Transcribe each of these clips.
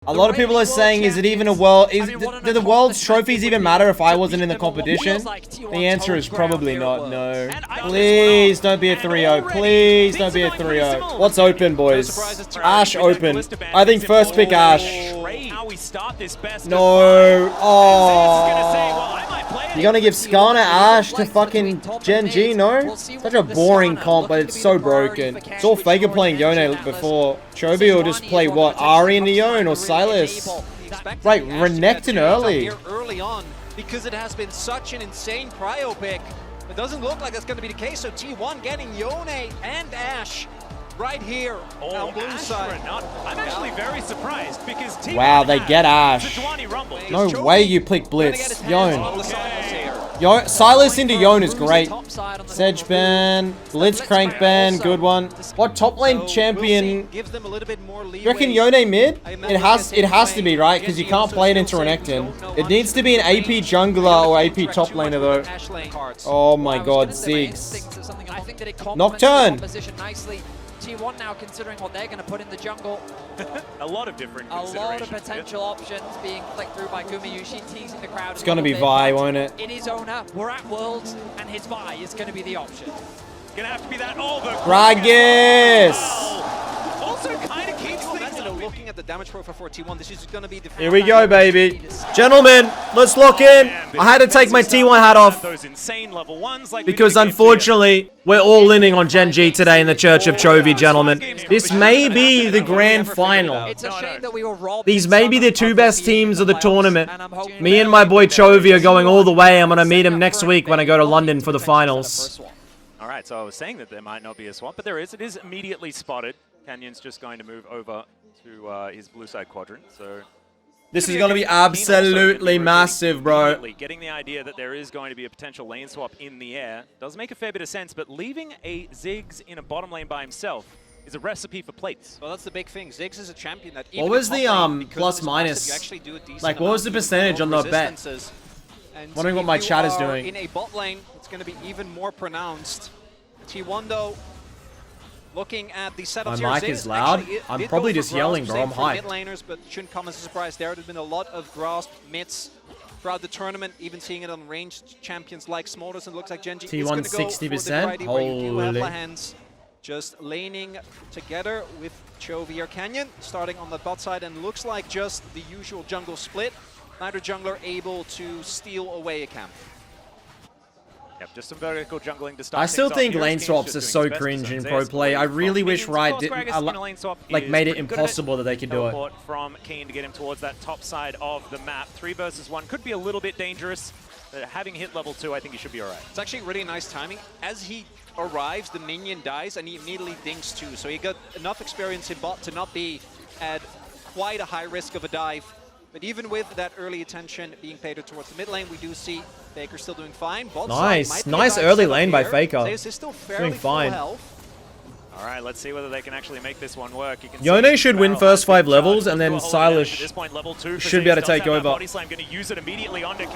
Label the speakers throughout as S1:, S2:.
S1: A lot of people are saying, is it even a world? Do the world's trophies even matter if I wasn't in the competition? The answer is probably not. No. Please don't be a 3-0. Please don't be a 3-0. What's open, boys? Ash open. I think first pick Ash. No. Oh. You're gonna give Skarner Ash to fucking Gen.G, no? Such a boring comp, but it's so broken. It's all Faker playing Yone before. Chovy will just play what? Ari in the Yone or Silas? Right, Renekton early.
S2: Because it has been such an insane prio pick. It doesn't look like that's going to be the case, so T1 getting Yone and Ash right here on blue side.
S3: I'm actually very surprised because T1
S1: wow, they get Ash. No way you pick Blitz. Yone. Silas into Yone is great. Sedge ban, Blitz crank ban, good one. What top lane champion? You reckon Yone mid? It has to be, right? Because you can't play it into Renekton. It needs to be an AP jungler or AP top laner though. Oh my god, Ziggs. Nocturne!
S4: T1 now considering what they're going to put in the jungle.
S3: A lot of different considerations.
S4: A lot of potential options being clicked through by Gumayushi, teasing the crowd.
S1: It's going to be Vi, won't it?
S4: It is Owner. We're at Worlds, and his Vi is going to be the option.
S3: Going to have to be that over.
S1: Gragas!
S3: Also kind of keeps things
S2: looking at the damage profile for T1. This is going to be the
S1: here we go, baby. Gentlemen, let's lock in. I had to take my T1 hat off because unfortunately, we're all leaning on Gen.G today in the Church of Chovy, gentlemen. This may be the grand final.
S4: It's a shame that we were robbed.
S1: These may be the two best teams of the tournament. Me and my boy Chovy are going all the way. I'm going to meet him next week when I go to London for the finals.
S3: All right, so I was saying that there might not be a swap, but there is. It is immediately spotted. Canyon's just going to move over to his blue side quadrant, so...
S1: This is going to be absolutely massive, bro.
S3: Getting the idea that there is going to be a potential lane swap in the air does make a fair bit of sense, but leaving a Ziggs in a bottom lane by himself is a recipe for plates.
S2: Well, that's the big thing. Ziggs is a champion that...
S1: What was the plus minus? Like, what was the percentage on the bet? Wondering what my chat is doing.
S2: In a bot lane, it's going to be even more pronounced. T1, though, looking at the setups
S1: my mic is loud. I'm probably just yelling, bro. I'm hyped.
S2: Mid laners, but shouldn't come as a surprise there. There's been a lot of grasp mids throughout the tournament, even seeing it on ranged champions like Smolters, and it looks like Gen.G is going to go
S1: 60%.
S2: Holy. Just laning together with Chovy or Canyon, starting on the bot side, and looks like just the usual jungle split. Neither jungler able to steal away a camp.
S3: Yep, just some vertical jungling to start.
S1: I still think lane swaps are so cringe in pro play. I really wish Riot didn't made it impossible that they could do it.
S3: From Keen to get him towards that top side of the map. 3 versus 1 could be a little bit dangerous. Having hit level 2, I think he should be alright.
S2: It's actually really nice timing. As he arrives, the minion dies and he immediately dinks too. So he got enough experience in bot to not be at quite a high risk of a dive. But even with that early attention being paid towards the mid lane, we do see Faker still doing fine.
S1: Nice early lane by Faker.
S2: Zeus is still fairly
S1: fine.
S2: All
S3: right, let's see whether they can actually make this one work.
S1: Yone should win first 5 levels, and then Silas should be able to take over.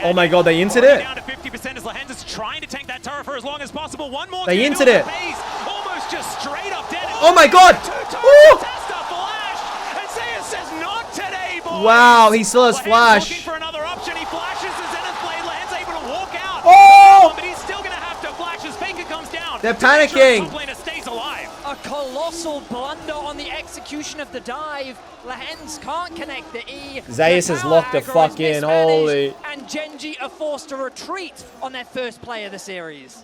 S1: Oh my god, they inted it. They inted it. Oh my god! Wow, he still has flash. Oh!
S3: But he's still going to have to flash as Faker comes down.
S1: They're panicking.
S3: Stays alive.
S4: A colossal blunder on the execution of the dive. Lehens can't connect the E.
S1: Zeus has locked the fuck in, holy.
S4: And Gen.G are forced to retreat on their first play of the series.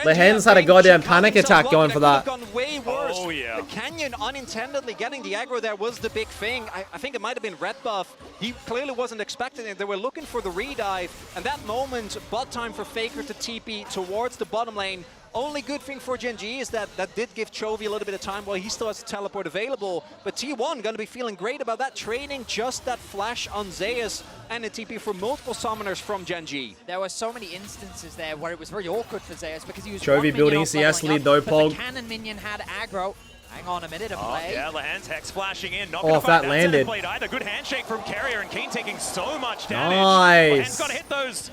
S1: The Hens had a goddamn panic attack going for that.
S2: Way worse.
S3: Oh, yeah.
S2: The Canyon unintentionally getting the aggro there was the big thing. I think it might have been red buff. He clearly wasn't expecting it. They were looking for the redive. And that moment, bot time for Faker to TP towards the bottom lane. Only good thing for Gen.G is that did give Chovy a little bit of time while he still has a teleport available. But T1 going to be feeling great about that, trading just that flash on Zeus and a TP for multiple summoners from Gen.G.
S4: There were so many instances there where it was very awkward for Zeus because he was
S1: Chovy building CS lead though, Pog.
S4: The cannon minion had aggro. Hang on a minute of play.
S3: Yeah, Lehan's Hex flashing in. Not
S1: if that landed.
S3: Either. Good handshake from Carrier, and Keen taking so much damage.
S1: Nice.
S3: Lehan's got to hit those.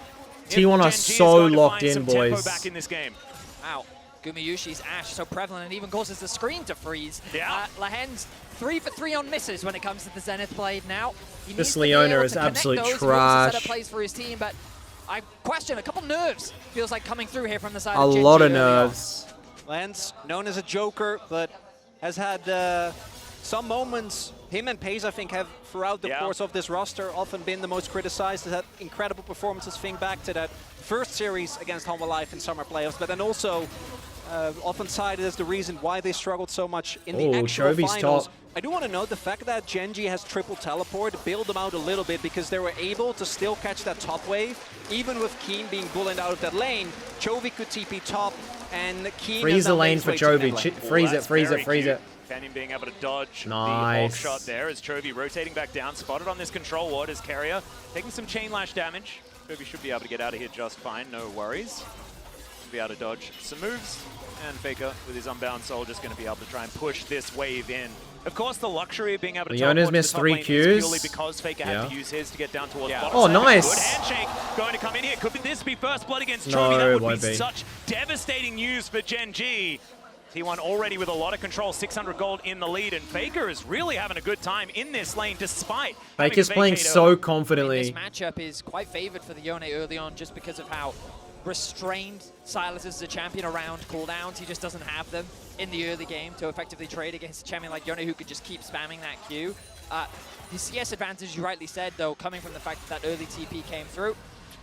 S1: T1 are so locked in, boys.
S3: Back in this game.
S2: Wow.
S4: Gumayushi's Ash so prevalent and even causes the screen to freeze.
S3: Yeah.
S4: Lahen's 3 for 3 on misses when it comes to the Zenith Blade now. He needs
S1: This
S4: to be
S1: Leona
S4: able
S1: is
S4: to connect
S1: absolute
S4: those. He wants to
S1: trash.
S4: set up plays for his team, but I question a couple nerves feels like coming through here from the side
S1: A
S4: of Gen.G
S1: lot of
S4: early on.
S1: nerves.
S2: Lance, known as a joker, but has had some moments. Him and Pace, I think, have throughout the course of this roster often been the most criticized. Has had incredible performances. Think back to that first series against Humble Life in summer playoffs, but then also often cited as the reason why they struggled so much in the actual
S1: Chovy's
S2: finals.
S1: top.
S2: I do want to note the fact that Gen.G has triple teleport bailed them out a little bit because they were able to still catch that top wave, even with Keen being bullied out of that lane. Chovy could TP top, and Keen
S1: Freeze the lane for Chovy. Freeze it, freeze it, freeze it.
S3: Canyon being able to dodge
S1: Nice.
S3: the off shot there as Chovy rotating back down, spotted on this control ward as Carrier taking some chain lash damage. Chovy should be able to get out of here just fine, no worries. Should be able to dodge some moves, and Faker with his unbound soul just going to be able to try and push this wave in. Of course, the luxury of being able to
S1: Leona's missed 3 Qs.
S3: purely because Faker had to use his to get down towards bottom.
S1: Oh,
S3: side.
S1: nice.
S3: Good handshake going to come in here. Could this be first blood against
S1: No,
S3: Chovy? That
S1: it
S3: would be
S1: won't be.
S3: such devastating news for Gen.G. T1 already with a lot of control, 600 gold in the lead, and Faker is really having a good time in this lane despite
S1: Faker's playing so confidently.
S4: This matchup is quite favored for the Yone early on just because of how restrained Silas is as a champion around cooldowns. He just doesn't have them in the early game to effectively trade against a champion like Yone who could just keep spamming that Q. The CS advantage, you rightly said, though, coming from the fact that early TP came through.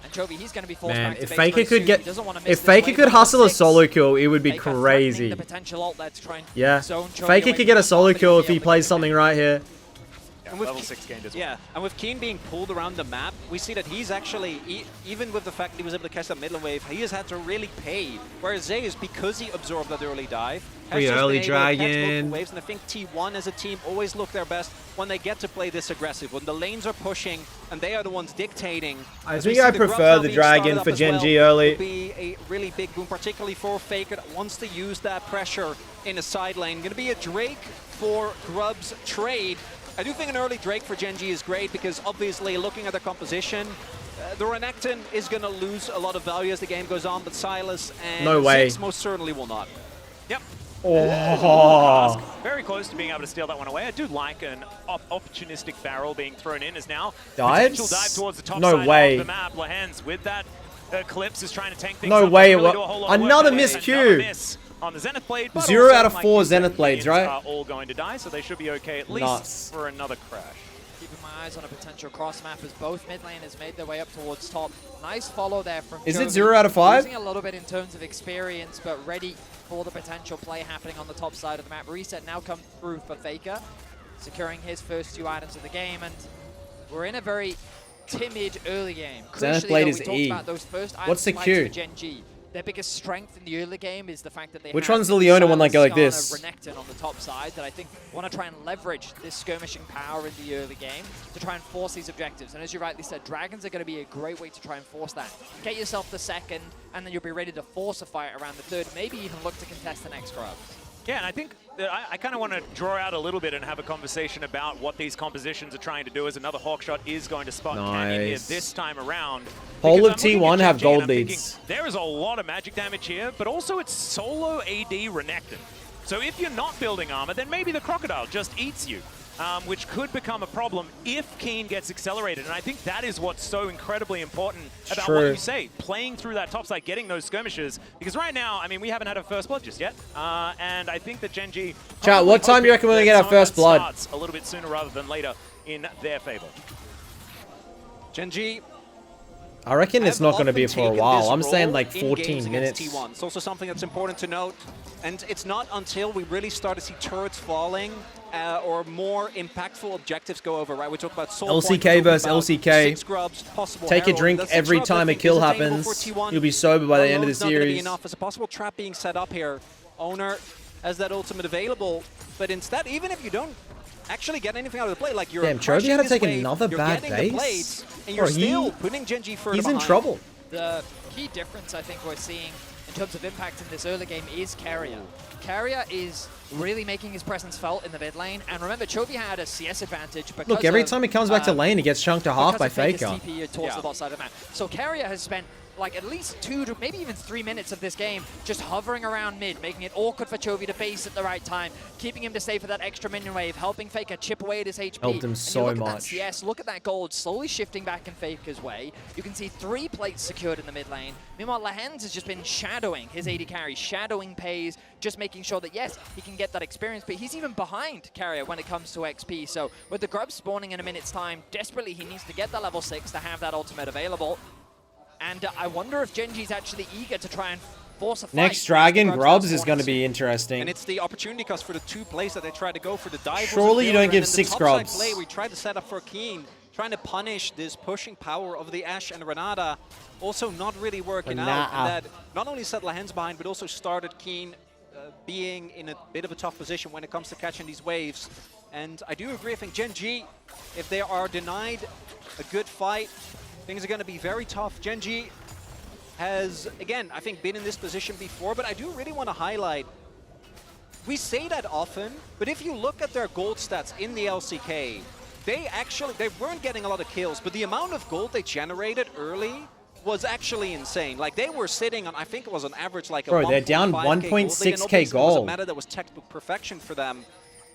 S4: And Chovy, he's going to be forced back to
S1: if
S4: base
S1: Faker
S4: very
S1: could
S4: soon.
S1: get,
S4: He doesn't wanna miss
S1: if
S4: this
S1: Faker
S4: wave
S1: could
S4: number
S1: hustle a
S4: 6.
S1: solo kill, it would be
S4: Faker threatening
S1: crazy.
S4: the potential ult that's trying
S1: Yeah,
S4: zone Chovy
S1: Faker
S4: away
S1: could get a
S4: from
S1: solo
S4: the top,
S1: kill
S4: but
S1: if
S4: he'd
S1: he
S4: be able to
S1: plays
S4: connect.
S1: something right here.
S3: And with level 6 gained as well.
S2: Yeah, and with Keen being pulled around the map, we see that he's actually, even with the fact that he was able to catch that middle wave, he has had to really pay. Whereas Zeus, because he absorbed that early dive, has
S1: Free
S2: just
S1: early
S2: been able to catch
S1: dragon.
S2: multiple waves. And I think T1 as a team always look their best when they get to play this aggressive, when the lanes are pushing and they are the ones dictating.
S1: I
S2: As we
S1: think
S2: see
S1: I
S2: the Grubs
S1: prefer
S2: now
S1: the
S2: being
S1: dragon
S2: started up
S1: for
S2: as
S1: Gen.G
S2: well,
S1: early.
S2: would be a really big boom, particularly for Faker that wants to use that pressure in a side lane. Going to be a Drake for Grub's trade. I do think an early Drake for Gen.G is great because obviously looking at their composition, the Renekton is going to lose a lot of value as the game goes on, but Silas and
S1: No way.
S2: Ziggs most certainly will not.
S3: Yep.
S1: Oh.
S3: Very close to being able to steal that one away. I do like an opportunistic barrel being thrown in as now.
S1: Dives?
S3: Potential dive towards the top
S1: No
S3: side
S1: way.
S3: of the map. Lahens with that Eclipse is trying to tank things
S1: No
S3: up.
S1: way.
S3: Doesn't really do a whole lot of work
S1: Another
S3: there.
S1: missed
S3: Another
S1: Q.
S3: miss on the Zenith Blade. But
S1: 0
S3: also,
S1: out of
S3: like
S1: 4
S3: you said,
S1: Zenith Blades,
S3: minions
S1: right?
S3: are all going to die, so they should be okay at least
S1: Nuts.
S3: for another crash.
S4: Keeping my eyes on a potential cross map as both mid laners made their way up towards top. Nice follow there from
S1: Is it
S4: Chovy.
S1: 0 out of 5?
S4: Losing a little bit in terms of experience, but ready for the potential play happening on the top side of the map. Reset now come through for Faker, securing his first 2 items of the game, and we're in a very timid early game.
S1: Zenith
S4: Crucially,
S1: Blade
S4: though,
S1: is
S4: we talked
S1: E.
S4: about those first
S1: What's the
S4: items
S1: Q?
S4: for Gen.G. Their biggest strength in the early game is the fact that they
S1: Which
S4: have
S1: one's the Leona one that go like
S4: Silence,
S1: this?
S4: Skarner, Renekton on the top side that I think want to try and leverage this skirmishing power in the early game to try and force these objectives. And as you rightly said, dragons are going to be a great way to try and force that. Get yourself the second, and then you'll be ready to force a fight around the third, maybe even look to contest the next Grub.
S3: Yeah, and I think that I kind of want to draw out a little bit and have a conversation about what these compositions are trying to do, as another Hawkshot is going to spot Canyon here
S1: Nice.
S3: this time around.
S1: Whole
S3: Because
S1: of
S3: I'm looking
S1: T1
S3: at
S1: have
S3: Gen.G and
S1: gold
S3: I'm thinking,
S1: leads.
S3: there is a lot of magic damage here, but also it's solo AD Renekton. So if you're not building armor, then maybe the Crocodile just eats you, which could become a problem if Keen gets accelerated. And I think that is what's so incredibly important about what
S1: True.
S3: you say, playing through that top side, getting those skirmishes. Because right now, I mean, we haven't had a first blood just yet. And I think that Gen.G...
S1: Chat, what time do you reckon we're going to get our first blood?
S3: Starts a little bit sooner rather than later in their favor.
S2: Gen.G
S1: I reckon it's
S2: have
S1: not going to be
S2: often
S1: for a
S2: taken
S1: while.
S2: this
S1: I'm saying
S2: role
S1: like
S2: in
S1: 14
S2: games
S1: minutes.
S2: against T1. It's also something that's important to note, and it's not until we really start to see turrets falling or more impactful objectives go over, right? We talk about Soul Point,
S1: LCK
S2: we talk
S1: versus
S2: about
S1: LCK.
S2: 6 Grubs, possible
S1: Take a
S2: Herald.
S1: drink
S2: The 6
S1: every
S2: Grubs, I
S1: time a
S2: think,
S1: kill
S2: is attainable
S1: happens.
S2: for T1.
S1: You'll be sober by the end of the
S2: Alone's not gonna be
S1: series.
S2: enough. There's a possible trap being set up here. Owner has that ultimate available, but instead, even if you don't actually get anything out of the play, like you're
S1: Damn, Chovy had to
S2: crushing
S1: take
S2: this wave,
S1: another
S2: you're
S1: bad
S2: getting the
S1: base?
S2: plates, and you're
S1: Bro,
S2: still putting Gen.G further
S1: He's in
S2: behind.
S1: trouble.
S4: The key difference I think we're seeing in terms of impact in this early game is Carrier. Carrier is really making his presence felt in the mid lane, and remember, Chovy had a CS advantage because
S1: Look, every
S4: of,
S1: time he comes back to lane, he gets chunked to half by
S4: because of
S1: Faker.
S4: Faker's TP towards the bot side of the map. So Carrier has spent like at least 2 to maybe even 3 minutes of this game just hovering around mid, making it awkward for Chovy to base at the right time, keeping him to stay for that extra minion wave, helping Faker chip away at his HP.
S1: Helped him
S4: and
S1: so
S4: look
S1: much.
S4: At that CS, look at that gold slowly shifting back in Faker's way. You can see 3 plates secured in the mid lane. Meanwhile, Lehens has just been shadowing his AD carry, shadowing Pays, just making sure that, yes, he can get that experience, but he's even behind Carrier when it comes to XP. So with the Grub spawning in a minute's time, desperately he needs to get that level 6 to have that ultimate available. And I wonder if Gen.G's actually eager to try and force a fight.
S1: Next Dragon, Grubs is going to be interesting.
S2: And it's the opportunity cost for the 2 plays that they try to go for the dive.
S1: Surely you don't give 6 Grubs.
S2: Play, we tried to set up for Keen, trying to punish this pushing power of the Ashe and Renata. Also not really working out. And that not only set Lehens behind, but also started Keen being in a bit of a tough position when it comes to catching these waves. And I do agree, I think Gen.G, if they are denied a good fight, things are going to be very tough. Gen.G has, again, I think been in this position before, but I do really want to highlight, we say that often, but if you look at their gold stats in the LCK, they weren't getting a lot of kills, but the amount of gold they generated early was actually insane. Like, they were sitting on, I think it was on average like
S1: Bro, they're down 1.6k gold.
S2: It was a meta that was textbook perfection for them.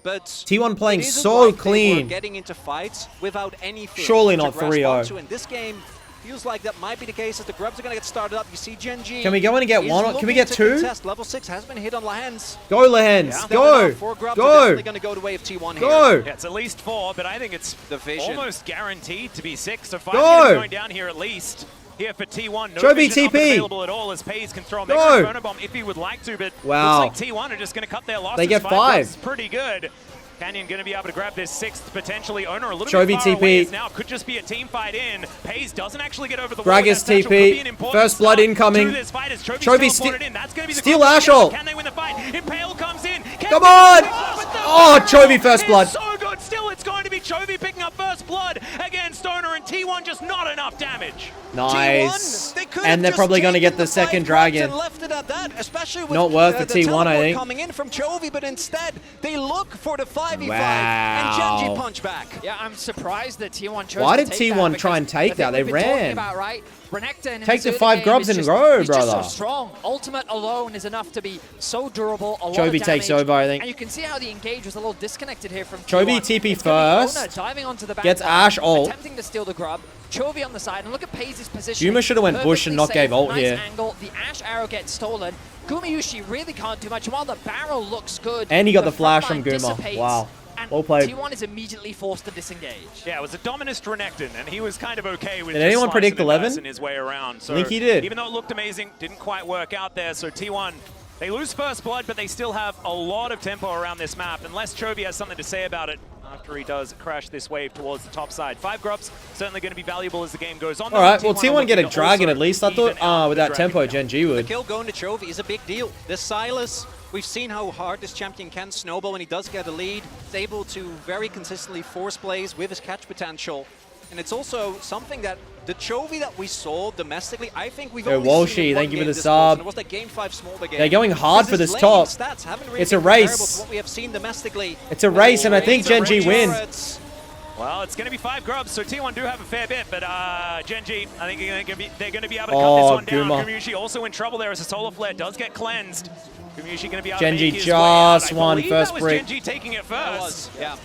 S2: But
S1: T1 playing so clean.
S2: Getting into fights without anything.
S1: Surely not 3-0.
S2: And this game feels like that might be the case as the Grubs are going to get started up. You see Gen.G.
S1: Can we go in and get 1? Can we get 2?
S2: Level 6 has been hit on Lehens.
S1: Go, Lehens.
S2: Yeah.
S1: Go.
S2: Grubs
S1: Go.
S2: are definitely going to go the way of T1 here.
S1: Go.
S3: Yeah, it's at least 4, but I think it's almost guaranteed to be 6. So 5 going down here at least. Here for T1, no vision available at all as Pays can throw a mega bomb if he would like to, but looks like T1 are just going to cut their losses.
S1: They get 5.
S3: Pretty good. Canyon going to be able to grab this 6th, potentially. Owner a little
S1: Chovy
S3: bit far
S1: TP.
S3: away now. Could just be a team fight in. Pays doesn't actually get over the
S1: Gragas TP. First blood incoming.
S3: Chovy
S1: steal Ashel.
S3: Can they win the fight? Impale comes in.
S1: Come on! Oh, Chovy first blood.
S3: So good. Still, it's going to be Chovy picking up first blood against Owner, and T1 just not enough damage.
S1: Nice. And they're probably going to get the second dragon.
S2: Left it at that, especially with
S1: not worth the T1, I think.
S2: Coming in from Chovy, but instead they look for the 5v5
S1: wow.
S2: and Gen.G punch back.
S4: Yeah, I'm surprised that T1 chose
S1: Why
S4: to
S1: did
S4: take
S1: T1
S4: that,
S1: try and take that? They ran.
S4: About, right? Renekton
S1: take the 5 Grubs in a row,
S4: he's
S1: brother.
S4: Just so strong. Ultimate alone is enough to be so durable. A lot
S1: Chovy
S4: of
S1: takes over, I think.
S4: And you can see how the engage was a little disconnected here from
S1: Chovy
S4: T1.
S1: TP first.
S4: Diving onto the back
S1: gets Ashe ult.
S4: Attempting to steal the Grub. Chovy on the side, and look at Pays' position.
S1: Yuma should have went bush and not gave ult here.
S4: Angle. The Ashe arrow gets stolen. Gumayushi really can't do much. While the barrel looks good,
S1: and he got the flash from Guma. Wow.
S4: And
S1: well played.
S4: T1 is immediately forced to disengage.
S3: Yeah, it was a Dominus Renekton, and he was kind of okay with
S1: Did anyone predict 11?
S3: In his way around. So
S1: I think he did.
S3: Even though it looked amazing, didn't quite work out there. So T1, they lose first blood, but they still have a lot of tempo around this map. Unless Chovy has something to say about it after he does crash this wave towards the top side. 5 Grubs, certainly going to be valuable as the game goes on.
S1: All right, well, T1 get a dragon at least. I thought with that tempo, Gen.G would.
S2: The kill going to Chovy is a big deal. This Silas, we've seen how hard this champion can snowball when he does get a lead. He's able to very consistently force plays with his catch potential. And it's also something that the Chovy that we saw domestically, I think we've only seen
S1: thank you for the
S2: sub.
S1: sub.
S2: It was that game 5 Smolder game.
S1: They're going hard for this top.
S2: Really
S1: it's a race.
S2: To what we have seen domestically.
S1: It's a race, and I think Gen.G win.
S3: Well, it's going to be 5 Grubs, so T1 do have a fair bit, but Gen.G, I think they're going to be able to cut this one down. Gumayushi also in trouble there as a solar flare does get cleansed. Gumayushi going to be able to make his way out.
S1: Gen.G just won first break.
S3: Gen.G taking it first.
S2: Yeah.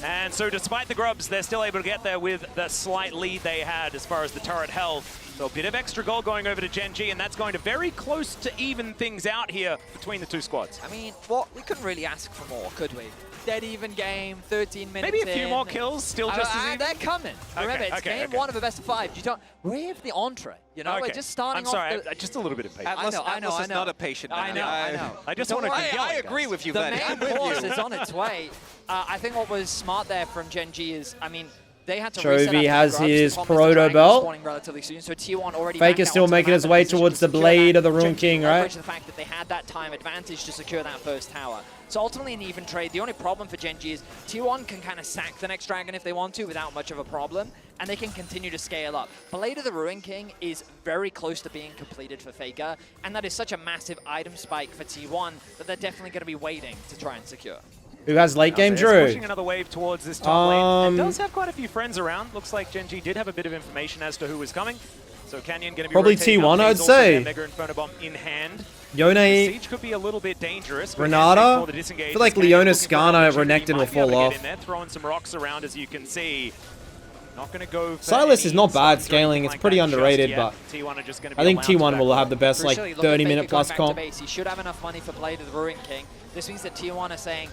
S3: And so despite the Grubs, they're still able to get there with the slight lead they had as far as the turret health. So a bit of extra gold going over to Gen.G, and that's going to very close to even things out here between the 2 squads.
S4: I mean, we couldn't really ask for more, could we? Dead even game, 13 minutes
S3: Maybe a few more kills, still just as even?
S4: They're coming. Remember, it's game 1 of a best of 5. You don't. We have the entree. You know, we're just starting off.
S3: I'm sorry, just a little bit of patience.
S2: I know. It's not a patient man.
S4: I know.
S3: I just want to.
S2: I agree with you,
S4: the
S2: Benny.
S4: The main course is on its way. I think what was smart there from Gen.G is, I mean, they had to
S1: Chovy has his proto belt.
S4: Relatively soon, so T1 already
S1: Faker still making his way towards the blade of the Rune King, right?
S4: The fact that they had that time advantage to secure that first tower. So ultimately an even trade. The only problem for Gen.G is T1 can kind of sack the next dragon if they want to without much of a problem, and they can continue to scale up. Blade of the Ruin King is very close to being completed for Faker, and that is such a massive item spike for T1 that they're definitely going to be waiting to try and secure.
S1: Who has late game Drew?
S3: Pushing another wave towards this top lane. And does have quite a few friends around. Looks like Gen.G did have a bit of information as to who was coming. So Canyon going to be
S1: Probably
S3: rotating
S1: T1,
S3: up.
S1: I'd
S3: He's also
S1: say.
S3: got Mega Inferno Bomb in hand.
S1: Yone,
S3: Siege could be a little bit dangerous. but
S1: Renata.
S3: Hextech for the disengage.
S1: I feel like
S3: Canyon
S1: Leona,
S3: looking for an
S1: Skarner,
S3: opportunity,
S1: Renekton will
S3: might be able
S1: fall
S3: to
S1: off.
S3: get in there, throwing some rocks around, as you can see. Not going to go for
S1: Silas is
S3: any
S1: not bad
S3: stuns or
S1: scaling.
S3: anything
S1: It's
S3: like
S1: pretty
S3: that
S1: underrated,
S3: just
S1: but
S3: yet. T1 are just going to be
S1: I think
S3: allowed to
S1: T1
S3: back
S1: will
S3: off.
S1: have the best like
S4: Crucially, look at
S1: 30-minute
S4: Faker
S1: plus
S4: going back to
S1: comp.
S4: base. He should have enough money for play to the Ruin King. This means that T1 are saying,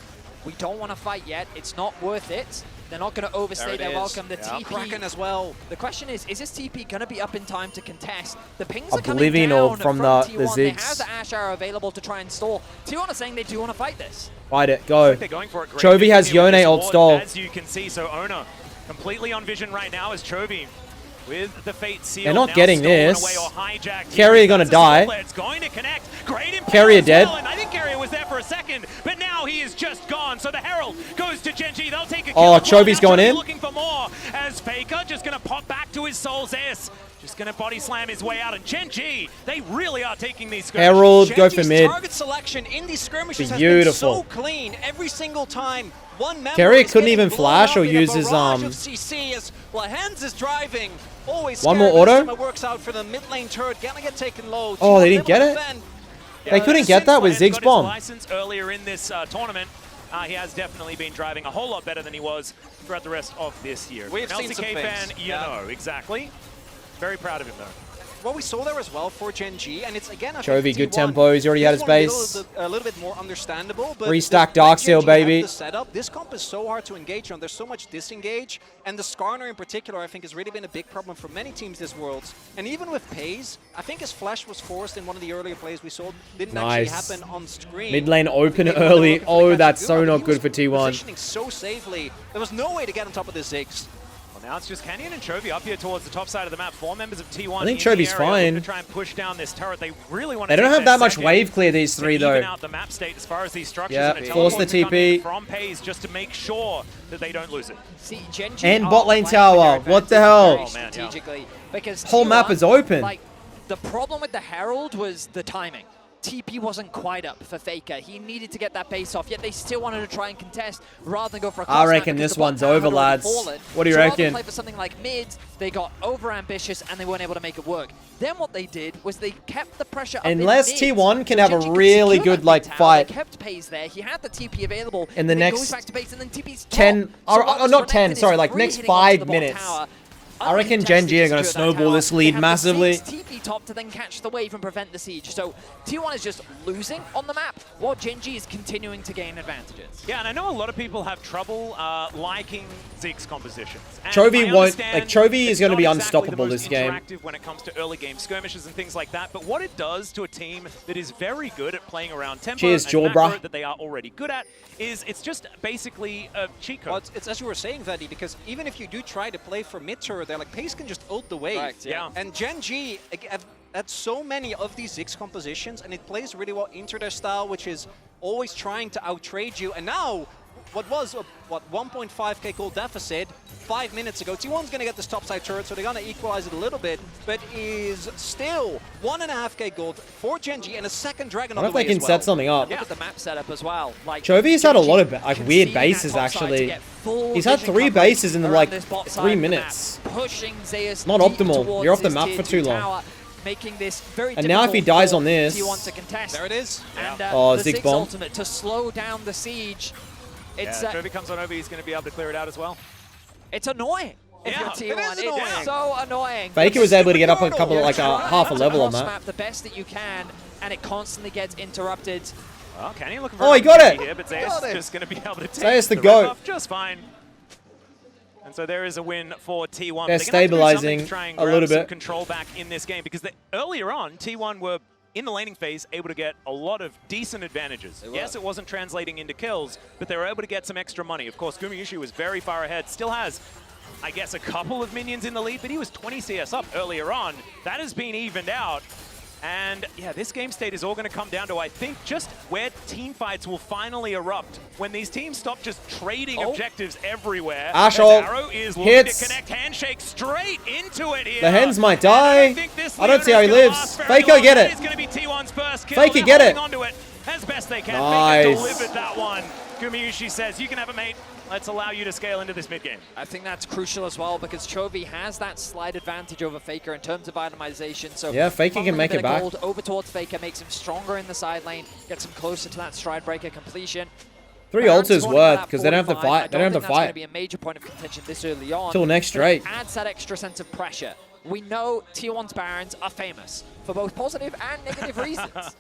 S4: we don't want to fight yet. It's not worth it. They're not going to overstay their welcome. The TP
S2: Kraken as well.
S4: The question is this TP going to be up in time to contest? The pings
S1: Oblivion
S4: are
S1: or
S4: coming down
S1: from
S4: from
S1: the
S4: T1. They have
S1: Ziggs.
S4: the Ash Arrow available to try and stall. T1 are saying they do want to fight this.
S1: Fight it, go.
S3: They're going for it. Great
S1: Chovy has
S3: here with
S1: Yone
S3: this
S1: ult
S3: ward,
S1: stall.
S3: As you can see, so Ona completely on vision right now as Chovy with the Fate Seal.
S1: They're not
S3: now
S1: getting
S3: stolen
S1: this.
S3: away or hijacked.
S1: Carrier gonna
S3: That's a
S1: die.
S3: solid. It's going to connect. Great impact
S1: Carrier
S3: as
S1: dead.
S3: well, and I think Carrier was there for a second, but now he is just gone. So the Herald goes to Gen.G. They'll take a kill.
S1: Oh,
S3: as well.
S1: Chovy's
S3: Now
S1: going
S3: Chovy
S1: in.
S3: looking for more as Faker just going to pop back to his Soul's S. Just going to body slam his way out. And Gen.G, they really are taking these skirmishes.
S1: Herald, go for
S2: Gen.G's
S1: mid.
S2: target selection in these skirmishes has
S1: Beautiful.
S2: been so clean every single time. One member
S1: Carrier
S2: is
S1: couldn't
S2: getting
S1: even
S2: blown
S1: flash
S2: up
S1: or
S2: in a
S1: use his,
S2: barrage of CC as Hands is driving. Always
S1: One
S2: scared
S1: more
S2: this
S1: auto?
S2: time It works out for the mid lane turret. Gonna get taken low.
S1: Oh, they
S2: T1
S1: didn't get
S2: able to
S1: it?
S2: defend.
S1: They couldn't get that with
S3: Since Land's
S1: Ziggs
S3: got his
S1: bomb.
S3: license earlier in this tournament, he has definitely been driving a whole lot better than he was throughout the rest of this year.
S2: We've
S3: An
S2: seen some
S3: LCK fan,
S2: things.
S3: you know, exactly. Very proud of him, though.
S2: What we saw there as well for Gen.G, and it's again, I
S1: Chovy,
S2: think
S1: good
S2: T1,
S1: tempo. He's already had his
S2: this one
S1: base.
S2: A little bit more understandable, but
S1: Restack
S2: the way
S1: Darkseal,
S2: Gen.G
S1: baby.
S2: have the setup, this comp is so hard to engage on. There's so much disengage, and the Skarner in particular, I think, has really been a big problem for many teams this Worlds. And even with Pays, I think his flash was forced in one of the earlier plays we saw. Didn't
S1: Nice.
S2: actually happen on screen.
S1: Mid lane open
S2: They were
S1: early.
S2: looking for
S1: Oh,
S2: the
S1: that's
S2: catch
S1: so
S2: and
S1: not
S2: he
S1: good
S2: was
S1: for T1.
S2: Positioning so safely. There was no way to get on top of the Ziggs.
S3: Well, now it's just Canyon and Chovy up here towards the top side of the map. 4 members of T1
S1: I think
S3: in the
S1: Chovy's
S3: area
S1: fine.
S3: to try and push down this turret. They really want to
S1: They don't
S3: take
S1: have
S3: their
S1: that much
S3: second
S1: wave clear, these
S3: to
S1: three,
S3: even
S1: though.
S3: out the map state as far as these structures.
S1: Yeah,
S3: and a
S1: force the
S3: teleport to come in
S1: TP.
S3: from Pays just to make sure that they don't lose it.
S4: See, Gen.G
S1: And
S4: are
S1: bot lane
S4: playing
S1: tower.
S4: with their
S1: What the
S4: advantage
S1: hell?
S4: very
S3: Oh, man, yeah.
S4: strategically, because
S1: Whole map
S4: T1,
S1: is open.
S4: Like, the problem with the Herald was the timing. TP wasn't quite up for Faker. He needed to get that base off, yet they still wanted to try and contest rather than go for a cross
S1: I
S4: map
S1: reckon
S4: because
S1: this
S4: the bot
S1: one's
S4: tower had
S1: over,
S4: already
S1: lads.
S4: fallen.
S1: What do you
S4: So rather than
S1: reckon?
S4: play for something like mid, they got over ambitious and they weren't able to make it work. Then what they did was they kept the pressure up in
S1: Unless
S4: mid,
S1: T1 can
S4: so
S1: have a
S4: Gen.G could
S1: really
S4: secure
S1: good,
S4: that
S1: like,
S4: mid tower.
S1: fight.
S4: They kept Pays there. He had the TP available.
S1: In the
S4: and then
S1: next
S4: goes back to base and then TP's
S1: 10
S4: top. So
S1: or
S4: what was
S1: not 10,
S4: Renekton
S1: sorry,
S4: is
S1: like
S4: free
S1: next
S4: hitting onto
S1: 5
S4: the bot
S1: minutes.
S4: tower.
S1: I reckon
S4: Uncontested
S1: Gen.G are
S4: to
S1: going to
S4: secure that
S1: snowball
S4: tower.
S1: this lead
S4: They have
S1: massively.
S4: The TP top to then catch the wave and prevent the siege. So T1 is just losing on the map while Gen.G is continuing to gain advantages.
S3: Yeah, and I know a lot of people have trouble liking Ziggs compositions. And
S1: Chovy
S3: I
S1: won't-
S3: understand
S1: like, Chovy
S3: it's
S1: is gonna
S3: not
S1: be
S3: exactly
S1: unstoppable
S3: the most
S1: this game.
S3: interactive when it comes to early game skirmishes and things like that, but what it does to a team that is very good at playing around tempo
S1: Cheers,
S3: and
S1: Jaw,
S3: macro
S1: bruh.
S3: that they are already good at is it's just basically a cheat code.
S2: Well, it's as you were saying, Vaddy, because even if you do try to play for mid turret, they're like, Pace can just ult the wave.
S4: Correct, yeah.
S2: And Gen.G have had so many of these Ziggs compositions, and it plays really well into their style, which is always trying to outtrade you. And now, what was a 1.5k gold deficit 5 minutes ago, T1's going to get this topside turret, so they're going to equalize it a little bit, but is still 1.5k gold for Gen.G and a second dragon
S1: I
S2: on
S1: wonder
S2: the
S1: if
S2: way
S1: they can
S2: as well.
S1: set something up.
S4: Look at the map setup as well. Like
S1: Chovy's had a lot of
S4: Gen.G
S1: like
S4: can
S1: weird
S4: see that
S1: bases
S4: top side to
S1: actually.
S4: get full
S1: He's had
S4: vision
S1: 3
S4: coverage
S1: bases in
S4: around
S1: like
S4: this bot side
S1: 3
S4: of the
S1: minutes.
S4: map, pushing Zeus
S1: Not
S4: deep
S1: optimal.
S4: towards
S1: You're off the
S4: his
S1: map
S4: tier
S1: for
S4: 2
S1: too long.
S4: tower, making this very
S1: And now if he
S4: difficult
S1: dies
S4: for
S1: on this-
S4: T1 to contest.
S2: There it is.
S4: And
S1: Oh,
S4: the
S1: Ziggs
S4: Ziggs
S1: bomb.
S4: ultimate to slow down the siege. It's
S3: Yeah, Chovy comes on over, he's going to be able to clear it out as well.
S4: it's annoying. If
S3: Yeah,
S4: you're
S3: it
S4: T1,
S2: is annoying.
S4: it's so annoying.
S1: Faker was able to get up a couple,
S2: You're
S1: like half a level on that.
S4: Map the best that you can, and it constantly gets interrupted.
S3: Well, Canyon looking for
S1: Oh,
S3: an
S1: he got
S3: opportunity
S1: it.
S3: Here, but Zeus
S2: Got
S3: is
S2: it.
S3: just going to be able to take
S1: Zeus the
S3: red
S1: goat.
S3: buff just fine. And so there is a win for T1.
S1: They're
S3: They're gonna have to do
S1: stabilizing
S3: something to try and
S1: a
S3: grab
S1: little
S3: some
S1: bit.
S3: control back in this game because earlier on, T1 were in the laning phase able to get a lot of decent advantages. Yes, it wasn't translating into kills, but they were able to get some extra money. Of course, Gumayushi was very far ahead, still has, I guess, a couple of minions in the lead, but he was 20 CS up earlier on. That has been evened out. And yeah, this game state is all going to come down to, I think, just where team fights will finally erupt when these teams stop just trading objectives everywhere.
S1: Ash
S3: As
S1: ult
S3: Arrow is looking
S1: hits.
S3: to connect handshake straight into it here.
S1: The hens might
S3: And I
S1: die.
S3: don't think this
S1: I don't see how he
S3: Leona's gonna
S1: lives.
S3: last very
S1: Faker,
S3: long.
S1: get
S3: That
S1: it.
S3: is going to be T1's first kill.
S1: Faker,
S3: They're
S1: get it.
S3: holding onto it as best they can.
S1: Nice.
S3: Faker delivered that one. Gumayushi says, you can have it, mate. Let's allow you to scale into this mid game.
S4: I think that's crucial as well because Chovy has that slight advantage over Faker in terms of itemization. So
S1: yeah, Faker can make it back.
S4: Over towards Faker makes him stronger in the side lane, gets him closer to that stride breaker completion.
S1: 3 ults is worth because they don't have to fight. They don't have to fight.
S4: That's going to be a major point of contention this early on.
S1: Till next Drake.
S4: Adds that extra sense of pressure. We know T1's Barons are famous for both positive and negative reasons.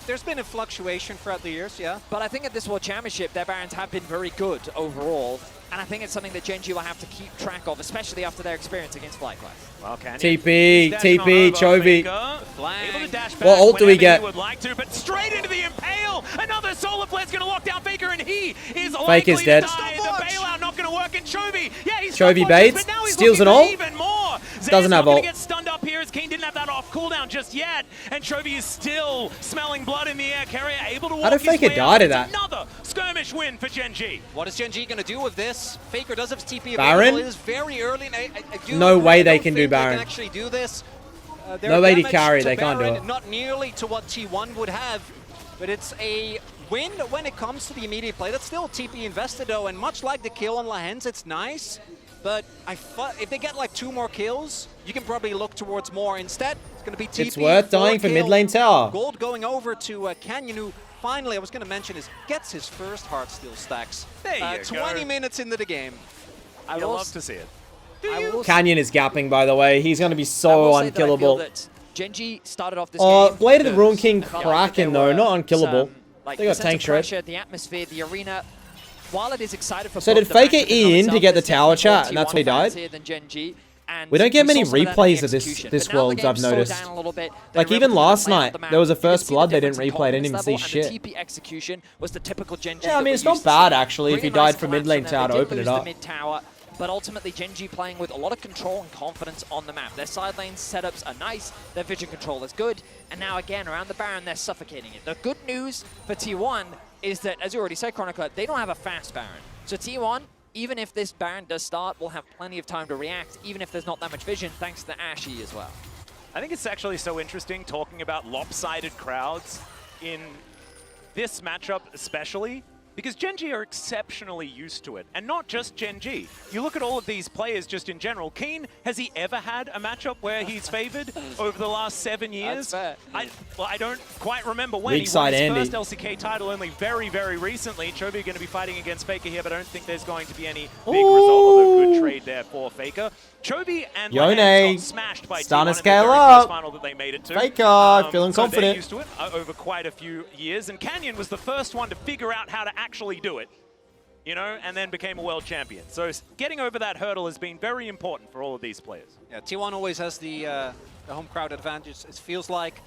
S2: There's been a fluctuation throughout the years, yeah.
S4: But I think at this World Championship, their Barons have been very good overall. And I think it's something that Gen.G will have to keep track of, especially after their experience against FlyQuest.
S3: Well,
S1: TP, Chovy.
S3: Able to dash back
S1: what ult do we get?
S3: He would like to, but straight into the Impale. Another Solar Flare's going to lock down Faker, and he is
S1: Faker's dead.
S3: The bailout not going to work, and Chovy, yeah, he's
S1: Chovy baits, steals an ult.
S3: Even more.
S1: Doesn't have ult.
S3: Get stunned up here as King didn't have that off cooldown just yet, and Chovy is still smelling blood in the air. Carrier able to walk.
S1: How did Faker die to that?
S3: Another skirmish win for Gen.G.
S2: What is Gen.G going to do with this? Faker does have TP
S1: Baron?
S2: available. It is very early.
S1: No way they can do Baron.
S2: They can actually do this.
S1: No way to carry. They can't do it.
S2: Not nearly to what T1 would have, but it's a win when it comes to the immediate play. That's still TP invested though, and much like the kill on Lahens, it's nice. But if they get like 2 more kills, you can probably look towards more. Instead, it's going to be TP.
S1: It's worth dying for mid lane tower.
S2: Gold going over to Canyon, who finally, I was going to mention, gets his first Heartsteel stacks.
S3: There you
S2: 20 minutes into the game.
S3: I love to see it.
S1: Canyon is gapping, by the way. He's going to be so unkillable.
S4: Gen.G started off this game.
S1: Blade of the Ruin King Kraken, though, not unkillable.
S4: Like
S1: they got tank shred.
S4: The atmosphere, the arena. While it is excited for
S1: so did Faker E in to get the tower chat, and that's why he died? We don't get many replays of this world, I've noticed. Like even last night, there was a first blood they didn't replay. I didn't even see shit. Yeah, I mean it's not bad actually if he died for mid lane tower to open it up.
S4: But ultimately, Gen.G playing with a lot of control and confidence on the map. Their side lane setups are nice, their vision control is good, and now again, around the Baron, they're suffocating it. The good news for T1 is that, as you already said, Chronicler, they don't have a fast Baron. So T1, even if this Baron does start, will have plenty of time to react, even if there's not that much vision, thanks to Ashy as well.
S3: I think it's actually so interesting talking about lopsided crowds in this matchup especially, because Gen.G are exceptionally used to it. And not just Gen.G. You look at all of these players just in general. Keen, has he ever had a matchup where he's favored over the last 7 years?
S4: That's fair.
S3: I don't quite remember when.
S1: Weak
S3: he won his
S1: side
S3: first LCK title only very, very recently. Chovy going to be fighting against Faker here, but I don't think there's going to be any big result, although good trade there for Faker. Chovy and
S1: Yone
S3: got smashed by
S1: starting
S3: T1
S1: to scale
S3: in the very
S1: up.
S3: first final that they made it to.
S1: Faker, feeling
S3: so
S1: confident.
S3: They're used to it over quite a few years, and Canyon was the first one to figure out how to actually do it, you know, and then became a world champion. So getting over that hurdle has been very important for all of these players.
S2: Yeah, T1 always has the home crowd advantage. It feels like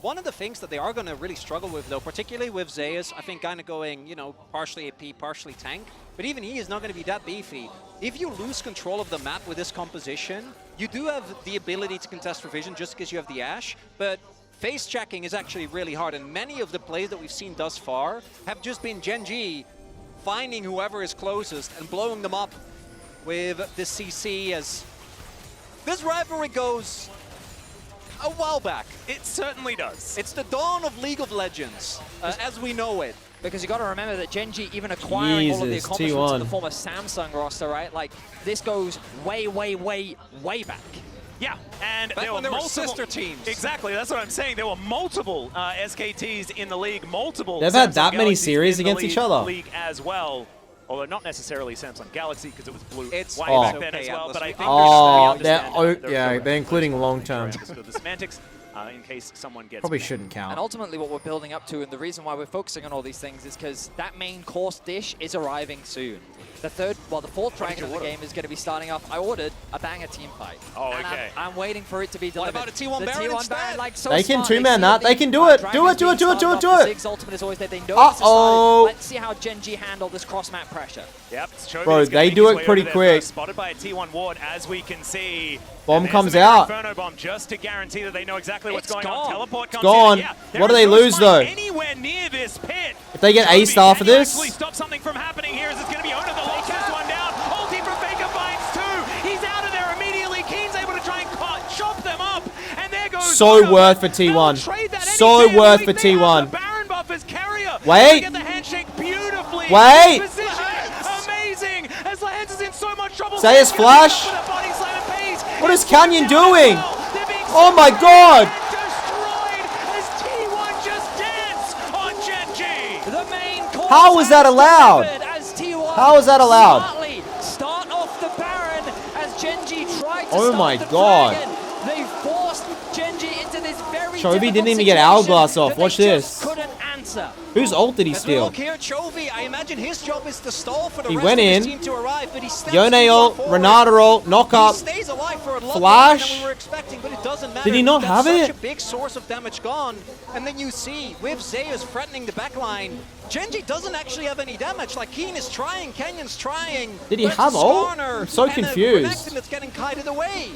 S2: one of the things that they are going to really struggle with, though, particularly with Zeus, I think kind of going, you know, partially AP, partially tank, but even he is not going to be that beefy. If you lose control of the map with this composition, you do have the ability to contest for vision just because you have the Ashe, but face checking is actually really hard, and many of the plays that we've seen thus far have just been Gen.G finding whoever is closest and blowing them up with the CC as this rivalry goes a while back.
S3: It certainly does.
S2: It's the dawn of League of Legends, as we know it.
S4: Because you got to remember that Gen.G, even acquiring all of the accomplishments
S1: T1.
S4: in the former Samsung roster, right? Like, this goes way, way, way, way back.
S3: Yeah, and
S2: Back
S3: there
S2: when
S3: were
S2: there were
S3: multiple
S2: sister teams.
S3: Exactly, that's what I'm saying. There were multiple SKTs in the league, multiple.
S1: They've had
S3: Samsung
S1: that many
S3: Galaxies
S1: series
S3: in the
S1: against each other.
S3: League as well. Although not necessarily Samsung Galaxy because it was blue
S2: It's
S3: way
S1: Oh.
S3: back then
S2: okay,
S3: as well.
S2: Atlas.
S3: But I think
S1: they're including long term.
S3: The semantics. In case someone gets
S1: Probably
S3: mad.
S1: shouldn't
S4: And
S1: count.
S4: ultimately what we're building up to, and the reason why we're focusing on all these things is because that main course dish is arriving soon. The fourth dragon of the game is going to be starting off. I ordered a banger team fight.
S3: Oh,
S4: and
S3: okay.
S4: I'm waiting for it to be delivered.
S2: What about a T1
S4: the
S2: Baron
S4: T1
S2: instead?
S4: Baron, like, so
S1: They can
S4: smart.
S1: two-man
S4: see
S1: that.
S4: the
S1: They can do it. Do it, do it, do it, do it, do it.
S4: Ziggs ultimate is always there. They know
S1: Uh-oh.
S4: Let's see how Gen.G handle this cross-map pressure.
S3: Yep,
S1: Bro, they do it pretty quick.
S3: Spotted by a T1 ward, as we can see.
S1: Bomb
S3: And
S1: comes
S3: there's an
S1: out.
S3: Inferno bomb just to guarantee that they know exactly what's
S4: It's
S3: going on.
S4: gone.
S3: Teleport comes
S1: gone.
S3: in. Yeah,
S1: What do
S3: there
S1: they
S3: is no
S1: lose,
S3: spike
S1: though?
S3: Anywhere near this pit.
S1: If they get
S3: Chovy,
S1: aced after
S3: can you
S1: this?
S3: actually stop something from happening here? Is it going to be Ona the latest one down? Ulti from Faker finds two. He's out of there immediately. Keen's able to try and chop them up. And there goes
S1: So
S3: Ona.
S1: worth for
S3: They'll
S1: T1.
S3: trade that any
S1: So
S3: day of
S1: worth
S3: the
S1: for
S3: week. They have
S1: T1.
S3: the Baron buff as carrier.
S1: Wait.
S3: Get the handshake beautifully
S1: Wait!
S3: Amazing! As Lance is in so much trouble.
S1: Zeus flash. What is Canyon doing? Oh my god!
S3: Destroyed as T1 just dance on Gen.G.
S4: The main
S1: How was that allowed?
S4: as T1
S1: How was that allowed?
S4: smartly start off the Baron as Gen.G tried to
S1: Oh
S4: start
S1: my
S4: the
S1: god.
S4: Dragon. They forced Gen.G into this very
S1: Chovy
S4: difficult
S1: didn't even get
S4: situation
S1: Hourglass off.
S4: that they
S1: Watch
S4: just
S1: this.
S4: couldn't answer.
S1: Whose ult did he
S2: As we
S1: steal?
S2: look here, Chovy, I imagine his job is to stall for the
S1: He
S2: rest
S1: went
S2: of
S1: in.
S2: his team to arrive, but he steps
S1: Yone
S2: too
S1: ult,
S2: far forward.
S1: Renata ult, knock up.
S2: He stays alive for a lot
S1: Flash.
S2: longer than we were expecting, but it doesn't matter.
S1: Did he not
S2: That's
S1: have
S2: such
S1: it?
S2: a big source of damage gone. And then you see, with Zeus threatening the backline, Gen.G doesn't actually have any damage. Like, Keen is trying, Kenyon's trying.
S1: Did he
S2: but it's
S1: have
S2: a
S1: ult?
S2: Skarner
S1: I'm so
S2: and a
S1: confused.
S2: Renekton that's getting kited away.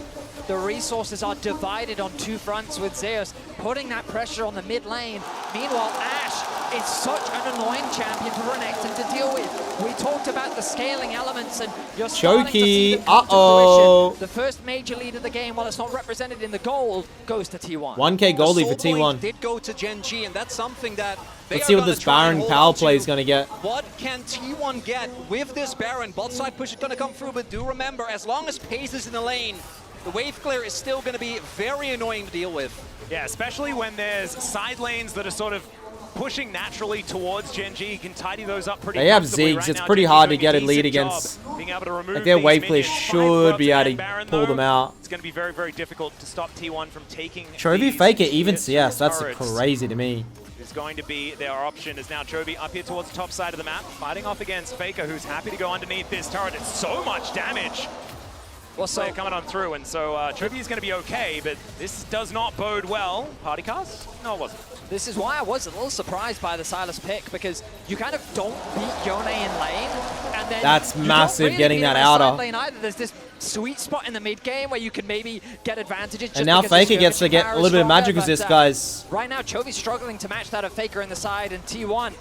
S4: The resources are divided on two fronts with Zeus, putting that pressure on the mid lane. Meanwhile, Ashe is such an annoying champion for Renekton to deal with. We talked about the scaling elements, and you're starting to see them come to
S1: uh-oh.
S4: fruition. The first major lead of the game, while it's not represented in the gold, goes to T1.
S1: 1k gold lead for
S2: The soul point
S1: T1.
S2: did go to Gen.G, and that's something that they
S1: Let's
S2: are
S1: see what
S2: gonna
S1: this
S2: try and
S1: Baron
S2: hold
S1: power
S2: on
S1: play
S2: to.
S1: is going to get.
S2: What can T1 get with this Baron? Bot side push is going to come through, but do remember, as long as Pace is in the lane, the wave clear is still going to be very annoying to deal with.
S3: Yeah, especially when there's side lanes that are sort of pushing naturally towards Gen.G. You can tidy those up pretty
S1: They have
S3: comfortably.
S1: Ziggs.
S3: Right
S1: It's
S3: now,
S1: pretty
S3: Gen.G
S1: hard to
S3: doing
S1: get a
S3: decent
S1: lead
S3: job
S1: against.
S3: being able to remove
S1: Like their
S3: these
S1: wave clear
S3: minions.
S1: should
S3: Find
S1: be
S3: Grub
S1: able
S3: and
S1: to
S3: Baron,
S1: pull them
S3: though.
S1: out.
S3: It's going to be very, very difficult to stop T1 from taking
S1: Chovy
S3: these
S1: Faker even
S3: tier
S1: CS.
S3: two
S1: That's
S3: turrets.
S1: crazy to me.
S3: Is going to be their option as now Chovy up here towards the top side of the map, fighting off against Faker, who's happy to go underneath this turret. It's so much damage.
S4: Well, so
S3: Player coming on through, and so Chovy is going to be okay, but this does not bode well. Party cast? No, it wasn't.
S4: this is why I was a little surprised by the Silas pick, because you kind of don't beat Yone in lane, and then
S1: That's
S4: you don't
S1: massive,
S4: really
S1: getting
S4: beat him
S1: that
S4: in the side
S1: outer.
S4: lane either. There's this sweet spot in the mid game where you can maybe get advantages. Just
S1: And now
S4: because the
S1: Faker gets to
S4: skirmishing
S1: get
S4: power
S1: a
S4: is
S1: little bit of
S4: stronger,
S1: magic
S4: but,
S1: resist, guys.
S4: Right now, Chovy's struggling to match that of Faker in the side, and T1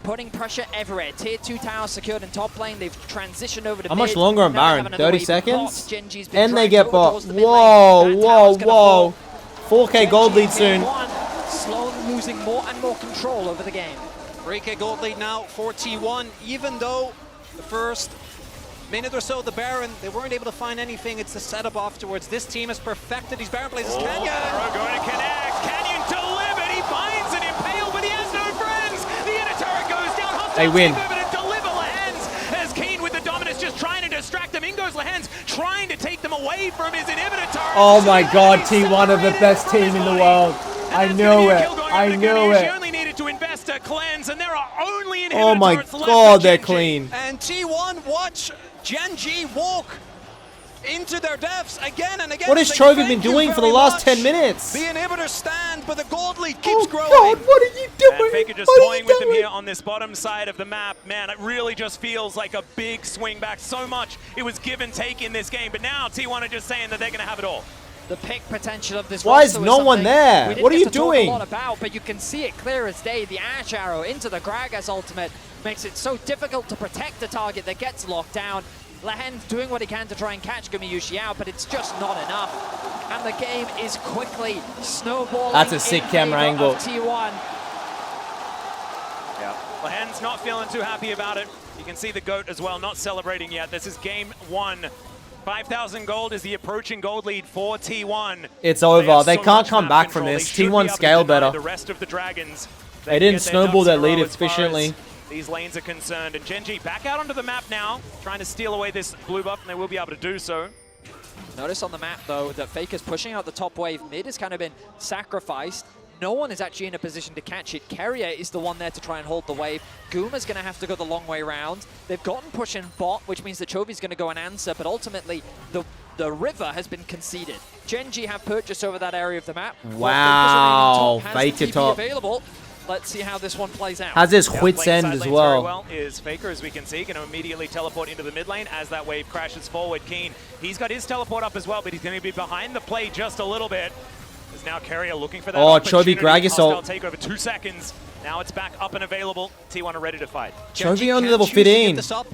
S4: putting pressure everywhere. Tier 2 towers secured in top lane. They've transitioned over to
S1: How
S4: mid.
S1: much longer on
S4: Now they
S1: Baron?
S4: have another
S1: 30
S4: wave of
S1: seconds?
S4: bots. Gen.G's been
S1: And they
S4: dragged
S1: get
S4: over
S1: bot.
S4: towards the mid lane.
S1: Whoa,
S4: That
S1: whoa,
S4: tower's gonna fall.
S1: whoa. 4k gold lead soon.
S4: T1 slowly losing more and more control over the game.
S2: 3k gold lead now for T1, even though the first minute or so the Baron, they weren't able to find anything. It's the setup afterwards. This team has perfected these Baron plays. Canyon!
S3: Arrow going to connect. Canyon delivered. He finds an impale, but he has no friends. The inner turret goes down. Hostile
S1: They win.
S3: takeover to deliver Lehens. As Keen with the dominance just trying to distract them. In goes Lehens, trying to take them away from his inhibitor turret.
S1: Oh my god, T1 are the best team in the world. I knew it. I knew
S3: She
S1: it.
S3: only needed to invest a cleanse, and there are only inhibitor
S1: Oh my
S3: turrets left
S1: god,
S3: for
S1: they're
S3: Gen.G.
S1: clean.
S2: And T1 watch Gen.G walk into their depths again and again.
S1: What has
S2: Say,
S1: Chovy
S2: "Thank
S1: been
S2: you
S1: doing for the
S2: very
S1: last
S2: much."
S1: 10 minutes?
S2: The inhibitor stand, but the gold lead keeps
S1: Oh
S2: growing.
S1: god, what are you doing?
S3: And Faker just
S1: What are you
S3: toying with him
S1: doing?
S3: here on this bottom side of the map. Man, it really just feels like a big swing back. So much it was give and take in this game, but now T1 are just saying that they're going to have it all.
S4: The pick potential of this
S1: Why is
S4: roster
S1: no one
S4: something
S1: there?
S4: we didn't
S1: What are
S4: get
S1: you
S4: to talk
S1: doing?
S4: a lot about, but you can see it clear as day. The Ash Arrow into the Gragas ultimate makes it so difficult to protect the target that gets locked down. Lehen's doing what he can to try and catch Gumayushi out, but it's just not enough. And the game is quickly snowballing.
S1: That's a sick
S4: in
S1: camera
S4: favor
S1: angle.
S4: of T1.
S3: Yeah. Lehen's not feeling too happy about it. You can see the GOAT as well, not celebrating yet. This is game 1. 5,000 gold is the approaching gold lead for T1.
S1: It's over.
S3: have
S1: They
S3: so
S1: can't
S3: much
S1: come
S3: map
S1: back from
S3: control.
S1: this.
S3: They should be
S1: T1
S3: able to
S1: scale
S3: deny
S1: better.
S3: The rest of the Dragons.
S1: They didn't
S3: get their
S1: snowball
S3: ducks
S1: their
S3: in a
S1: lead
S3: row as far as
S1: efficiently.
S3: These lanes are concerned. And Gen.G back out onto the map now, trying to steal away this blue buff, and they will be able to do so.
S4: Notice on the map, though, that Faker's pushing out the top wave. Mid has kind of been sacrificed. No one is actually in a position to catch it. Carrier is the one there to try and hold the wave. Guma's going to have to go the long way round. They've gotten push in bot, which means that Chovy's going to go and answer, but ultimately the river has been conceded. Gen.G have purchase over that area of the map.
S1: Wow,
S4: Faker
S1: Faker top.
S4: available. Let's see how this one plays out.
S1: Has his
S3: Yeah,
S1: wits
S3: playing
S1: end
S3: side
S1: as
S3: lanes
S1: well.
S3: very well is Faker, as we can see, going to immediately teleport into the mid lane as that wave crashes forward. Keen, he's got his teleport up as well, but he's going to be behind the play just a little bit. There's now Carrier looking for that
S1: Oh,
S3: opportunity.
S1: Chovy Gragas
S3: Hostile
S1: ult.
S3: take over 2 seconds. Now it's back up and available. T1 are ready to fight.
S2: Gen.G
S1: Chovy only
S2: can't
S1: level
S2: choose to give
S1: 15.
S2: this up.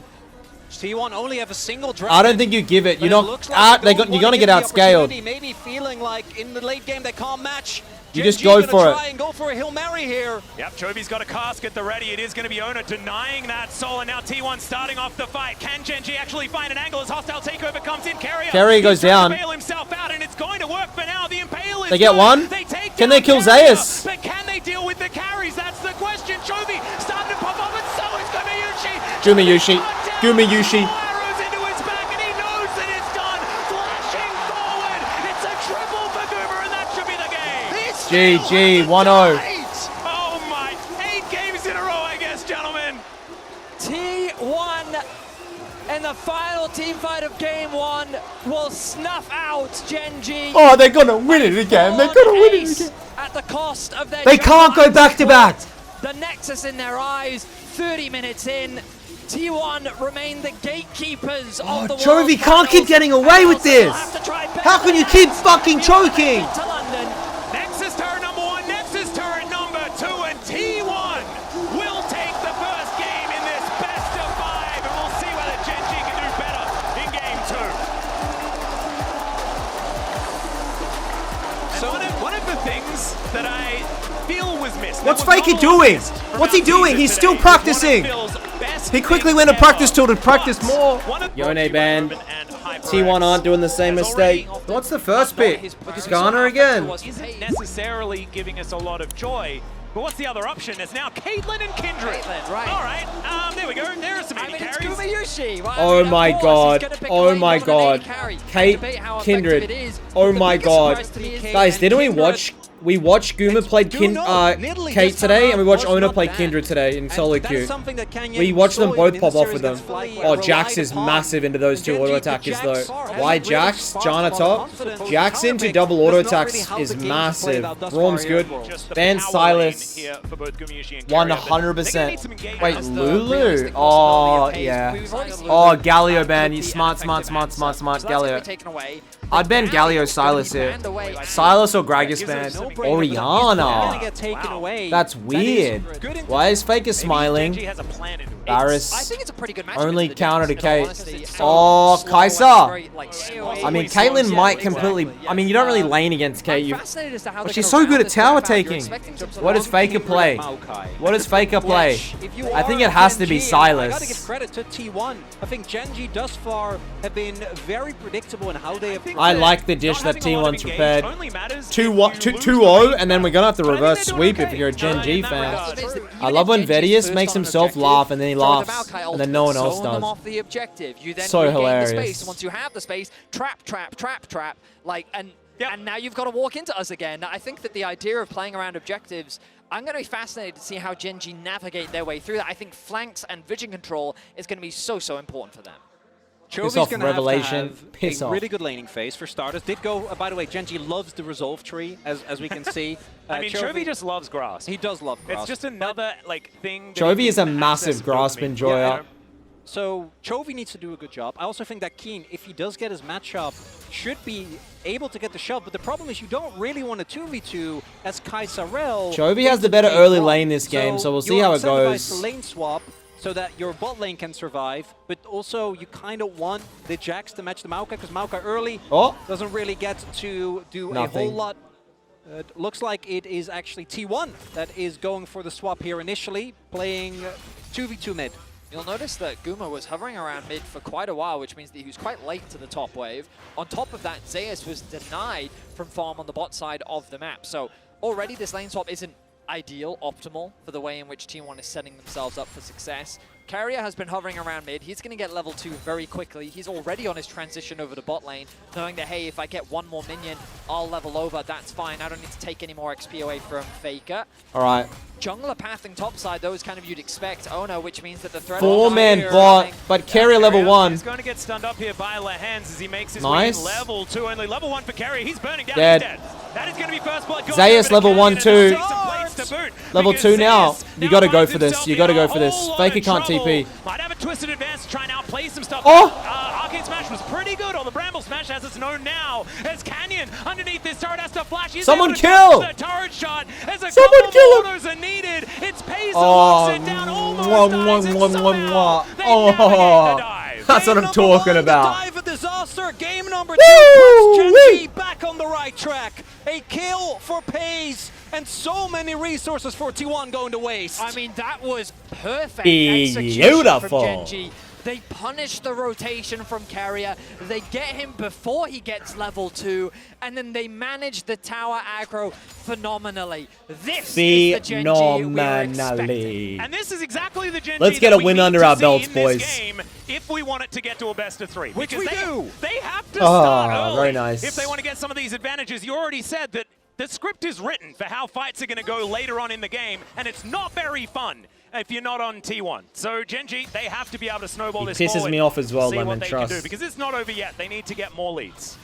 S2: T1 only have a single dragon.
S1: I don't think you give it.
S2: But
S1: You're
S2: it
S1: not.
S2: looks like they don't
S1: you're
S2: wanna
S1: gonna
S2: give
S1: get
S2: the
S1: outscaled.
S2: opportunity, maybe feeling like in the late game they can't match
S1: You just go for it.
S2: Try and go for a Hail Mary here.
S3: Yep, Chovy's got a cask at the ready. It is going to be Ona denying that soul, and now T1 starting off the fight. Can Gen.G actually find an angle as hostile takeover comes in?
S1: Carrier goes down.
S3: Bail himself out, and it's going to work for now. The Impale is
S1: They get one. Can they kill Zeus?
S3: But can they deal with the carries? That's the question. Chovy starting to pop up, and so is Gumayushi.
S1: Gumayushi. Gumayushi.
S3: Arrows into his back, and he knows that it's done. Flashing forward. It's a triple for Goomer, and that should be the game.
S1: GG, 1-0.
S3: Oh my, 8 games in a row, I guess, gentlemen.
S4: T1 in the final team fight of game 1 will snuff out Gen.G.
S1: Oh, they're gonna win it again. They're gonna win it again.
S4: At the cost of their
S1: They can't go back to back.
S4: The nexus in their eyes, 30 minutes in. T1 remain the gatekeepers of the
S1: Chovy
S4: World
S1: can't keep
S4: Finals.
S1: getting away with this.
S4: Have to try
S1: How can you keep fucking choking?
S4: to London.
S3: Nexus turret number 1, Nexus turret number 2, and T1 will take the first game in this best of 5, and we'll see whether Gen.G can do better in game 2. So one of the things that I feel was missed.
S1: What's Faker doing? What's he doing? He's still practicing. He quickly went to practice tool to practice more. Yone band. T1 aren't doing the same mistake. What's the first pick? Skarner again.
S3: Isn't necessarily giving us a lot of joy. But what's the other option? There's now Caitlyn and Kindred.
S4: Caitlyn, right.
S3: All right, there we go. There are some
S4: I mean, it's
S3: carries.
S4: Gumayushi. Well,
S1: Oh
S4: I mean,
S1: my
S4: of course, he's
S1: god.
S4: gonna pick
S1: Oh
S4: away
S1: my
S4: from an AD
S1: god.
S4: carry.
S1: Kate,
S4: Debate how effective
S1: Kindred.
S4: it is.
S1: Oh
S4: But the
S1: my
S4: biggest
S1: god.
S4: surprise to me is
S1: Guys,
S4: that
S1: didn't we
S4: Kindred-
S1: watch? We watched Goomer play Kate today, and we watched Ona play Kindred today in solo queue. We watched them both pop off with them. Oh, Jax is massive into those two auto attackers though. Why Jax? Jana top? Jax into double auto attacks is massive. Braum's good. Ban Silas. 100%. Wait, Lulu? Oh, yeah. Oh, Galio ban. Smart, Galio. I'd ban Galio Silas here. Silas or Gragas ban. Oriana. That's weird. Why is Faker smiling? Varus.
S4: I think it's a pretty good match.
S1: Only counter to Kate. Oh, Kaisa. I mean, Caitlyn might completely... I mean, you don't really lane against Kate. But she's so good at tower taking. What does Faker play? What does Faker play? I think it has to be Silas.
S2: I gotta give credit to T1. I think Gen.G thus far have been very predictable in how they have...
S1: I like the dish that T1's prepared. 2-0, and then we're gonna have to reverse sweep if you're a Gen.G fan. I love when Vedius makes himself laugh and then he laughs, and then no one else does.
S4: Off the objective. You then
S1: So
S4: regain
S1: hilarious.
S4: the space. Once you have the space, trap. Like, and now you've got to walk into us again. I think that the idea of playing around objectives, I'm going to be fascinated to see how Gen.G navigate their way through that. I think flanks and vision control is going to be so important for them.
S1: Piss off, Revelation. Piss
S2: a
S1: off.
S2: really good laning phase for starters. Did go, by the way, Gen.G loves the resolve tree, as we can see.
S3: I mean, Chovy just loves grass.
S2: He does love grass.
S3: It's just another thing.
S1: Chovy is a massive grasp enjoyer.
S2: So Chovy needs to do a good job. I also think that Keen, if he does get his matchup, should be able to get the shove. But the problem is you don't really want a 2v2 as Kaisarel.
S1: Chovy has the better early lane this game, so we'll see how it goes.
S2: To lane swap so that your bot lane can survive, but also you kind of want the Jax to match the Maokai, because Maokai early doesn't really get to do a whole lot. It looks like it is actually T1 that is going for the swap here initially, playing 2v2 mid.
S4: You'll notice that Guma was hovering around mid for quite a while, which means that he was quite late to the top wave. On top of that, Zeus was denied from farm on the bot side of the map. So already this lane swap isn't ideal, optimal for the way in which T1 is setting themselves up for success. Carrier has been hovering around mid. He's going to get level 2 very quickly. He's already on his transition over to bot lane, knowing that, hey, if I get one more minion, I'll level over. That's fine. I don't need to take any more XP away from Faker.
S1: All right.
S4: Jungler pathing topside, those kind of you'd expect Ona, which means that the threat...
S1: 4-man bot, but Carrier level 1.
S3: He's going to get stunned up here by Lahans as he makes his
S1: nice.
S3: way level 2. Only level 1 for Carrier. He's burning down.
S1: Dead.
S3: He's dead. That is going to be first blood.
S1: Zeus level 1, 2. Level 2 now. You got to go for this. You got to go for this. Faker can't TP.
S3: Might have a twisted advance to try and outplay some stuff. Arcane Smash was pretty good on the Bramble Smash, as it's known now. As Canyon underneath this turret has to flash. He's
S1: someone
S3: able to
S1: kill!
S3: the turret shot. As a
S1: Someone kill him!
S3: Are needed. It's Pace locks it down.
S1: That's what I'm talking about.
S2: Dive of disaster. Game number 2 puts Gen.G back on the right track. A kill for Pace, and so many resources for T1 going to waste.
S4: I mean, that was perfect execution from Gen.G. They punish the rotation from Carrier, they get him before he gets level 2, and then they manage the tower aggro phenomenally. This is the Gen.G we were expecting.
S3: And this is exactly the Gen.G
S1: Let's get a win under our belts, boys.
S3: Game if we want it to get to a best of 3.
S2: Which we do.
S3: They have to start early.
S1: Very nice.
S3: If they want to get some of these advantages. You already said that the script is written for how fights are going to go later on in the game, and it's not very fun if you're not on T1. So Gen.G, they have to be able to snowball this forward.
S1: Pisses me off as well,
S3: see
S1: Lemon,
S3: what they
S1: trust.
S3: can do, because it's not over yet. They need to get more leads.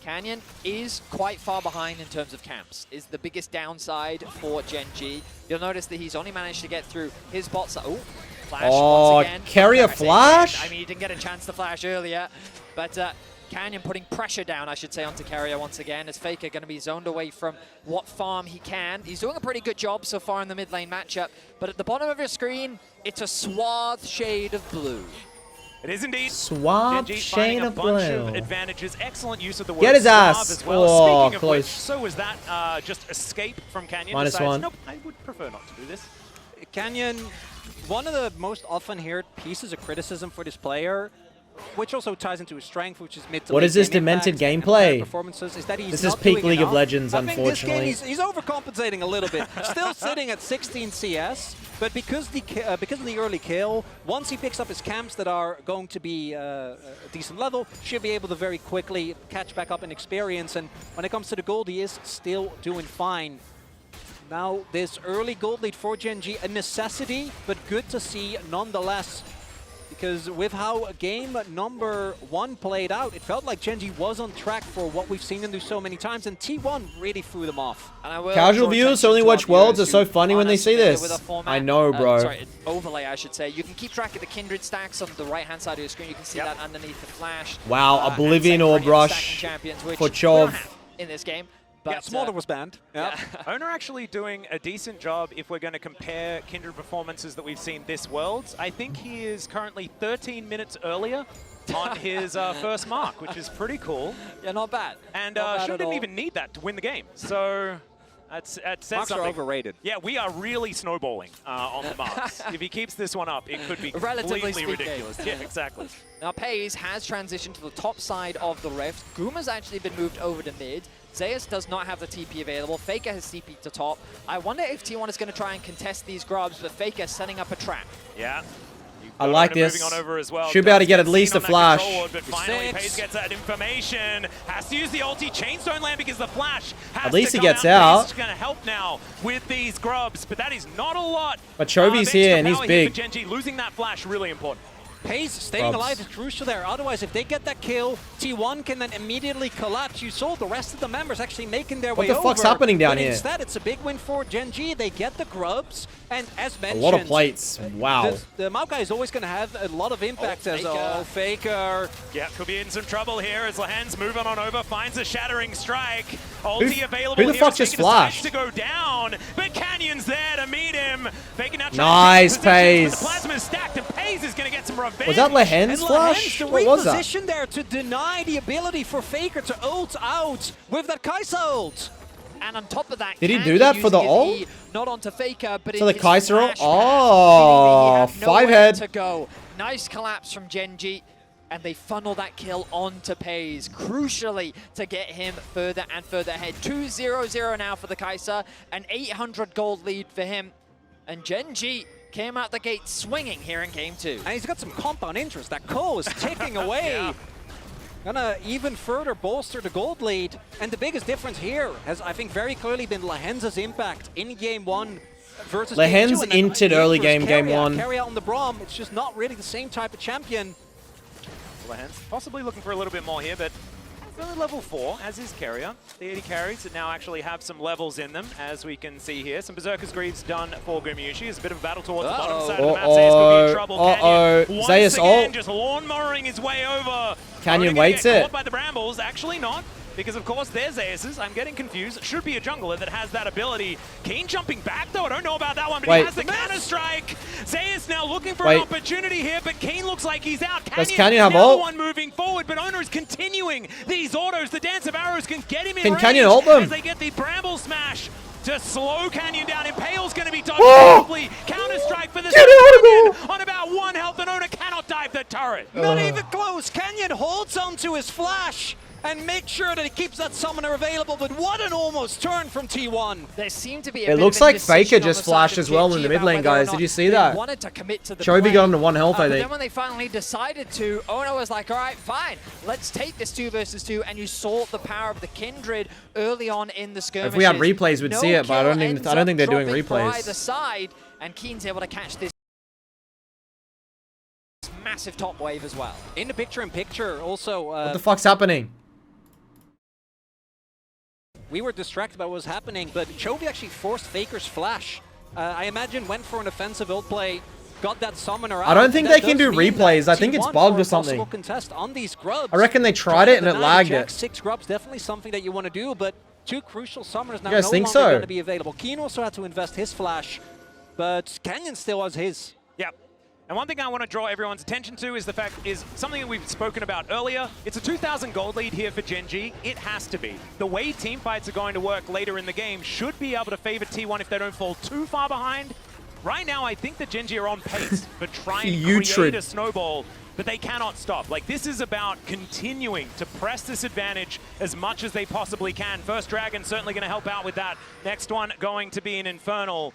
S4: Canyon is quite far behind in terms of camps, is the biggest downside for Gen.G. You'll notice that he's only managed to get through his bot side. Oh, flash once again.
S1: Carry a flash?
S4: I mean, he didn't get a chance to flash earlier, but Canyon putting pressure down, I should say, onto Carrier once again, as Faker going to be zoned away from what farm he can. He's doing a pretty good job so far in the mid lane matchup, but at the bottom of your screen, it's a suave shade of blue.
S3: It is indeed.
S1: Suave shade of blue.
S3: Of advantages. Excellent use of the word
S1: Get his ass.
S3: As well.
S1: Oh,
S3: Speaking of
S1: close.
S3: which, so was that just escape from Canyon.
S1: -1.
S3: Nope, I would prefer not to do this.
S2: Canyon, one of the most often heard pieces of criticism for this player, which also ties into his strength, which is mid to
S1: What
S2: late
S1: is this
S2: game
S1: demented
S2: impact and
S1: gameplay?
S2: performances, is that he's
S1: This is
S2: not
S1: peak
S2: doing
S1: League of
S2: enough.
S1: Legends,
S2: I think this
S1: unfortunately.
S2: game he's overcompensating a little bit. Still sitting at 16 CS, but because of the early kill, once he picks up his camps that are going to be a decent level, should be able to very quickly catch back up in experience. And when it comes to the gold, he is still doing fine. Now, this early gold lead for Gen.G, a necessity, but good to see nonetheless. Because with how game number 1 played out, it felt like Gen.G was on track for what we've seen them do so many times, and T1 really threw them off.
S4: And
S1: Casual viewers only watch Worlds are so funny when they see this. I know, bro.
S4: Sorry, overlay, I should say. You can keep track of the kindred stacks on the right-hand side of your screen. You can see that underneath the flash.
S1: Wow, Oblivion Orb Rush for Chov.
S4: In this game.
S2: But
S4: But,
S2: Smolder was banned. Yeah.
S3: Owner actually doing a decent job if we're going to compare Kindred performances that we've seen this Worlds. I think he is currently 13 minutes earlier on his first mark, which is pretty cool.
S4: Yeah, not bad.
S3: And
S4: Not bad
S3: Shu
S4: at
S3: didn't
S4: all.
S3: even need that to win the game. So that says
S2: Marks
S3: something.
S2: are overrated.
S3: Yeah, we are really snowballing on the marks. If he keeps this one up, it could be
S4: Relatively
S3: completely
S4: speaking.
S3: ridiculous. Yeah, exactly.
S4: Now, Paze has transitioned to the top side of the Rift. Guma's actually been moved over to mid. Zeus does not have the TP available. Faker has TP to top. I wonder if T1 is going to try and contest these grubs, but Faker setting up a trap.
S3: Yeah.
S1: I like this.
S3: Moving on over as well.
S1: Should be able to get at least a flash.
S3: But finally, Pace gets that information. Has to use the ulti. Chains don't land because the flash has
S1: At least
S3: to
S1: he
S3: come
S1: gets out.
S3: Pace is going to help now with these grubs, but that is not a lot.
S1: But Chovy's here and he's big.
S3: Gen.G losing that flash really important.
S2: Pace staying alive is crucial there. Otherwise, if they get that kill, T1 can then immediately collapse. You saw the rest of the members actually making their way over.
S1: What the fuck's happening down
S2: but
S1: here?
S2: Instead, it's a big win for Gen.G. They get the grubs, and as mentioned,
S1: A lot of plates. Wow.
S2: The Maokai is always going to have a lot of impact as Faker.
S3: Yeah, could be in some trouble here as Lahen's moving on over, finds a shattering strike. Ulti available.
S1: Who the fuck just flashed?
S3: To go down, but Canyon's there to meet him. Faker now
S1: Nice, Paze.
S3: The plasma is stacked, and Paze is going to get some revenge.
S1: Was that Lahen's flash? What was that?
S2: Reposition there to deny the ability for Faker to ult out with that Kai'Sa ult.
S4: And on top of that,
S1: Did he do that for the ult?
S4: Not onto Faker, but
S1: So the
S4: his
S1: Kai'Sa ult?
S4: flash
S1: Oh,
S4: pass, meaning he had
S1: 5
S4: nowhere
S1: head.
S4: to go. Nice collapse from Gen.G, and they funnel that kill onto Paze, crucially to get him further and further ahead. 2-0-0 now for the Kai'Sa, an 800 gold lead for him, and Gen.G came out the gate swinging here in Game 2.
S2: And he's got some compound interest. That coal is ticking away.
S3: Yeah.
S2: Gonna even further bolster the gold lead. And the biggest difference here has, I think, very clearly been Lahen's impact in Game 1 versus Game 2.
S1: Lahen's
S2: And then
S1: inted early game, Game 1.
S2: Carry out on the Braum. It's just not really the same type of champion.
S3: Lahen's possibly looking for a little bit more here, but level 4, as is Carrier. The 80 carries that now actually have some levels in them, as we can see here. Some Berserker's Greaves done for Gumayushi. There's a bit of a battle towards the bottom side of the map. Zeus could be in trouble. Canyon,
S1: Zeus
S3: once again,
S1: ult.
S3: just lawnmowing his way over.
S1: Canyon
S3: Only gonna
S1: waits
S3: get
S1: it.
S3: Caught by the brambles. Actually not. because of course there's Zeus. I'm getting confused. Should be a jungler that has that ability. Keen jumping back though. I don't know about that one, but he has the counter strike. Zeus now looking for an opportunity here, but Keen looks like he's out.
S1: Does Canyon have
S3: now
S1: ult?
S3: The one moving forward, but Owner is continuing these autos. The dance of arrows can get him in
S1: Can
S3: range
S1: Canyon ult them?
S3: as they get the bramble smash to slow Canyon down. Impale's going to be dodged probably. Counter strike for the Canyon on about 1 health, and Owner cannot dive the turret.
S2: Not even close. Canyon holds on to his flash and makes sure that he keeps that summoner available, but what an almost turn from T1.
S4: There seemed to be
S1: It looks like Faker just flashed as well in the mid lane, guys. Did you see that?
S4: Wanted to commit to the
S1: Chovy got him to 1 health, I
S4: But
S1: think.
S4: then when they finally decided to, Ono was like, all right, fine, let's take this 2 versus 2, and you saw the power of the Kindred early on in the skirmish.
S1: If we had replays, we'd see it, but I don't think they're doing replays.
S4: Either side, and Keen's able to catch this massive top wave as well.
S2: In the picture-in-picture, also...
S1: What the fuck's happening?
S2: We were distracted by what was happening, but Chovy actually forced Faker's flash. I imagine went for an offensive ult play, got that summoner out.
S1: I don't think they can do replays. I think it's bugged or something.
S2: Contest on these grubs.
S1: I reckon they tried it and it lagged it.
S2: 6 grubs, definitely something that you want to do, but 2 crucial summoners now
S1: You guys
S2: no
S1: think
S2: longer
S1: so?
S2: going to be available. Keen also had to invest his flash, but Canyon still has his.
S3: Yep. And one thing I want to draw everyone's attention to is the fact is something that we've spoken about earlier. It's a 2,000 gold lead here for Gen.G. It has to be. The way team fights are going to work later in the game should be able to favor T1 if they don't fall too far behind. Right now, I think that Gen.G are on pace for trying to create a snowball, but they cannot stop. Like, this is about continuing to press this advantage as much as they possibly can. First Dragon certainly going to help out with that. Next one going to be an Infernal.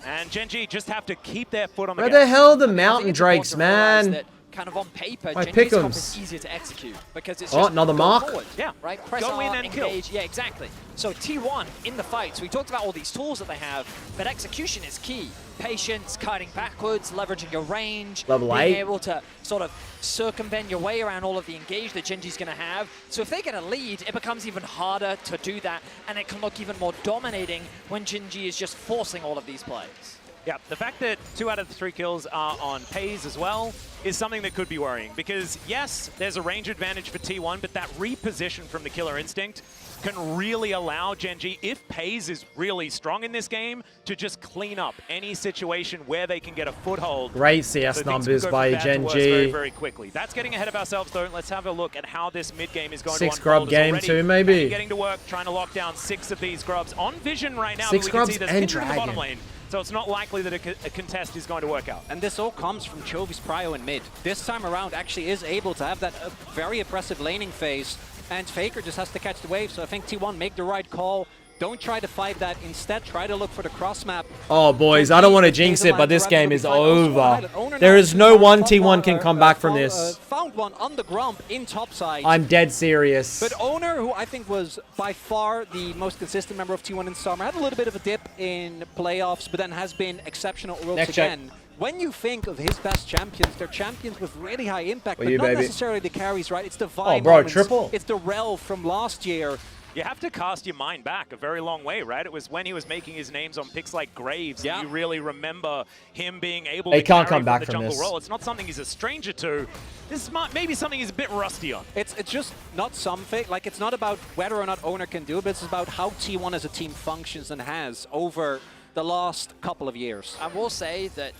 S3: And Gen.G just have to keep their foot on the gas.
S1: Where the hell are the Mountain Drakes, man?
S4: That kind of on paper,
S1: My
S4: Gen.G's comp
S1: pick'ems.
S4: is easier to execute because it's
S1: Oh,
S4: just
S1: another
S4: go
S1: mark?
S4: forward,
S3: Yeah.
S4: right? Press
S3: Go
S4: R,
S3: in and
S4: engage.
S3: kill.
S4: Yeah, exactly. So T1 in the fights, we talked about all these tools that they have, but execution is key. Patience, kiting backwards, leveraging your range,
S1: Level
S4: being
S1: 8.
S4: able to sort of circumvent your way around all of the engage that Gen.G's going to have. So if they get a lead, it becomes even harder to do that, and it can look even more dominating when Gen.G is just forcing all of these plays.
S3: Yeah, the fact that 2 out of the 3 kills are on Pays as well is something that could be worrying because, yes, there's a range advantage for T1, but that reposition from the Killer Instinct can really allow Gen.G, if Pays is really strong in this game, to just clean up any situation where they can get a foothold.
S1: Great CS
S3: So things
S1: numbers
S3: could go
S1: by
S3: from bad to worse
S1: Gen.G.
S3: very, very quickly. That's getting ahead of ourselves, though. Let's have a look at how this mid-game is going to unfold.
S1: 6 grub game
S3: already.
S1: too, maybe?
S3: Getting to work, trying to lock down 6 of these grubs. On Vision right now,
S1: 6
S3: but we can
S1: grubs
S3: see there's
S1: and
S3: Kindred in the bottom
S1: Dragon.
S3: lane. So it's not likely that a contest is going to work out.
S2: And this all comes from Chovy's prio in mid. This time around actually is able to have that very aggressive laning phase, and Faker just has to catch the wave, so I think T1 make the right call. Don't try to fight that. Instead, try to look for the cross map.
S1: Oh, boys, I don't want to jinx it, but this game is over. There is no one T1 can come back from this.
S2: Found one on the Grump in topside.
S1: I'm dead serious.
S2: But Owner, who I think was by far the most consistent member of T1 in summer, had a little bit of a dip in playoffs, but then has been exceptional ropes again. When you think of his best champions, they're champions with really high impact, but not necessarily the carries, right? It's the vibe moments.
S1: Triple.
S2: It's the rel from last year.
S3: You have to cast your mind back a very long way, right? It was when he was making his names on picks like Graves that you really remember him being able to
S1: can't
S3: carry
S1: come back
S3: the
S1: from
S3: jungle
S1: this.
S3: role. It's not something he's a stranger to. This is maybe something he's a bit rusty on.
S2: It's just not something, like it's not about whether or not Owner can do it, but it's about how T1 as a team functions and has over the last couple of years.
S4: I will say that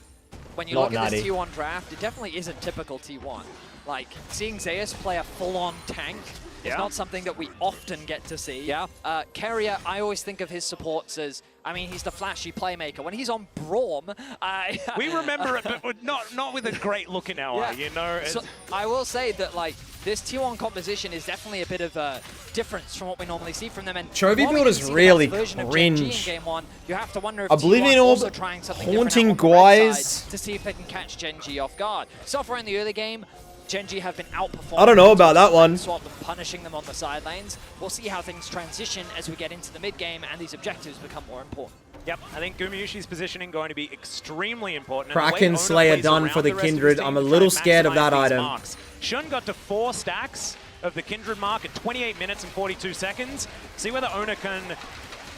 S4: when you look at this T1 draft, it definitely isn't typical T1. Like, seeing Zeus play a full-on tank is not something that we often get to see.
S2: Yeah.
S4: Carrier, I always think of his supports as, I mean, he's the flashy playmaker. When he's on Braum,
S3: we remember it, but not with a great look in our eye, you know?
S4: So I will say that, like, this T1 composition is definitely a bit of a difference from what we normally see from them. And
S1: Chovy build is really cringe.
S4: Game one, you have to wonder if
S1: I believe
S4: T1
S1: in all
S4: also
S1: the
S4: trying something
S1: haunting
S4: different out on the right
S1: guys
S4: side to see if they can catch Gen.G off guard. So far in the early game, Gen.G have been outperforming.
S1: I don't know about that one.
S4: Swap them, punishing them on the side lanes. We'll see how things transition as we get into the mid game and these objectives become more important.
S3: Yep, I think Gumayusi's positioning going to be extremely important.
S1: Kraken Slayer done for the Kindred. I'm a little scared of that item.
S3: Shun got to 4 stacks of the Kindred mark at 28 minutes and 42 seconds. See whether Owner can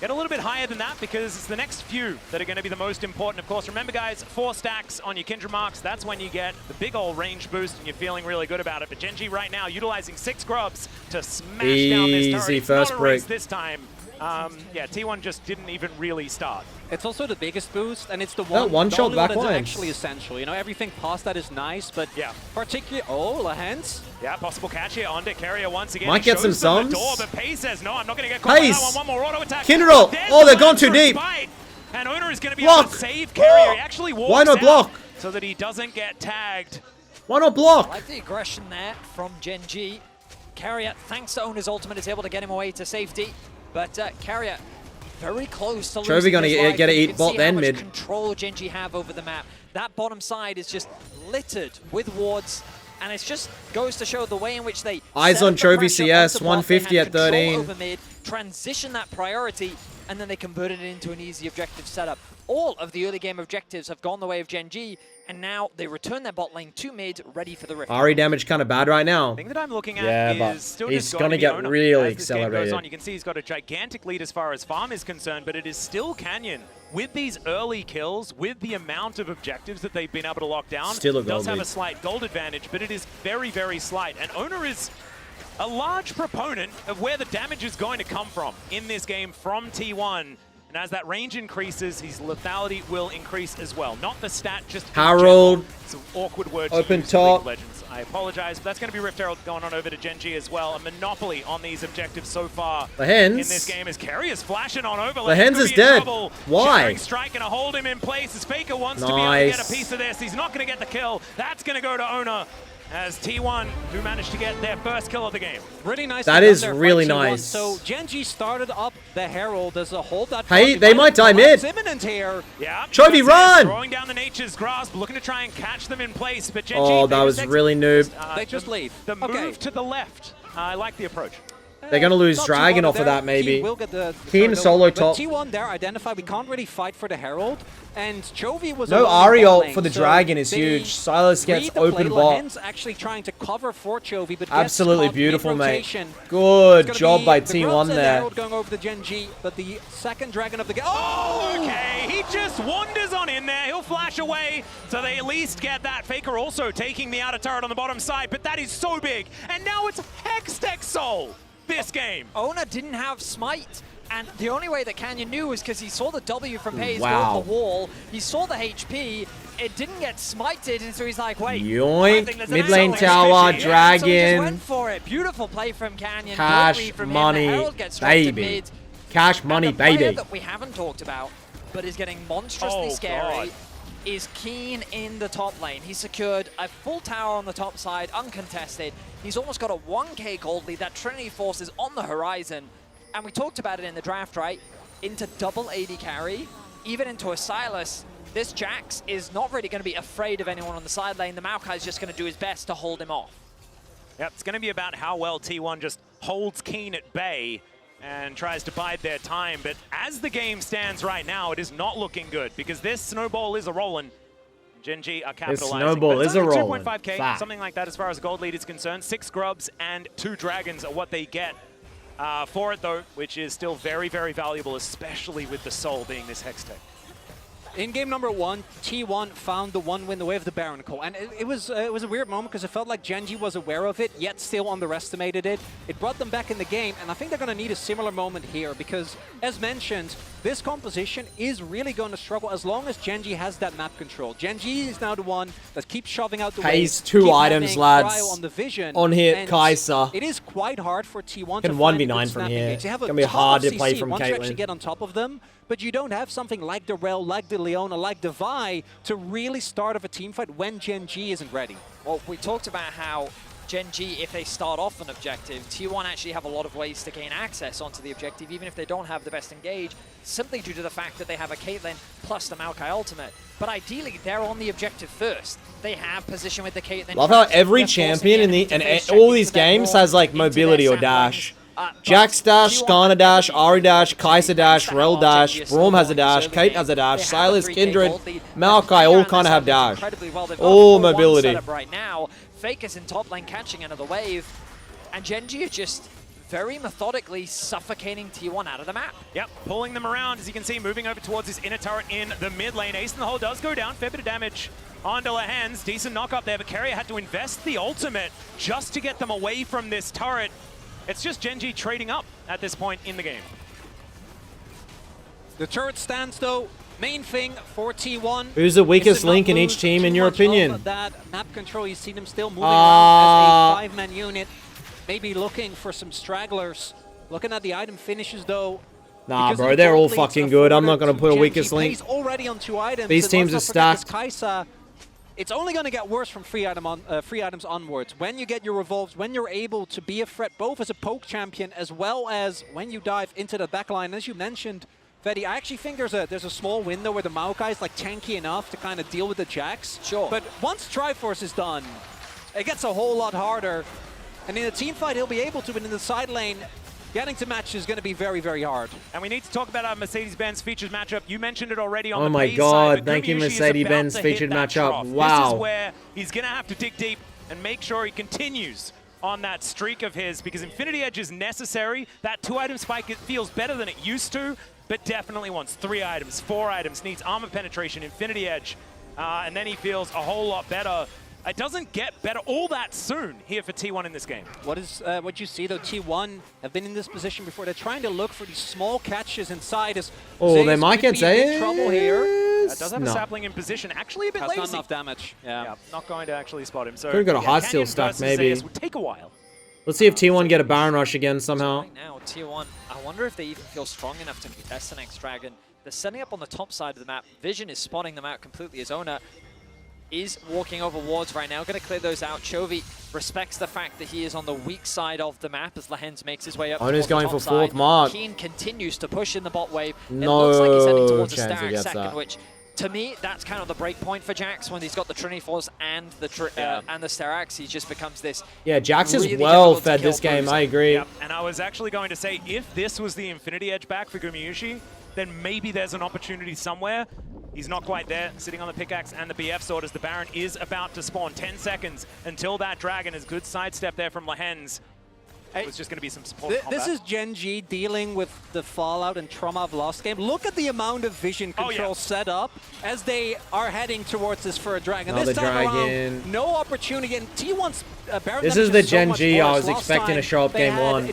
S3: get a little bit higher than that because it's the next few that are going to be the most important. Of course, remember guys, 4 stacks on your Kindred marks. That's when you get the big old range boost and you're feeling really good about it. But Gen.G right now utilizing 6 grubs to smash down this turret.
S1: Easy first break
S3: this time. Yeah, T1 just didn't even really start.
S2: It's also the biggest boost, and it's the
S1: one
S2: the
S1: shot
S2: only one
S1: back
S2: that's
S1: lines.
S2: actually essential. You know, everything past that is nice, but
S3: yeah,
S2: particularly Lahens.
S3: Yeah, possible catch here on Carrier once again.
S1: Might get some sums.
S3: But Pace says no, I'm not going to get caught by that one. One more auto attack.
S1: Kindred ult. Oh, they're gone too deep.
S3: And Owner is going to be
S1: Block.
S3: able to save Carrier. He actually walks
S1: Why not block?
S3: So that he doesn't get tagged.
S1: Why not block?
S4: I like the aggression there from Gen.G. Carrier, thanks to Owner's ultimate, is able to get him away to safety. But Carrier very close to losing
S1: Chovy gonna
S4: his life.
S1: get to
S4: You
S1: eat
S4: can
S1: bot
S4: see
S1: then
S4: how much
S1: mid.
S4: Control Gen.G have over the map. That bottom side is just littered with wards, and it just goes to show the way in which they
S1: Eyes
S4: set
S1: on
S4: up the
S1: Chovy
S4: pressure
S1: CS,
S4: onto bot.
S1: 150
S4: They had
S1: at
S4: control
S1: 13.
S4: over mid, transition that priority, and then they converted it into an easy objective setup. All of the early game objectives have gone the way of Gen.G, and now they return their bot lane to mid, ready for the rift.
S1: RE damage kind of bad right now.
S3: The thing that I'm looking at
S1: Yeah, but
S3: is still
S1: he's
S3: just
S1: gonna
S3: be
S1: get
S3: Owner.
S1: really
S3: As this game goes
S1: accelerated.
S3: on, you can see he's got a gigantic lead as far as farm is concerned, but it is still Canyon. With these early kills, with the amount of objectives that they've been able to lock down,
S1: Still a
S3: does
S1: gold
S3: have
S1: lead.
S3: a slight gold advantage, but it is very, very slight. And Owner is a large proponent of where the damage is going to come from in this game from T1. And as that range increases, his lethality will increase as well. Not the stat, just in
S1: Harold.
S3: general. It's an awkward word to
S1: Open
S3: use in League
S1: top.
S3: of Legends. I apologize, but that's going to be Rift Herald going on over to Gen.G as well. A monopoly on these objectives so far
S1: The Hens.
S3: in this game as Carrier's flashing on over.
S1: The Hens is dead. Why?
S3: Shattering Strike going to hold him in place as Faker wants to be able to get a piece of this. He's not going to get the kill. That's going to go to Owner as T1, who managed to get their first kill of the game.
S2: Really nice.
S1: That is really nice.
S2: So Gen.G started up the Herald as a hold that.
S1: Hey, they might die mid.
S2: It's imminent here.
S3: Yeah.
S1: Chovy, run!
S3: Throwing down the Nature's Grasp, looking to try and catch them in place, but Gen.G,
S1: Oh, that was really noob.
S2: They just leave.
S3: The move
S2: Okay.
S3: to the left. I like the approach.
S1: They're gonna lose
S2: Not too
S1: Dragon
S2: far
S1: off of
S2: there.
S1: that, maybe.
S2: Keen will get the
S1: Keen solo
S2: but
S1: top.
S2: T1 there identified. We can't really fight for the Herald, and Chovy was
S1: No
S2: alone in
S1: Ari
S2: bot
S1: ult
S2: lane,
S1: for the
S2: so
S1: Dragon is
S2: they
S1: huge. Silas gets
S2: read the
S1: open
S2: play.
S1: bot.
S2: Lahen's actually trying to cover for Chovy, but
S1: Absolutely
S2: gets caught
S1: beautiful, mate.
S2: mid-rotation.
S1: Good
S2: It's
S1: job
S2: gonna
S1: by
S2: be the
S1: T1
S2: Grubs and the
S1: there.
S2: Herald going over the Gen.G, but the second Dragon of the game. Oh!
S3: Okay, he just wanders on in there. He'll flash away, so they at least get that. Faker also taking the outer turret on the bottom side, but that is so big. And now it's Hextech Soul this game.
S4: Owner didn't have Smite, and the only way that Canyon knew was because he saw the W from Paze go
S1: Wow.
S4: up the wall, he saw the HP, it didn't get smited, and so he's like, wait,
S1: Yoink.
S4: I think there's
S1: Mid
S4: an
S1: lane
S4: angle.
S1: tower,
S4: Yeah, So he
S1: Dragon.
S4: just went for it. Beautiful play from Canyon.
S1: Cash
S4: Great read from
S1: money,
S4: him. The Herald gets dropped to
S1: baby.
S4: mid.
S1: Cash money,
S4: And the player
S1: baby.
S4: that we haven't talked about, but is getting monstrously
S3: Oh,
S4: scary,
S3: God.
S4: is Keen in the top lane. He secured a full tower on the top side, uncontested. He's almost got a 1k gold lead. That Trinity Force is on the horizon. And we talked about it in the draft, right? Into double AD carry, even into a Silas. This Jax is not really going to be afraid of anyone on the side lane. The Maokai is just going to do his best to hold him off.
S3: Yep, it's going to be about how well T1 just holds Keen at bay and tries to bide their time. But as the game stands right now, it is not looking good because this snowball is a rolling. Gen.G are capitalizing.
S1: snowball
S3: but it's
S1: is a
S3: only
S1: rolling.
S3: 2.5k,
S1: Fact.
S3: something like that as far as gold lead is concerned. 6 Grubs and 2 Dragons are what they get for it, though, which is still very, very valuable, especially with the Soul being this Hextech.
S2: In game number 1, T1 found the one win the way of the Baron Call, and it was a weird moment because it felt like Gen.G was aware of it, yet still underestimated it. It brought them back in the game, and I think they're going to need a similar moment here because, as mentioned, this composition is really going to struggle as long as Gen.G has that map control. Gen.G is now the one that keeps shoving out the
S1: Pays
S2: waves,
S1: 2
S2: keep
S1: items,
S2: having
S1: lads.
S2: Cryo on the vision,
S1: On hit,
S2: and
S1: Kai'Sa.
S2: It is quite hard for T1
S1: Can
S2: to find a
S1: 1v9
S2: good
S1: from
S2: snapping
S1: here.
S2: gauge. They have
S1: It's
S2: a
S1: gonna be
S2: ton
S1: hard
S2: of
S1: to play
S2: CC
S1: from
S2: once you actually
S1: Caitlyn.
S2: get on top of them, but you don't have something like the Rel, like the Leona, like the Vi to really start off a team fight when Gen.G isn't ready.
S4: Well, we talked about how Gen.G, if they start off an objective, T1 actually have a lot of ways to gain access onto the objective, even if they don't have the best engage, simply due to the fact that they have a Caitlyn plus the Maokai ultimate. But ideally, they're on the objective first. They have position with the Caitlyn.
S1: Love how
S4: traps.
S1: every
S4: They're forcing
S1: champion in the
S4: enemy to
S1: and
S4: face
S1: all
S4: checking
S1: these
S4: for their
S1: games
S4: wall
S1: has like
S4: into their
S1: mobility or
S4: saplings.
S1: dash.
S4: But
S1: Jax dash,
S4: T1
S1: Skarner dash,
S4: everything
S1: Ari dash, Kai'Sa dash,
S4: that
S1: Rel
S4: are
S1: dash,
S4: Gen.G
S1: Braum has a dash,
S4: snowballing
S1: Kate has a dash,
S4: They have
S1: Silas,
S4: 3K
S1: Kindred,
S4: gold lead.
S1: Maokai all
S4: They're
S1: kind of have dash.
S4: incredibly well. They've got
S1: All
S4: a 4-1
S1: mobility.
S4: setup right now. Faker's in top lane catching another wave, and Gen.G are just very methodically suffocating T1 out of the map.
S3: Yep, pulling them around, as you can see, moving over towards his inner turret in the mid lane. Ace in the hole does go down, fair bit of damage onto Lehens. Decent knock up there, but Carrier had to invest the ultimate just to get them away from this turret. It's just Gen.G trading up at this point in the game.
S2: The turret stands though. Main thing for T1.
S1: Who's the weakest link in each team, in your opinion?
S2: That map control, you see them still moving around as a 5-man unit. Maybe looking for some stragglers. Looking at the item finishes though.
S1: Nah, bro, they're all fucking good. I'm not going to put a weakest link.
S2: Already on 2 items.
S1: These teams are stacked.
S2: Kaisa, it's only going to get worse from free items onwards. When you get your revolves, when you're able to be a threat both as a poke champion as well as when you dive into the backline. As you mentioned, Fetty, I actually think there's a small window where the Maokai is like tanky enough to kind of deal with the Jax.
S4: Sure.
S2: But once Triforce is done, it gets a whole lot harder. And in a team fight, he'll be able to, but in the side lane, getting to match is going to be very, very hard.
S3: And we need to talk about our Mercedes-Benz features matchup. You mentioned it already on the
S1: my
S3: base
S1: God,
S3: side,
S1: thank you,
S3: Gumi Yushi is
S1: Mercedes-Benz
S3: about to hit
S1: featured
S3: that
S1: matchup.
S3: trough.
S1: Wow.
S3: This is where he's going to have to dig deep and make sure he continues on that streak of his, because Infinity Edge is necessary. That 2-item spike, it feels better than it used to, but definitely wants 3 items, 4 items, needs armor penetration, Infinity Edge, and then he feels a whole lot better. It doesn't get better all that soon here for T1 in this game.
S2: What you see though, T1 have been in this position before. They're trying to look for these small catches inside. As
S1: they might get
S2: in trouble here.
S3: Does have a sapling in position, actually a bit lazy.
S2: Not enough damage. Yeah,
S3: not going to actually spot him. So
S1: could've got a hot steal
S3: Canyon
S1: stack
S3: versus
S1: maybe.
S3: Zeus would take a while.
S1: Let's see if T1 get a Baron Rush again somehow.
S4: Right now, T1, I wonder if they even feel strong enough to contest the next dragon. They're setting up on the top side of the map. Vision is spotting them out completely. His owner is walking over wards right now, going to clear those out. Chovy respects the fact that he is on the weak side of the map as Lehens makes his way up.
S1: Owner's going for
S4: side.
S1: 4th mark.
S4: Keen continues to push in the bot wave.
S1: No
S4: it looks like he's heading towards a
S1: chance he
S4: stack
S1: gets
S4: second,
S1: that.
S4: which to me, that's kind of the break point for Jax when he's got the Trinity Force and the Sterax. He just becomes this.
S1: Yeah, Jax is
S4: really
S1: well
S4: difficult to
S1: fed
S4: kill
S1: this game,
S4: bruiser.
S1: I agree.
S3: Yep. And I was actually going to say, if this was the Infinity Edge back for Gumi Yushi, then maybe there's an opportunity somewhere. He's not quite there, sitting on the pickaxe and the BF sword as the Baron is about to spawn. 10 seconds until that dragon. Is good sidestep there from Lehens. It was just going to be some support combat.
S2: This is Gen.G dealing with the fallout and trauma of last game. Look at the amount of vision control set up as they are heading towards this for a dragon.
S1: Another
S2: this time
S1: dragon.
S2: around, no opportunity. And T1's Baron
S1: This is the Gen.G I was expecting to show up game 1.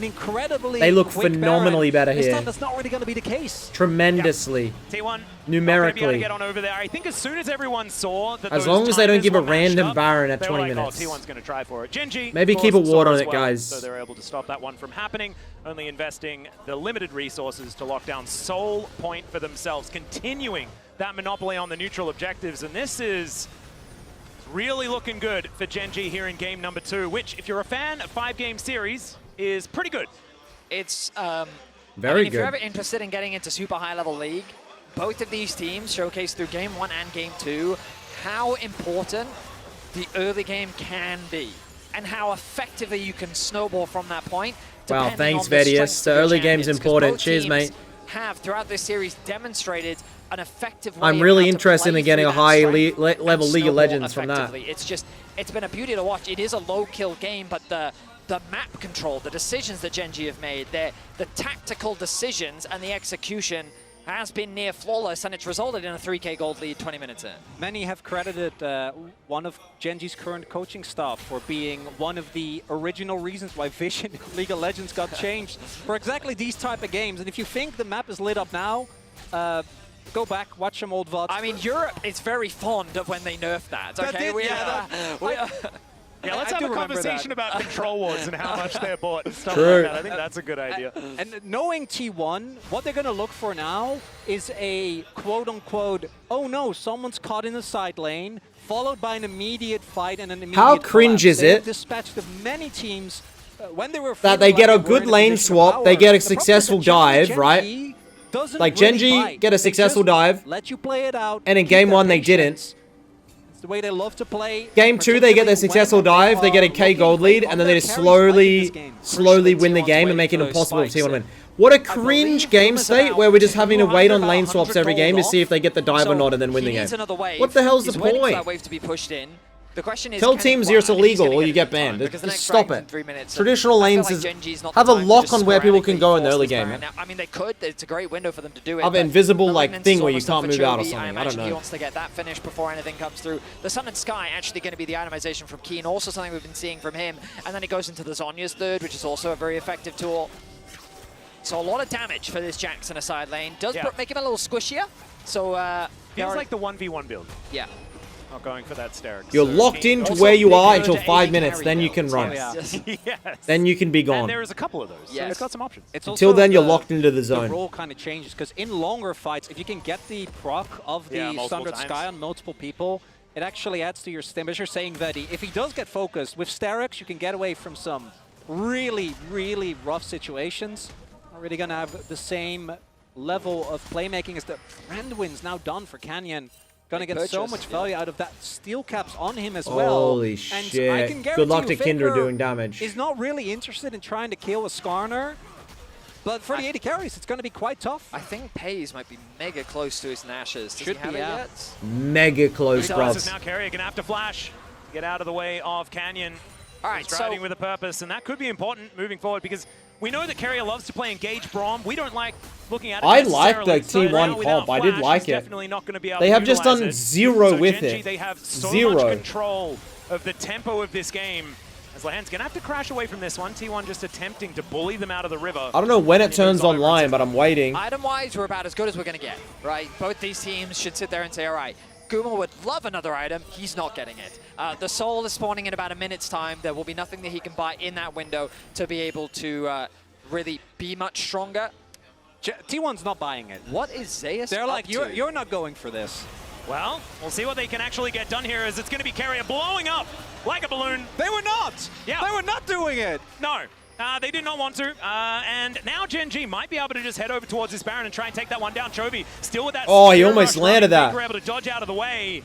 S1: They look phenomenally better
S2: here. This
S1: here.
S2: time that's not really going to be the case.
S1: Tremendously.
S3: T1
S1: numerically.
S3: Be able to get on over there. I think as soon as everyone saw that
S1: as long as they don't give a random Baron at 20
S3: like,
S1: minutes.
S3: Oh, T1's going to try for it. Gen.G
S1: maybe keep a ward on it,
S3: well,
S1: guys.
S3: So they're able to stop that one from happening. Only investing the limited resources to lock down Soul Point for themselves, continuing that monopoly on the neutral objectives. And this is really looking good for Gen.G here in game number 2, which, if you're a fan of 5-game series, is pretty good.
S4: It's
S1: very
S4: if
S1: good.
S4: you're ever interested in getting into super high-level league, both of these teams showcase through game 1 and game 2 how important the early game can be and how effectively you can snowball from that point.
S1: Wow, thanks, Vedius. The early game's important. Cheers, mate.
S4: Have throughout this series demonstrated an effective way.
S1: I'm really interested in getting a high level League of Legends from that.
S4: It's been a beauty to watch. It is a low-kill game, but the map control, the decisions that Gen.G have made, the tactical decisions and the execution has been near flawless, and it's resulted in a 3K gold lead 20 minutes in.
S2: Many have credited one of Gen.G's current coaching staff for being one of the original reasons why Vision in League of Legends got changed for exactly these type of games. And if you think the map is lit up now, go back, watch some old VODs.
S4: I mean, Europe is very fond of when they nerf that. Okay,
S3: Yeah, let's have a conversation about control wards and how much they're bought and stuff
S1: True.
S3: like that. I think that's a good idea.
S2: And knowing T1, what they're going to look for now is a quote-unquote, oh no, someone's caught in the side lane, followed by an immediate fight and an immediate
S1: How cringe
S2: collapse.
S1: is
S2: They
S1: it?
S2: have dispatched of many teams when they were
S1: That they get a good lane swap, they get a successful dive, right? Like Gen.G get a successful dive,
S2: let you play it out,
S1: and in game 1 they didn't.
S2: It's the way they love to play.
S1: Game 2 they get their successful dive, they get a K gold lead, and then they just slowly win the game and make it impossible for T1 to win. What a cringe game state where we're just having to wait on lane swaps every game to see if they get the dive or not and then win the game. What the hell's the point?
S4: For that wave to be pushed in. The question is,
S1: Tell teams it's illegal or you get banned. Just stop it. Traditional lanes have a lock on where people can go in the early game.
S4: Now, I mean, they could. It's a great window for them to do it.
S1: Have an invisible like thing where you can't move out or something. I don't know.
S4: He wants to get that finished before anything comes through. The Sun and Sky actually going to be the itemization from Keen, also something we've been seeing from him. And then it goes into the Zhonya's third, which is also a very effective tool. So a lot of damage for this Jax in a side lane. Does make him a little squishier. So
S3: feels like the 1v1 build.
S4: Yeah.
S3: Not going for that Sterix.
S1: You're locked into where you are until 5 minutes, then you can run.
S3: Yes.
S1: Then you can be gone.
S3: And there is a couple of those.
S4: Yes.
S3: So it's got some options.
S1: Until then, you're locked into the zone.
S2: The role kind of changes, because in longer fights, if you can get the proc of the Sundered Sky on multiple people, it actually adds to your stim. As you're saying, Vedi, if he does get focused, with Sterix, you can get away from some really, really rough situations. Not really going to have the same level of playmaking as the Brandwin's now done for Canyon. Going to get so much value out of that. Steel caps on him as well.
S1: Holy shit.
S2: I can
S1: Good luck to
S2: Faker
S1: Kinder doing damage.
S2: Is not really interested in trying to kill a Skarner. But for the 80 carries, it's going to be quite tough.
S4: I think Pays might be mega close to his Nashes. Does
S2: Should
S4: he have
S2: be,
S4: it
S2: yeah.
S4: yet?
S1: Mega close, bro.
S3: Now Carrier gonna have to flash to get out of the way of Canyon.
S4: All right,
S3: striding with a purpose, and that could be important moving forward because we know that Carrier loves to play engage Braum. We don't like looking at it.
S1: I like the T1 comp. I did like it.
S3: Definitely not going to be able
S1: they
S3: to
S1: have just done
S3: it.
S1: zero with
S3: Gen.G,
S1: it.
S3: They have so
S1: zero
S3: much control of the tempo of this game. As Lahan's going to have to crash away from this one. T1 just attempting to bully them out of the river.
S1: I don't know when it turns online, but I'm waiting.
S4: Item-wise, we're about as good as we're going to get, right? Both these teams should sit there and say, all right, Guma would love another item. He's not getting it. The Soul is spawning in about a minute's time. There will be nothing that he can buy in that window to be able to really be much stronger.
S2: T1's not buying it.
S4: What is Zeus
S2: They're like,
S4: up to?
S2: you're not going for this.
S3: Well, we'll see what they can actually get done here, as it's going to be Carrier blowing up like a balloon.
S2: They were not!
S3: Yeah.
S2: They were not doing it!
S3: No. They did not want to, and now Gen.G might be able to just head over towards this Baron and try and take that one down. Chovy still with that.
S1: Oh, he almost landed that.
S3: We're able to dodge out of the way.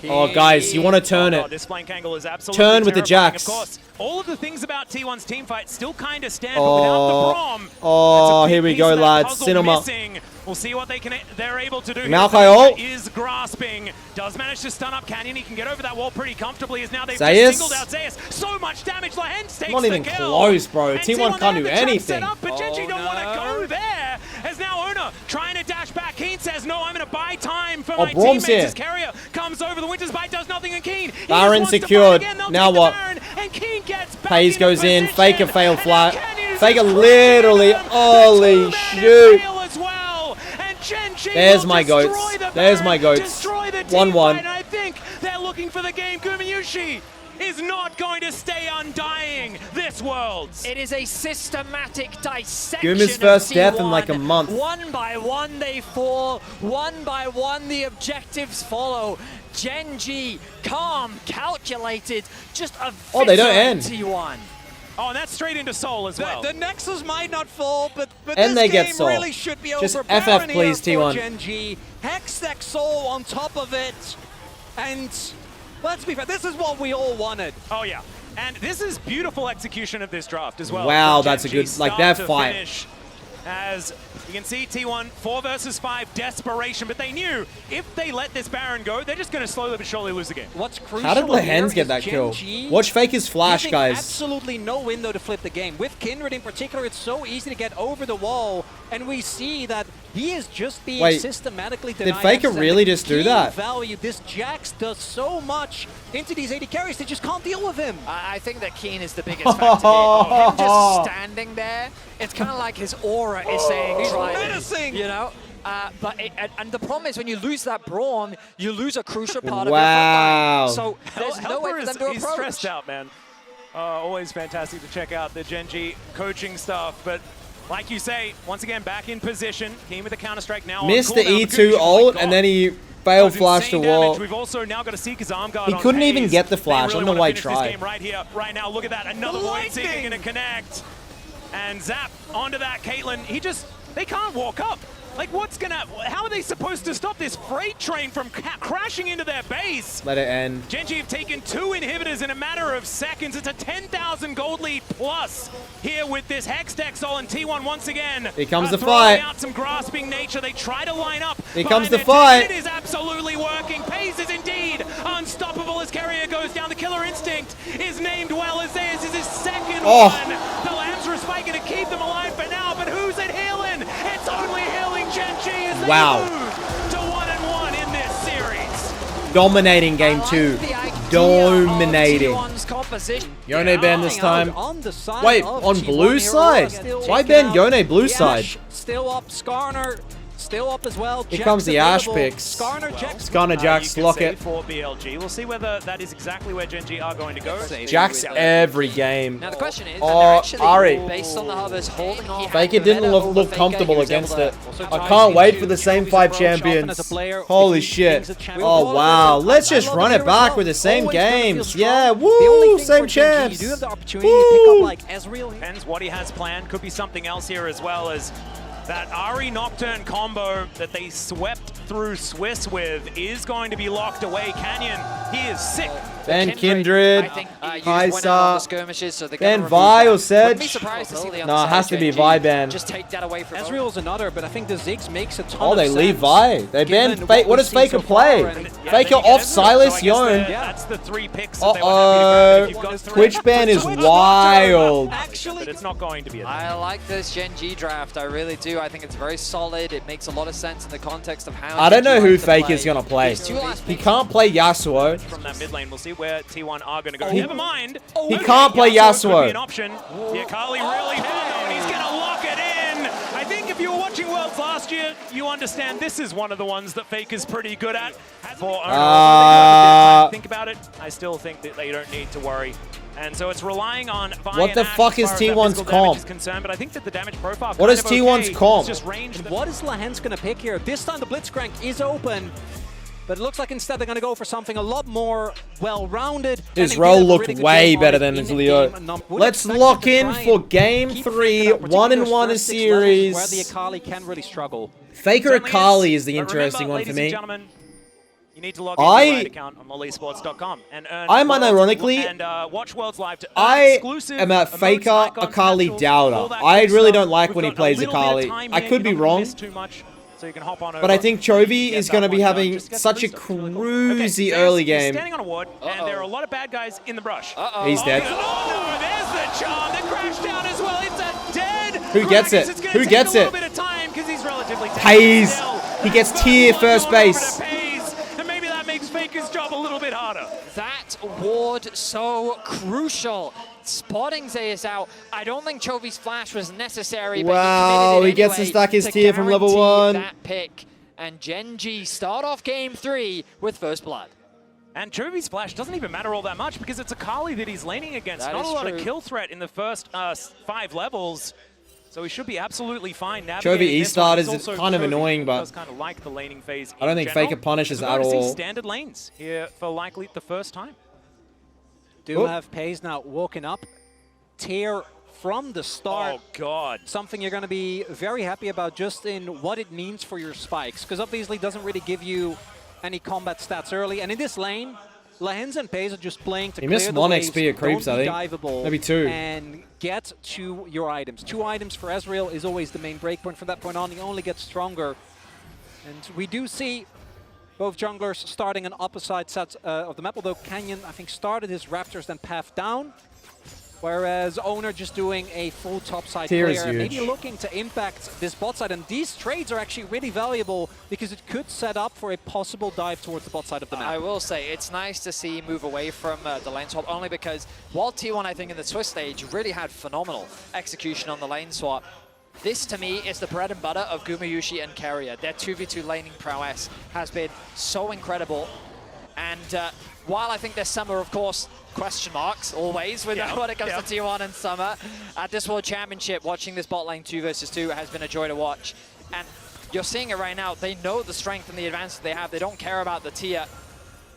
S1: Oh, guys, you want to turn it.
S3: This flank angle is absolutely
S1: turn with the
S3: terrifying.
S1: Jax.
S3: Of course, all of the things about T1's team fight still kind of stand, but without the Braum,
S1: oh, here we go, lads. Cinema.
S3: Missing. We'll see what they're able to do.
S1: Malkaio
S3: is grasping. Does manage to stun up Canyon. He can get over that wall pretty comfortably, as now they've
S1: Zeus.
S3: just singled out Zeus. So much damage. Lahenz takes
S1: Not even
S3: the kill.
S1: close, bro.
S3: And
S1: T1 can't do anything.
S3: Up, but Gen.G don't want to go there. As now Ona trying to dash back. Keen says, no, I'm going to buy time for my
S1: Braum's
S3: teammates.
S1: here.
S3: As Carrier comes over. The Winter's Bite does nothing, and Keen.
S1: Baron secured. Now what? Pays goes in. Faker fail flat. Faker literally. Holy shoot. There's my goats. There's my goats. 1-1.
S3: I think they're looking for the game. Gumayushi is not going to stay undying this world.
S4: It is a systematic dissection.
S1: Guma's first death in like a month.
S4: One by one they fall. One by one the objectives follow. Gen.G, calm, calculated, just a
S1: they don't end.
S4: T1.
S3: Oh, and that's straight into Soul as well.
S2: The Nexus might not fall, but
S1: and
S2: this
S1: they
S2: game
S1: get Soul.
S2: really should be
S1: just
S2: over.
S1: FF
S2: Baron
S1: please,
S2: here
S1: T1.
S2: for Gen.G. Hextech Soul on top of it. And let's be fair, this is what we all wanted.
S3: Oh, yeah. And this is beautiful execution of this draft as well.
S1: Wow, that's a good, like that fight.
S3: Finish. As you can see, T1, 4 versus 5, desperation. But they knew if they let this Baron go, they're just going to slowly but surely lose the game.
S2: What's crucial
S1: How did the
S2: here
S1: Hens get
S2: is
S1: that kill?
S2: Gen.G
S1: Watch Faker's flash,
S2: giving
S1: guys.
S2: absolutely no window to flip the game. With Kindred in particular, it's so easy to get over the wall. And we see that he is just being systematically denied.
S1: Did Faker really just do that?
S2: Value. This Jax does so much into these 80 carries, they just can't deal with him.
S4: I think that Keen is the biggest factor here. Him just standing there, it's kind of like his aura is saying,
S2: he's
S4: try
S2: menacing.
S4: You know? And the problem is when you lose that Braum, you lose a crucial part
S1: Wow.
S4: of your frontline. So there's no way for them to approach.
S3: He's stressed out, man. Always fantastic to check out the Gen.G coaching stuff, but like you say, once again, back in position. Keen with the counter-strike now.
S1: Missed the E2 ult, and then he failed flash the wall.
S3: We've also now got to seek his arm guard.
S1: He couldn't even get the flash. I don't know why he tried.
S3: Right here, right now. Look at that. Another Void Seeker going to connect. And Zap onto that Caitlyn. They can't walk up. Like, how are they supposed to stop this freight train from crashing into their base?
S1: Let it end.
S3: Gen.G have taken 2 inhibitors in a matter of seconds. It's a 10,000 gold lead plus here with this Hextech Sol and T1 once again.
S1: Here comes the
S3: throwing
S1: fight.
S3: out some grasping nature. They try to line up.
S1: Here comes the
S3: their
S1: fight.
S3: It is absolutely working. Pace is indeed unstoppable as Carrier goes down. The Killer Instinct is named well as theirs is his second one. The Lambs are spiking to keep them alive for now, but who's it healing? It's only healing Gen.G as they move to 1-1 in this series.
S1: Dominating game 2. Dominating. Yone ban this time. Wait, on blue side? Why ban Yone blue side?
S2: Still up, Skarner still up as well.
S1: Here comes the Ash picks. Skarner Jax, lock it.
S3: For BLG. We'll see whether that is exactly where Gen.G are going to go.
S1: Jax every game.
S4: Now the question is,
S1: Ari.
S4: based on the Harvest holding off.
S1: Faker didn't look comfortable against it. I can't wait for the same 5 champions. Holy shit. Oh wow, let's just run it back with the same games. Yeah, woo, same champs. Woo.
S3: Depends what he has planned. Could be something else here as well as that Ari Nocturne combo that they swept through Swiss with is going to be locked away. Canyon, he is sick.
S1: Ben Kindred,
S4: I think
S1: Kaisa,
S4: skirmishes, so
S1: Ben Vi or
S4: Sedge.
S1: Sedge. No, it has to be Vi ban.
S4: Just take that away from
S2: Ezreal's another, but I think the Ziggs makes a ton
S1: Oh,
S2: of
S1: they
S2: sense.
S1: leave Vi. They ban Fake. What does Faker play? Faker off Silas Yone.
S3: That's the 3 picks that they were happy to go with.
S1: Twitch ban is wild.
S3: But it's not going to be.
S4: I like this Gen.G draft. I really do. I think it's very solid. It makes a lot of sense in the context of how.
S1: I don't know who Faker's gonna play. He can't play Yasuo.
S3: From that mid lane, we'll see where T1 are going to go. Never mind.
S1: He can't play Yasuo.
S3: Could be an option. Yeah, Kali really and he's going to lock it in. I think if you were watching Worlds last year, you understand this is one of the ones that Faker's pretty good at. For think about it, I still think that they don't need to worry. And so it's relying on
S1: what the fuck is T1's comp?
S3: Concerned, but I think that the damage profile
S1: what is T1's comp?
S2: Just what is Lahen's going to pick here? This time the Blitzcrank is open. But it looks like instead they're going to go for something a lot more well-rounded.
S1: His role looked way better than his Leo. Let's lock in for game 3, 1-1 a series.
S2: Where the Akali can really struggle.
S1: Faker Akali is the interesting one for me.
S3: You need to log into your account on lollysports.com and earn
S1: unironically,
S3: and watch Worlds Live to earn
S1: I am a Faker Akali doubter. I really don't like when he plays Akali. I could be wrong.
S3: So you can hop on
S1: but I think Chovy is going to be having such a cruisy early game.
S3: Standing on a ward, and there are a lot of bad guys in the brush.
S1: He's dead.
S3: Oh no, there's the charm that crashed down as well. It's a dead.
S1: Who gets it? Who gets it?
S3: Hayes.
S1: He gets tier first base.
S3: And maybe that makes Faker's job a little bit harder.
S4: That ward so crucial. Spotting Zeus out. I don't think Chovy's flash was necessary.
S1: Wow,
S4: but
S1: he gets to stack his tier from level 1.
S4: That pick. And Gen.G start off game 3 with first blood.
S3: And Chovy's flash doesn't even matter all that much because it's Akali that he's laning against. Not a lot of kill threat in the first 5 levels. So he should be absolutely fine.
S1: Chovy E-start is kind of annoying, but
S3: kind of like the laning phase
S1: I don't think Faker punishes at all.
S3: Standard lanes here for likely the first time.
S2: Do have Pace now walking up. Tier from the start.
S3: Oh, God.
S2: Something you're going to be very happy about just in what it means for your spikes. Because obviously it doesn't really give you any combat stats early. And in this lane, Lahens and Pace are just playing to clear the waves,
S1: XP at creeps, I think. Maybe 2.
S2: And get to your items. 2 items for Ezreal is always the main breakpoint. From that point on, he only gets stronger. And we do see both junglers starting on opposite sides of the map, although Canyon, I think, started his Raptors, then path down. Whereas Owner just doing a full topside clear, maybe looking to impact this bot side. And these trades are actually really valuable because it could set up for a possible dive towards the bot side of the map.
S4: I will say, it's nice to see move away from the lane swap, only because while T1, I think, in the Swiss stage really had phenomenal execution on the lane swap, this, to me, is the bread and butter of Gumayusi and Carrier. Their 2v2 laning prowess has been so incredible. And while I think there's Summer, of course, question marks always when it comes to T1 and Summer, at this World Championship, watching this bot lane 2 versus 2 has been a joy to watch. And you're seeing it right now. They know the strength and the advantage they have. They don't care about the tier.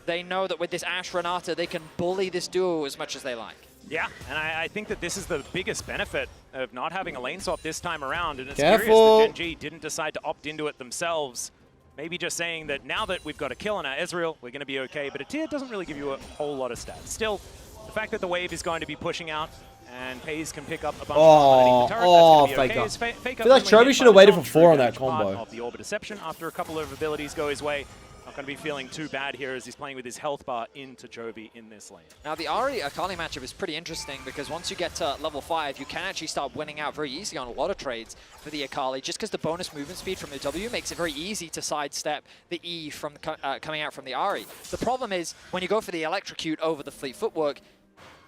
S4: They know that with this Ashe Renata, they can bully this duo as much as they like.
S3: Yeah, and I think that this is the biggest benefit of not having a lane swap this time around. And it's
S1: Careful.
S3: curious that Gen.G didn't decide to opt into it themselves. Maybe just saying that now that we've got a kill on our Ezreal, we're going to be okay. But a tier doesn't really give you a whole lot of stats. Still, the fact that the wave is going to be pushing out and Pays can pick up a bunch of the turret, that's gonna be okay.
S1: I feel like Chovy should have waited for 4 on that combo.
S3: Of the Orb of Deception after a couple of abilities go his way. Not going to be feeling too bad here as he's playing with his health bar into Chovy in this lane.
S4: Now the Ahri Akali matchup is pretty interesting because once you get to level 5, you can actually start winning out very easily on a lot of trades for the Akali, just because the bonus movement speed from the W makes it very easy to sidestep the E from coming out from the Ahri. The problem is when you go for the Electrocute over the Fleet Footwork,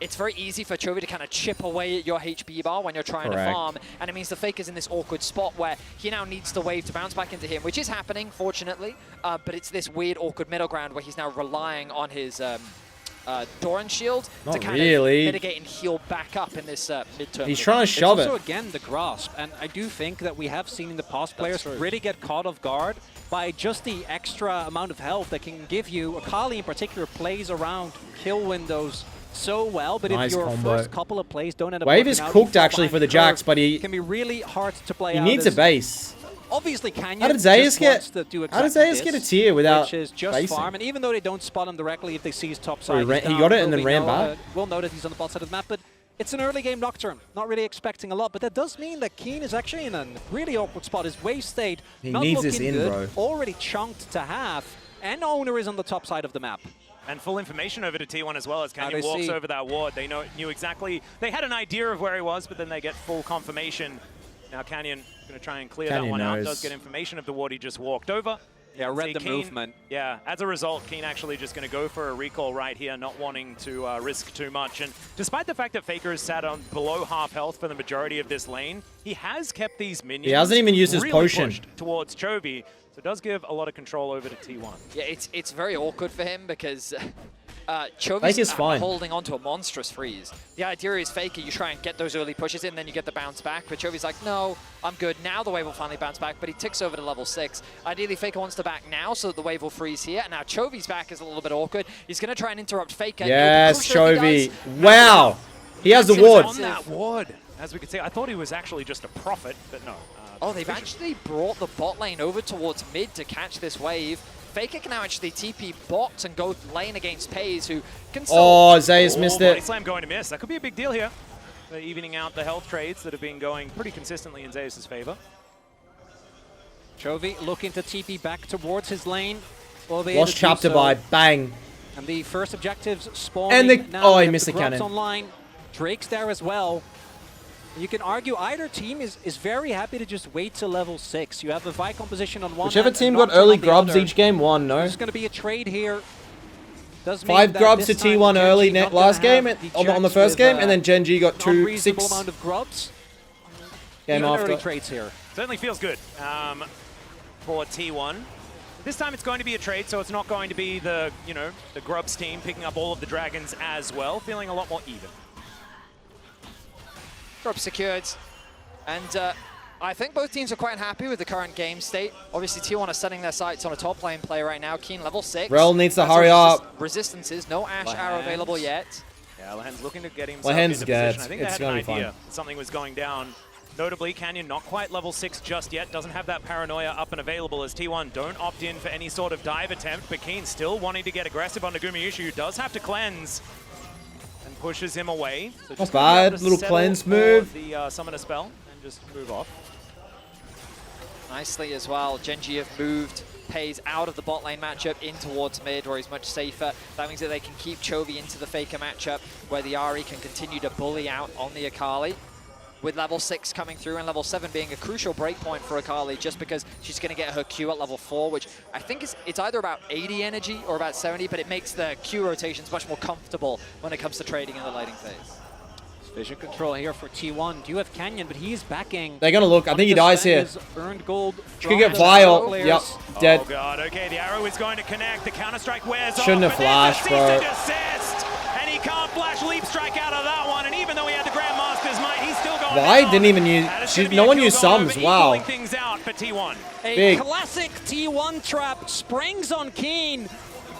S4: it's very easy for Chovy to kind of chip away at your HP bar when you're trying to farm, and it means the Faker's in this awkward spot where he now needs the wave to bounce back into him, which is happening, fortunately, but it's this weird, awkward middle ground where he's now relying on his Doran shield to kind of mitigate and heal back up in this midterm.
S1: He's trying to shove
S2: it's
S1: it.
S2: also, again, the grasp, and I do think that we have seen in the past players really get caught off guard by just the extra amount of health that can give you. Akali in particular plays around kill windows so well, but if your first couple of plays don't end up
S1: Wave is cooked actually for the Jax, but he
S2: can be really hard to play.
S1: He needs a base.
S2: Obviously, Canyon.
S1: How did Zayas get a tier without
S2: which is just
S1: basing?
S2: farm, and even though they don't spot him directly, if they see his top side,
S1: He got it and then ran back.
S2: We'll know that he's on the bot side of the map, but it's an early game Nocturne. Not really expecting a lot, but that does mean that Keen is actually in a really awkward spot. His wave state not
S1: needs
S2: looking
S1: this in,
S2: good,
S1: bro.
S2: already chunked to half, and Owner is on the top side of the map.
S3: And full information over to T1 as well as Canyon walks over that ward. They knew exactly, they had an idea of where he was, but then they get full confirmation. Now Canyon going to try and clear that one out. Does get information of the ward he just walked over.
S2: Yeah, read the movement.
S3: Yeah, as a result, Keen actually just going to go for a recall right here, not wanting to risk too much. And despite the fact that Faker has sat on below half health for the majority of this lane, he has kept these minions.
S1: He hasn't even used his potion
S3: towards Chovy. So it does give a lot of control over to T1.
S4: Yeah, it's very awkward for him because Chovy's holding on to a monstrous freeze. The idea is Faker, you try and get those early pushes in, then you get the bounce back. But Chovy's like, no, I'm good. Now the wave will finally bounce back, but he ticks over to level 6. Ideally, Faker wants to back now so that the wave will freeze here. And now Chovy's back is a little bit awkward. He's going to try and interrupt Faker.
S1: Yes, Chovy. Wow. He has the ward.
S3: On that ward, as we can see. I thought he was actually just a prophet, but no.
S4: Oh, they've actually brought the bot lane over towards mid to catch this wave. Faker can now actually TP bot and go lane against Pays, who can still...
S1: Oh, Zayas missed it.
S3: Body slam going to miss. That could be a big deal here. They're evening out the health trades that have been going pretty consistently in Zayas' favor.
S2: Chovy looking to TP back towards his lane.
S1: Lost chapter by bang.
S2: And the first objectives spawning.
S1: And the
S2: now
S1: he missed the cannon.
S2: Online. Drake's there as well. You can argue either team is very happy to just wait till level 6. You have a Vi composition on one.
S1: Whichever team got early grubs each game won, no?
S2: There's going to be a trade here.
S1: 5 grubs to T1 early last game, on the first game, and then Gen.G got 6
S2: amount of grubs.
S1: Game after.
S2: Early trades here.
S3: Certainly feels good for T1. This time it's going to be a trade, so it's not going to be the grubs team picking up all of the dragons as well. Feeling a lot more even.
S4: Grub secured, and I think both teams are quite happy with the current game state. Obviously, T1 are setting their sights on a top lane play right now. Keen level 6.
S1: Rel needs to hurry up.
S4: Resistances, no Ashe Arrow available yet.
S3: Yeah, Lehen's looking to get himself into position. I think they had an idea something was going down. Notably, Canyon not quite level 6 just yet. Doesn't have that paranoia up and available as T1 don't opt in for any sort of dive attempt, but Keen still wanting to get aggressive on Nagumiushu. Does have to cleanse. Pushes him away. So
S1: not bad, little cleanse move.
S3: The summoner spell and just move off.
S4: Nicely as well. Gen.G have moved Pays out of the bot lane matchup in towards mid, where he's much safer. That means that they can keep Chovy into the Faker matchup, where the Ahri can continue to bully out on the Akali. With level 6 coming through and level 7 being a crucial breakpoint for Akali, just because she's going to get her Q at level 4, which I think it's either about 80 energy or about 70, but it makes the Q rotations much more comfortable when it comes to trading in the laning phase.
S2: Vision control here for T1. Do you have Canyon, but he's backing.
S1: They're going to look. I think he dies here.
S2: Earned gold.
S1: She could get Vile. Yep, dead.
S3: Oh god, okay, the arrow is going to connect. The counter-strike wears off.
S1: Shouldn't have flashed, bro.
S3: And he can't flash leap strike out of that one, and even though he had the Grandmaster's might, he's still going
S1: Why didn't even use... No one used sums, wow.
S3: Things out for T1.
S2: A classic T1 trap springs on Keen.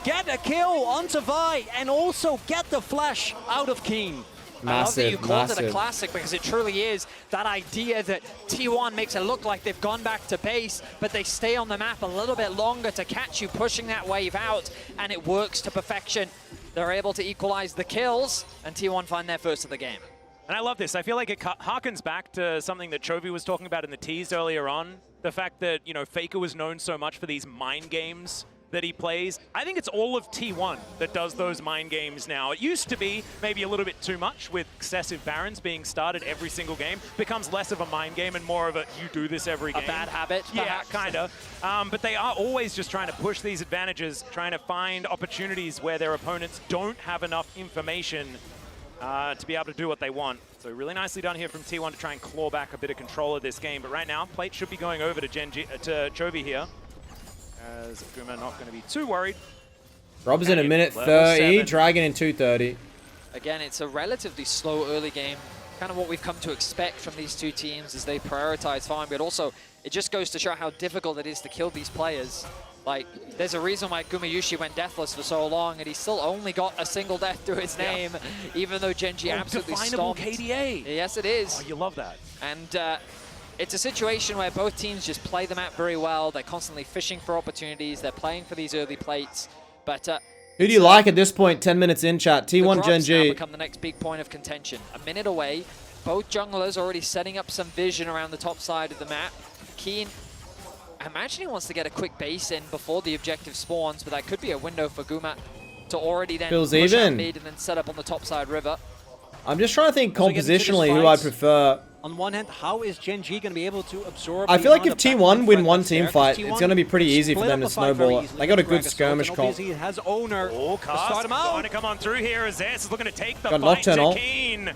S2: Get a kill onto Vi, and also get the flash out of Keen.
S4: I love that you called it a
S1: Massive.
S4: classic because it truly is that idea that T1 makes it look like they've gone back to base, but they stay on the map a little bit longer to catch you pushing that wave out, and it works to perfection. They're able to equalize the kills, and T1 find their first of the game.
S3: And I love this. I feel like it harkens back to something that Chovy was talking about in the tease earlier on. The fact that, you know, Faker was known so much for these mind games that he plays. I think it's all of T1 that does those mind games now. It used to be maybe a little bit too much with excessive Barons being started every single game. Becomes less of a mind game and more of a you do this every game.
S4: A bad habit, perhaps.
S3: Yeah, kind of. But they are always just trying to push these advantages, trying to find opportunities where their opponents don't have enough information to be able to do what they want. So really nicely done here from T1 to try and claw back a bit of control of this game. But right now, plate should be going over to Gen.G, to Chovy here. As Guma not going to be too worried.
S1: Rob's in a minute 30, Dragon in 2:30.
S4: Again, it's a relatively slow early game. Kind of what we've come to expect from these two teams as they prioritize farm, but also it just goes to show how difficult it is to kill these players. Like, there's a reason why Gumayushi went deathless for so long, and he still only got a single death to his name, even though Gen.G absolutely stomped.
S3: KDA.
S4: Yes, it is.
S3: Oh, you love that.
S4: And it's a situation where both teams just play the map very well. They're constantly fishing for opportunities. They're playing for these early plates. But
S1: who do you like at this point? 10 minutes in, chat. T1 Gen.G.
S4: become the next big point of contention. A minute away. Both junglers already setting up some vision around the top side of the map. Keen, I imagine he wants to get a quick base in before the objective spawns, but that could be a window for Guma to already then
S1: Feels
S4: push
S1: even.
S4: out mid and then set up on the top side river.
S1: I'm just trying to think compositionally who I prefer.
S2: On one hand, how is Gen.G going to be able to absorb?
S1: I feel like if T1 win one team fight, it's going to be pretty easy for them to snowball it. They got a good skirmish comp.
S2: He has owner.
S3: Oh,
S2: Start
S3: Cast
S2: him out.
S3: going to come on through here as Zes is looking to take the
S1: Got
S3: fight to
S1: Nocturnal.
S3: Keen.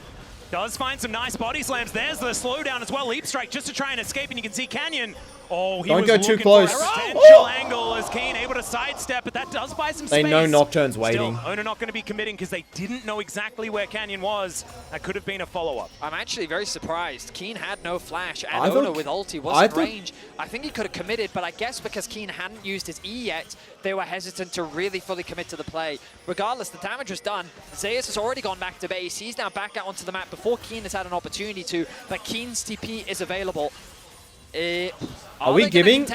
S3: Does find some nice body slams. There's the slowdown as well. Leap strike just to try and escape, and you can see Canyon. Oh, he
S1: Don't
S3: was
S1: go too
S3: looking
S1: close.
S3: for a potential
S1: Oh!
S3: angle as Keen able to sidestep, but that does buy some
S1: They
S3: space.
S1: know Nocturne's waiting.
S3: Still, Owner not going to be committing because they didn't know exactly where Canyon was. That could have been a follow-up.
S4: I'm actually very surprised. Keen had no flash, and
S1: I
S4: Owner
S1: thought-
S4: with ulti was
S1: I
S4: in
S1: thought-
S4: range. I think he could have committed, but I guess because Keen hadn't used his E yet, they were hesitant to really fully commit to the play. Regardless, the damage was done. Zeus has already gone back to base. He's now back out onto the map before Keen has had an opportunity to, but Keen's TP is available.
S1: Are we giving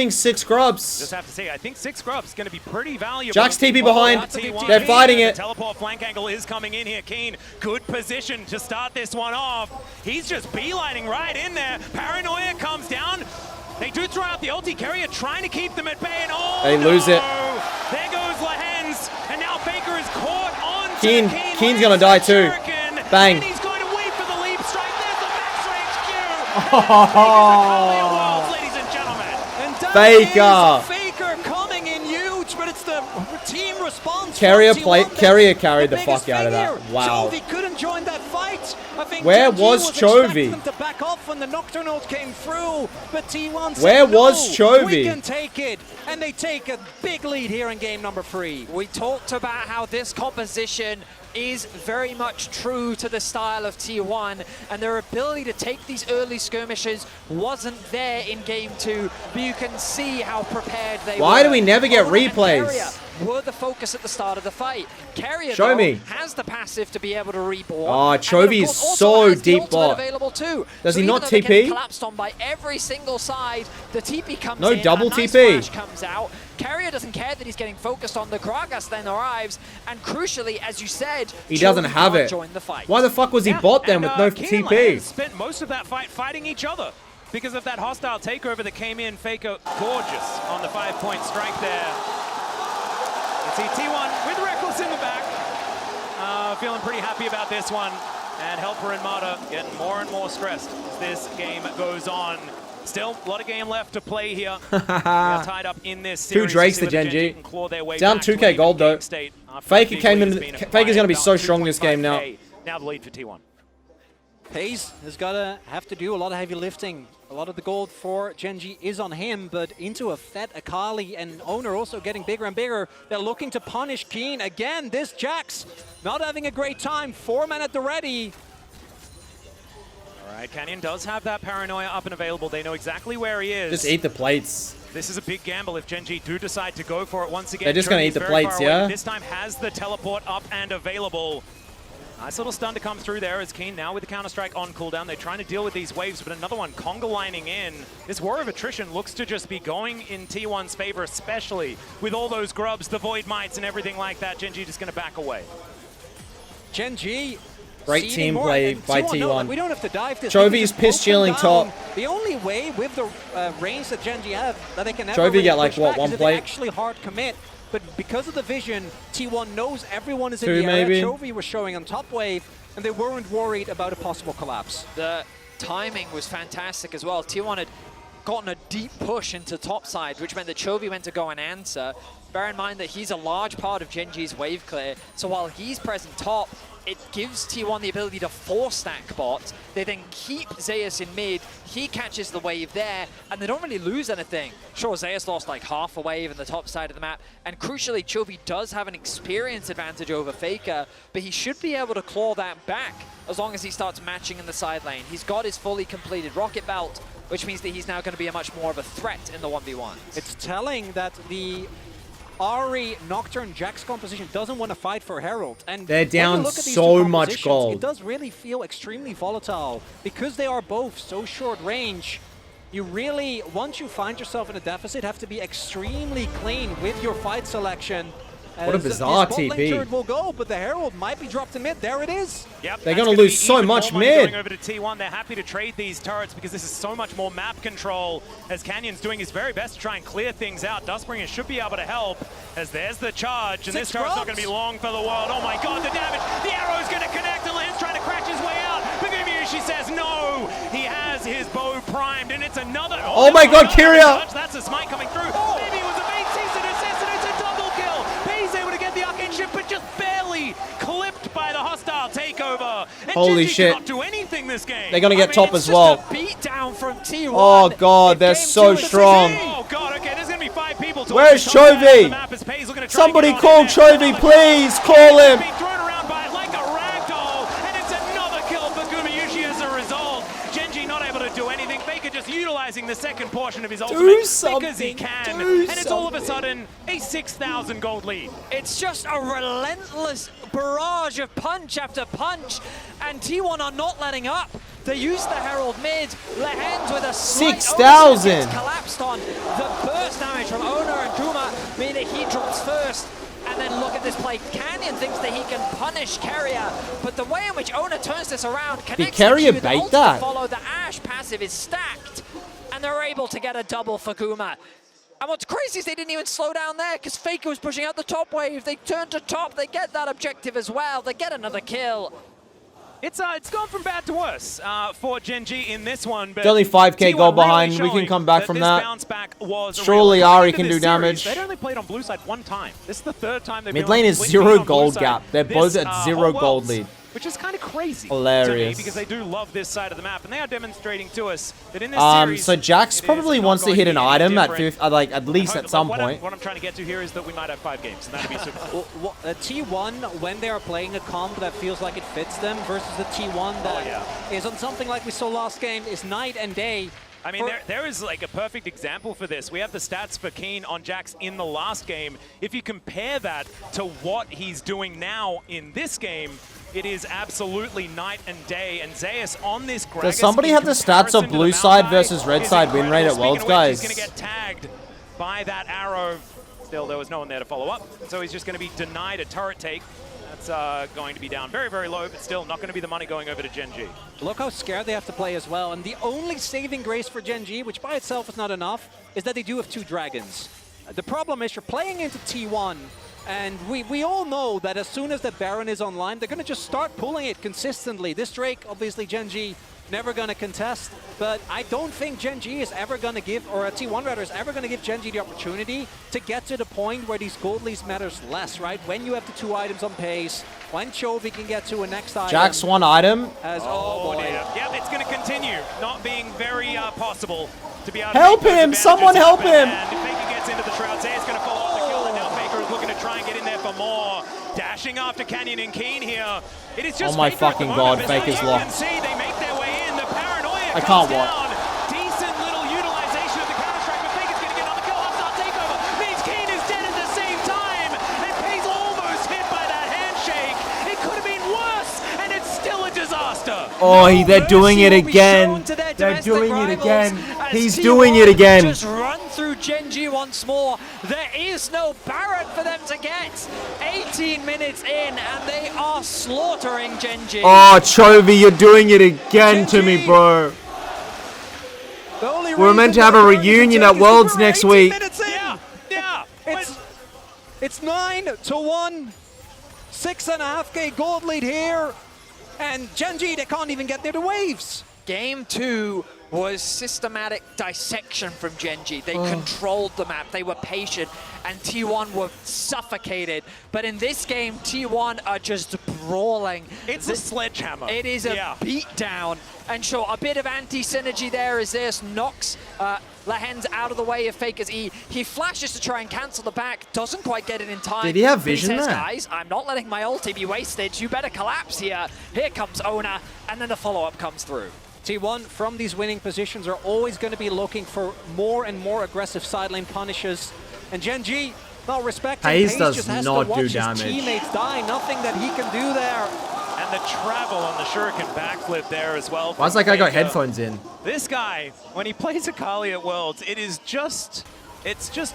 S1: 6 grubs?
S3: Just have to say, I think 6 grubs is going to be pretty valuable.
S1: Jack's TP behind.
S3: T1.
S1: They're fighting it.
S3: The teleport flank angle is coming in here. Keen, good position to start this one off. He's just beelining right in there. Paranoia comes down. They do throw out the ulti. Carrier trying to keep them at bay, and oh,
S1: They lose it.
S3: There goes Lahens, and now Faker is caught on to
S1: Keen.
S3: the Keen.
S1: Keen's gonna die too.
S3: Shuriken,
S1: Bang.
S3: And he's going to wait for the leap strike. There's the max range Q. Ladies and gentlemen.
S2: And that
S1: Faker.
S2: is Faker coming in huge, but it's the team response.
S1: Carrier
S2: from T1
S1: Carrier carried the
S2: biggest
S1: fuck out of
S2: thing
S1: that.
S2: here.
S1: Wow.
S2: Chovy couldn't join that fight. I think
S1: Where
S2: Gen.G
S1: was Chovy?
S2: expecting them to back off when the Nocturnal came through, but T1 said,
S1: Where
S2: no,
S1: was Chovy?
S2: we can take it, and they take a big lead here in game number 3.
S4: We talked about how this composition is very much true to the style of T1, and their ability to take these early skirmishes wasn't there in game 2, but you can see how prepared they were.
S1: Why do we never get
S4: Owner and
S1: replays?
S4: Carrier were the focus at the start of the fight. Carrier,
S1: Show
S4: though,
S1: me.
S4: has the passive to be able to reborn.
S1: Oh,
S4: and then, of
S1: Chovy is
S4: course, also
S1: so
S4: has the
S1: deep
S4: ultimate
S1: bot.
S4: available too.
S1: Does
S4: So
S1: he
S4: even
S1: not
S4: though they
S1: TP?
S4: get collapsed on by every single side, the TP comes
S1: No
S4: in,
S1: double
S4: a nice
S1: TP.
S4: flash comes out. Carrier doesn't care that he's getting focused on the Gragas then arrives, and crucially, as you said,
S1: He doesn't
S4: Chovy
S1: have
S4: can't
S1: it.
S4: join the fight.
S1: Why the fuck was he
S3: Yeah,
S1: bot then
S3: and,
S1: with no
S3: Keen and
S1: TP?
S3: Lahens spent most of that fight fighting each other because of that hostile takeover that came in. Faker gorgeous on the 5-point strike there. You see T1 with Reckless in the back. Feeling pretty happy about this one. And Helper and Mata getting more and more stressed as this game goes on. Still, a lot of game left to play here. We are tied up in this series.
S1: Drakes
S3: See
S1: to
S3: whether
S1: Gen.G.
S3: can claw their way
S1: Down
S3: back to
S1: 2K
S3: an
S1: gold,
S3: even game
S1: though.
S3: state after
S1: Faker
S3: the
S1: came
S3: big
S1: in-
S3: lead has been
S1: Faker's gonna be
S3: about
S1: so strong this game now.
S3: 2.5K. Now the lead for T1.
S2: FaZe has got to have to do a lot of heavy lifting. A lot of the gold for Gen.G is on him, but into a Fett, Akali, and Owner also getting bigger and bigger. They're looking to punish Keen. Again, this Jax not having a great time. 4-man at the ready.
S3: All right, Canyon does have that Paranoia up and available. They know exactly where he is.
S1: Just eat the plates.
S3: This is a big gamble if Gen.G do decide to go for it once again.
S1: They're just gonna
S3: Chovy's
S1: eat the
S3: very
S1: plates,
S3: far away.
S1: yeah?
S3: This time has the teleport up and available. Nice little stun to come through there as Keen now with the Counter-Strike on cooldown. They're trying to deal with these waves, but another one conga lining in. This War of Attrition looks to just be going in T1's favor, especially with all those grubs, the Void Mites, and everything like that. Gen.G just going to back away.
S2: Gen.G.
S1: Great team play by T1.
S2: We don't have to dive this.
S1: Jovi's piss stealing top.
S2: The only way with the range that Gen.G have that they can ever
S1: Jovi
S2: really
S1: get like
S2: push
S1: what,
S2: back
S1: one
S2: is if
S1: plate?
S2: they actually hard commit. But because of the vision, T1 knows everyone is in
S1: Two
S2: the area.
S1: maybe?
S2: Jovi was showing on top wave, and they weren't worried about a possible collapse.
S4: The timing was fantastic as well. T1 had gotten a deep push into top side, which meant that Chovy went to go and answer. Bear in mind that he's a large part of Gen.G's wave clear, so while he's present top, it gives T1 the ability to force stack bot. They then keep Zeus in mid, he catches the wave there, and they don't really lose anything. Sure, Zeus lost like half a wave in the top side of the map, and crucially, Chovy does have an experience advantage over Faker, but he should be able to claw that back as long as he starts matching in the side lane. He's got his fully completed rocket belt, which means that he's now going to be a much more of a threat in the 1v1.
S2: It's telling that the Ahri, Nocturne, Jax composition doesn't want to fight for Herald. And
S1: they're
S2: when you
S1: down
S2: look at these
S1: so
S2: two
S1: much
S2: compositions,
S1: gold.
S2: It does really feel extremely volatile. Because they are both so short range, you really, once you find yourself in a deficit, have to be extremely clean with your fight selection.
S1: What a bizarre
S2: this bot lane
S1: TP.
S2: turret will go, but the Herald might be dropped to mid. There it is.
S3: Yep,
S1: They're
S3: that's
S1: gonna
S3: be
S1: lose so
S3: even
S1: much
S3: more money
S1: mid.
S3: Going over to T1, they're happy to trade these turrets because this is so much more map control. As Canyon's doing his very best to try and clear things out. Dustbringer should be able to help as there's the charge, and this turret's not going to be long for the world. Oh my god, the damage! The arrow's going to connect, and Lance trying to crash his way out. She says no. He has his bow primed, and it's another.
S1: Oh my god, Kyria!
S3: That's a smite coming through. Maybe it was a bait season assist, and it's a double kill. He's able to get the arcane ship, but just barely clipped by the hostile takeover. And
S1: Holy
S3: Gen.G
S1: shit.
S3: cannot do anything this game.
S1: They're gonna get top as well.
S4: Beat down from T1.
S1: Oh god, they're so strong.
S3: Oh god, okay, there's gonna be 5 people.
S1: Where's Chovy? Somebody call Chovy, please. Call him.
S3: Being thrown around by like a ragdoll, and it's another kill for Gumayushi as a result. Gen.G not able to do anything. Faker just utilizing the second portion of his ultimate because he can. And it's all of a sudden a 6,000 gold lead.
S4: It's just a relentless barrage of punch after punch, and T1 are not letting up. They use the Herald mid, Lehends with a
S1: 6,000
S4: collapsed on. The burst damage from Ona and Kuma mean that he drops first. And then look at this play. Canyon thinks that he can punish Carrier, but the way in which Ona turns this around connects
S1: Carrier
S4: the
S1: bait
S4: ult
S1: that?
S4: to follow. The Ash passive is stacked, and they're able to get a double for Kuma. And what's crazy is they didn't even slow down there because Faker was pushing out the top wave. They turn to top, they get that objective as well. They get another kill.
S3: It's gone from bad to worse for Gen.G in this one. But
S1: It's only 5k
S3: T1
S1: gold behind.
S3: really
S1: We can come back from
S3: this
S1: that.
S3: Bounce back was
S1: Surely
S3: real.
S1: Ahri
S3: Into
S1: can
S3: this
S1: do damage.
S3: series, they'd only played on blue side one time. This is the third time they've
S1: Mid
S3: been
S1: lane
S3: on
S1: is
S3: blue
S1: 0
S3: side.
S1: gold gap. They're both
S3: This,
S1: at 0
S3: whole
S1: gold
S3: worlds,
S1: lead.
S3: which is kind of crazy
S1: Hilarious.
S3: to me because they do love this side of the map, and they are demonstrating to us that in this series,
S1: So Jax
S3: it
S1: probably
S3: is not
S1: wants to
S3: going
S1: hit an
S3: be any
S1: item at
S3: different.
S1: like at least at some
S3: What
S1: point.
S3: I'm trying to get to here is that we might have 5 games, and that'd be super cool.
S2: T1, when they are playing a comp that feels like it fits them versus the T1 that is on something like we saw last game is night and day.
S3: I mean, there is like a perfect example for this. We have the stats for Keen on Jax in the last game. If you compare that to what he's doing now in this game, it is absolutely night and day. And Zeus on this Gragas,
S1: Does somebody have the stats of blue side versus red side win rate at Worlds, guys?
S3: He's going to get tagged by that arrow. Still, there was no one there to follow up. So he's just going to be denied a turret take. That's going to be down very, very low, but still not going to be the money going over to Gen.G.
S2: Look how scared they have to play as well. And the only saving grace for Gen.G, which by itself is not enough, is that they do have 2 dragons. The problem is you're playing into T1, and we all know that as soon as the Baron is online, they're going to just start pulling it consistently. This Drake, obviously Gen.G, never going to contest, but I don't think Gen.G is ever going to give, or T1 rather, is ever going to give Gen.G the opportunity to get to the point where these gold leads matters less, right? When you have the 2 items on pace, when Chovy can get to a next item.
S1: Jax 1 item.
S3: Oh boy. Yep, it's going to continue not being very possible to be able to
S1: help him! Someone help him!
S3: And if Faker gets into the shroud, Zay's going to follow up the kill, and now Faker is looking to try and get in there for more. Dashing after Canyon and Keen here. It is just
S1: oh my
S3: Faker
S1: fucking god, Faker's locked.
S3: See, they make their way in. The paranoia
S1: I can't
S3: comes
S1: watch.
S3: down. Decent little utilization of the Counter-Strike, but Faker's going to get another kill. Hostile takeover means Keen is dead at the same time. And Pay's almost hit by that handshake. It could have been worse.
S1: Oh, they're doing it again. They're doing it again. He's doing it again.
S4: Just run through Gen.G once more. There is no Baron for them to get. 18 minutes in, and they are slaughtering Gen.G.
S1: Oh, Chovy, you're doing it again to me, bro. We're meant to have a reunion at Worlds next week.
S2: Yeah. It's 9-1. 6.5k gold lead here. And Gen.G, they can't even get near the waves.
S4: Game 2 was systematic dissection from Gen.G. They controlled the map, they were patient, and T1 were suffocated. But in this game, T1 are just brawling.
S3: It's a sledgehammer.
S4: It is a beatdown. And sure, a bit of anti-synergy there as this knocks Lahen's out of the way of Faker's E. He flashes to try and cancel the back, doesn't quite get it in time.
S1: Did he have vision
S4: he says,
S1: there?
S4: Guys, I'm not letting my ulti be wasted. You better collapse here. Here comes Ona, and then the follow-up comes through.
S2: T1 from these winning positions are always going to be looking for more and more aggressive side lane punishes. And Gen.G, not respecting
S1: Pace does
S2: just has
S1: not
S2: to watch
S1: do
S2: his
S1: damage.
S2: teammates die. Nothing that he can do there.
S3: And the travel on the shuriken backflip there as well.
S1: Why's that guy got headphones in?
S3: This guy, when he plays Akali at Worlds, it's just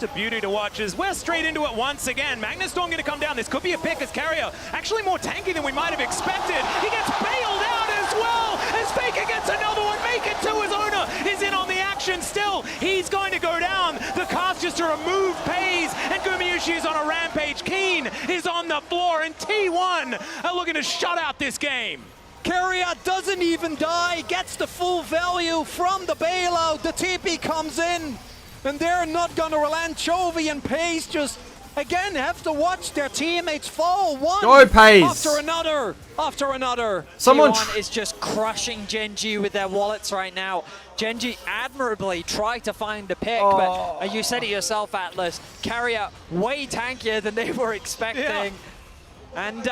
S3: a beauty to watch as we're straight into it once again. Magnus Storm going to come down. This could be a pick as Carrier. Actually more tanky than we might have expected. He gets bailed out as well as Faker gets another one. Make it two as Ona is in on the action still. He's going to go down. The cast just to remove Pays, and Gumayushi is on a rampage. Keen is on the floor, and T1 are looking to shut out this game.
S2: Carrier doesn't even die, gets the full value from the bailout. The TP comes in, and they're not going to relent. Chovy and Pace just, again, have to watch their teammates fall one after another, after another.
S1: Someone
S4: T1 is just crushing Gen.G with their wallets right now. Gen.G admirably tried to find a pick, but you said it yourself, Atlas, Carrier way tankier than they were expecting.
S3: Yeah.
S4: And